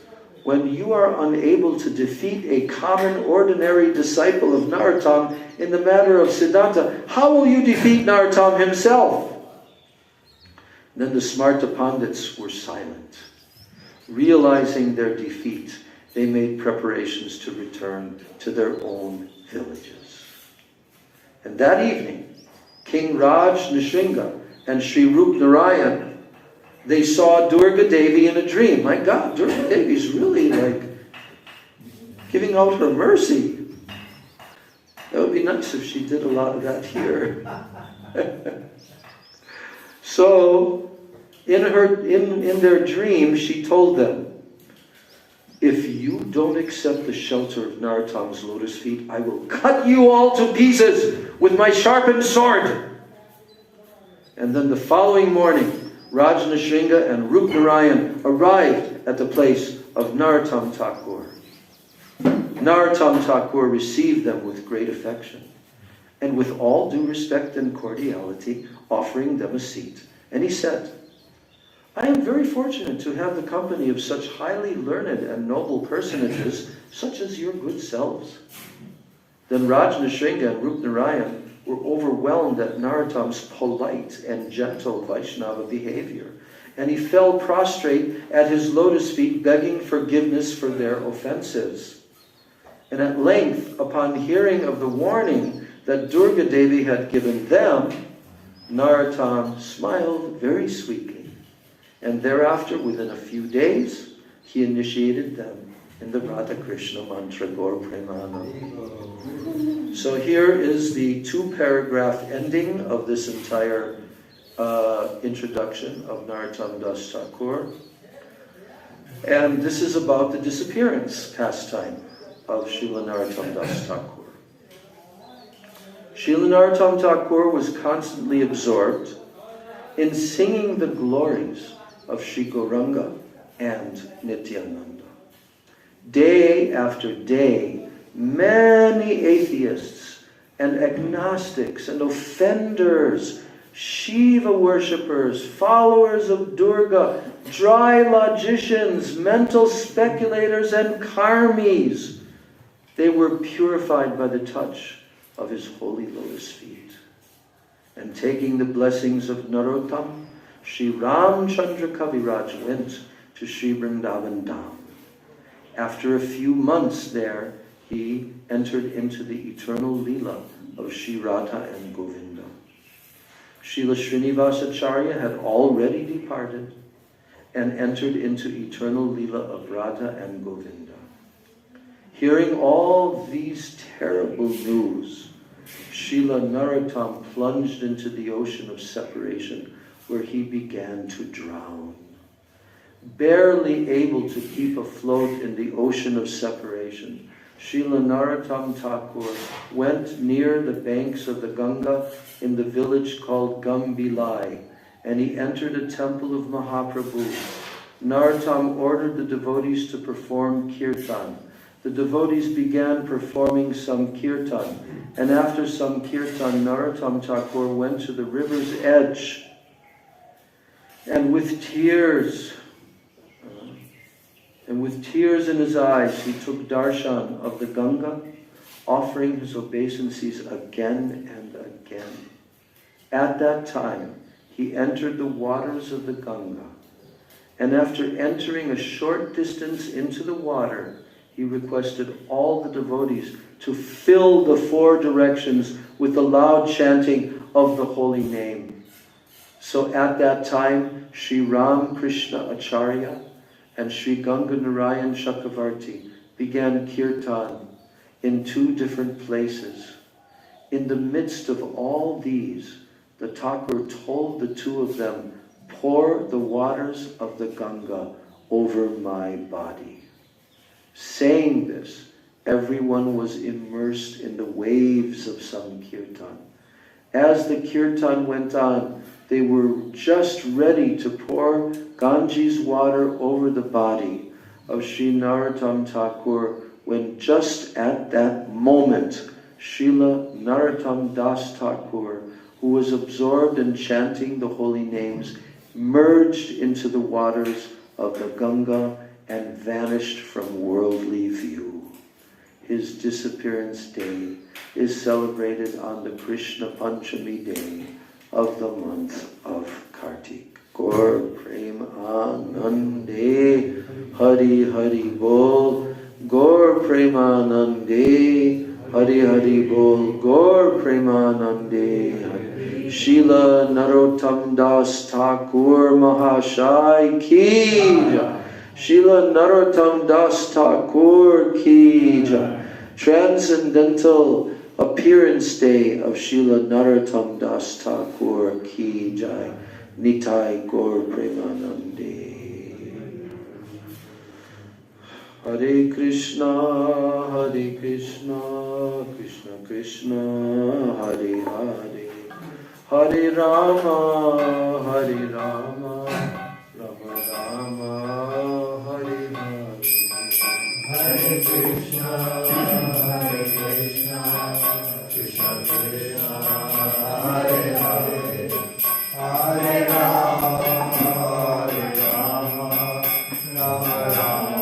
"When you are unable to defeat a common ordinary disciple of Narottam in the matter of Siddhanta, how will you defeat Narottam himself?" Then the Smarta Pandits were silent. Realizing their defeat, they made preparations to return to their own villages. And that evening, King Rajnashringa and Sri Rup Narayan, they saw Durga Devi in a dream. My God, Durga Devi is really like giving out her mercy. That would be nice if she did a lot of that here. So, in their dream, she told them, "If you don't accept the shelter of Narottam's lotus feet, I will cut you all to pieces with my sharpened sword." And then the following morning, Rajnashringa and Rup Narayan arrived at the place of Narottam Thakur. Narottam Thakur received them with great affection, and with all due respect and cordiality, offering them a seat. And he said, "I am very fortunate to have the company of such highly learned and noble personages, such as your good selves." Then Rajnashringa and Rup Narayan were overwhelmed at Narottam's polite and gentle Vaishnava behavior, and he fell prostrate at his lotus feet, begging forgiveness for their offenses. And at length, upon hearing of the warning that Durga Devi had given them, Narottam smiled very sweetly. And thereafter, within a few days, he initiated them in the Radha Krishna mantra, Gaur Premanand. So here is the 2-paragraph ending of this entire introduction of Narottam Das Thakur. And this is about the disappearance pastime of Srila Narottam Das Thakur. Srila Narottam Thakur was constantly absorbed in singing the glories of Sri Gauranga and Nityananda. Day after day, many atheists and agnostics and offenders, Shiva worshippers, followers of Durga, dry logicians, mental speculators, and karmis, they were purified by the touch of his holy lotus feet. And taking the blessings of Narottam, Sri Ramchandra Kaviraj went to Sri Vrindavan Dham. After a few months there, he entered into the eternal Leela of Sri Radha and Govinda. Srila Srinivasacharya had already departed and entered into eternal Leela of Radha and Govinda. Hearing all these terrible news, Srila Narottam plunged into the ocean of separation, where he began to drown. Barely able to keep afloat in the ocean of separation, Srila Narottam Thakur went near the banks of the Ganga in the village called Gambilai, and he entered a temple of Mahaprabhu. Narottam ordered the devotees to perform kirtan. The devotees began performing some kirtan, and after some kirtan, Narottam Thakur went to the river's edge, and with tears in his eyes, he took darshan of the Ganga, offering his obeisances again and again. At that time, he entered the waters of the Ganga, and after entering a short distance into the water, he requested all the devotees to fill the 4 directions with the loud chanting of the holy name. So at that time, Sri Ram Krishna Acharya and Sri Ganga Narayan Chakravarti began kirtan in 2 different places. In the midst of all these, the Thakur told the 2 of them, "Pour the waters of the Ganga over my body." Saying this, everyone was immersed in the waves of Sankirtan. As the kirtan went on, they were just ready to pour Ganges water over the body of Sri Narottam Thakur, when just at that moment, Srila Narottam Das Thakur, who was absorbed in chanting the holy names, merged into the waters of the Ganga and vanished from worldly view. His disappearance day is celebrated on the Krishna Panchami day of the month of Kartik. Gaur Prem Anande Hari Hari Bol. Gaur Premanande Hari Hari Bol. Gaur Premanande. Srila Narottam Das Thakur Mahashai Ki Jai. Srila Narottam Das Thakur Ki Jai. Transcendental Appearance Day of Srila Narottam Das Thakur Ki Jai. Nitai Gaur Premanande. Hare Krishna, Hare Krishna, Krishna Krishna, Hare Hare, Hare Rama, Hare Rama, Rama Rama, Hare Hare. Hare Krishna, Hare Krishna, Krishna Krishna, Hare Hare, Hare Rama, Hare Rama, Rama Rama,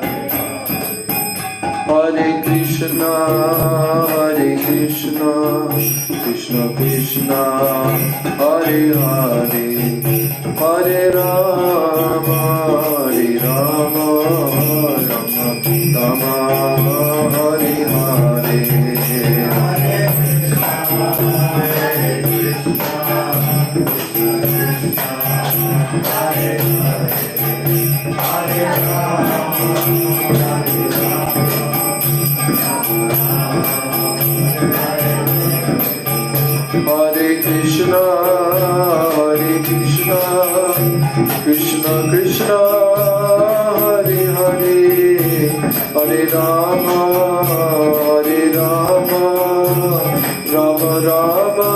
Hare Hare. Hare Krishna, Hare Krishna, Krishna Krishna, Hare Hare, Hare Rama, Hare Rama, Rama Rama, Krishna Krishna, Hare Hare, Hare Rama, Hare Rama, Rama Rama,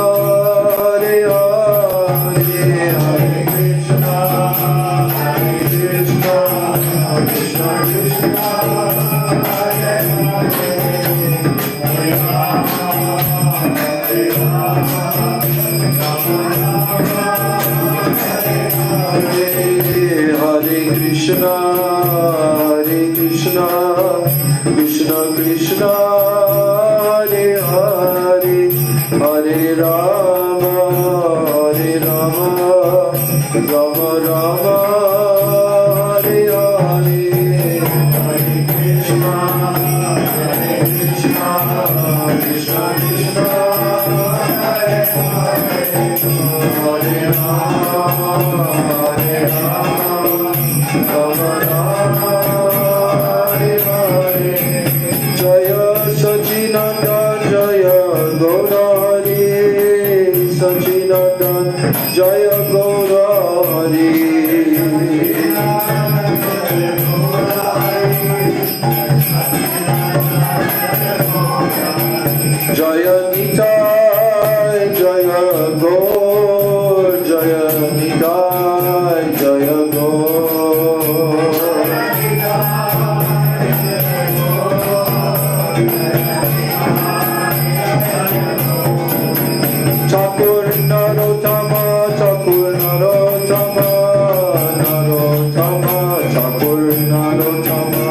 Hare Hare, Hare Krishna, Hare Krishna, Krishna Krishna, Hare Hare, Hare Rama, Hare Rama, Hare Krishna, Krishna Krishna, Hare Hare, Hare Rama, Hare Rama, Rama Rama, Hare Hare, Hare Krishna, Krishna Krishna, Hare Hare, Hare Rama, Hare Rama, Rama Rama, Hare Hare. Jaya Sachinandan, Jaya Gaurari, Sachinandan, Jaya Gaurari. Jaya Nitai, Jaya Gaur, Jaya Nitai, Jaya Gaur. Thakur Narottama, Thakur Narottama, Narottama, Thakur Narottama.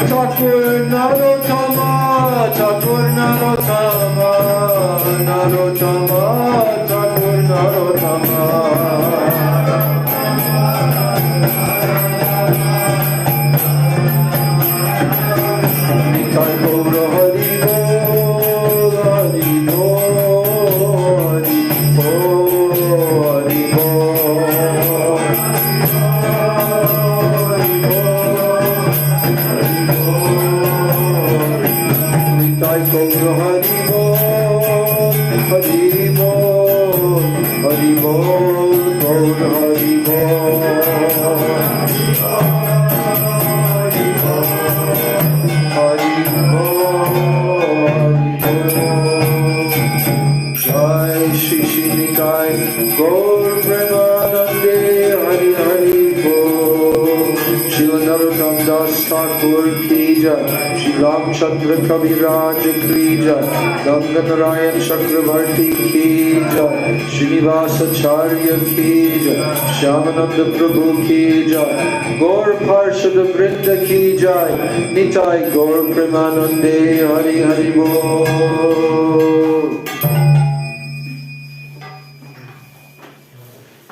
Thakur Narottama, Thakur Narottama, Narottama, Thakur Narottama. Nitai Gaura Hari Bol, Hari Bol, Hari Bol, Hari Bol. Nitai Gaura Hari Bol, Hari Bol, Hari Bol, Gaura Hari Bol. Hari Bol, Jai Shri Shri Nitai Gaur Premanande, Hari Hari Bol. Srila Narottam Das Thakur ki jai, Shri Ramchandra Kaviraj ki jai, Ganga Narayan Chakravarti ki jai, Srinivasacharya ki jai, Shyamananda Prabhu ki jai, Gaur Parshad Vrinda ki jai, Nitai Gaur Premanande, Hari Hari Bol.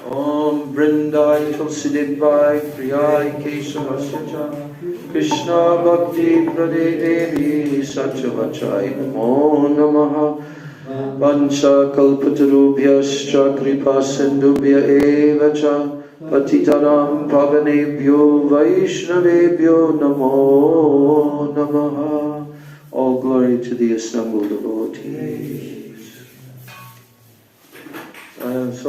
Om Vrindai Tulsidevai Priyai Kesavasya Krishna Bhakti Prade Devi Satchavachai Namo Namaha. Vancha Kalpatarubhyascha Kripa Sindhubhya Eva Cha Patitanam Pavanebhyo Vaishnavebhyo Namo Namaha. All glory to the assembled devotees.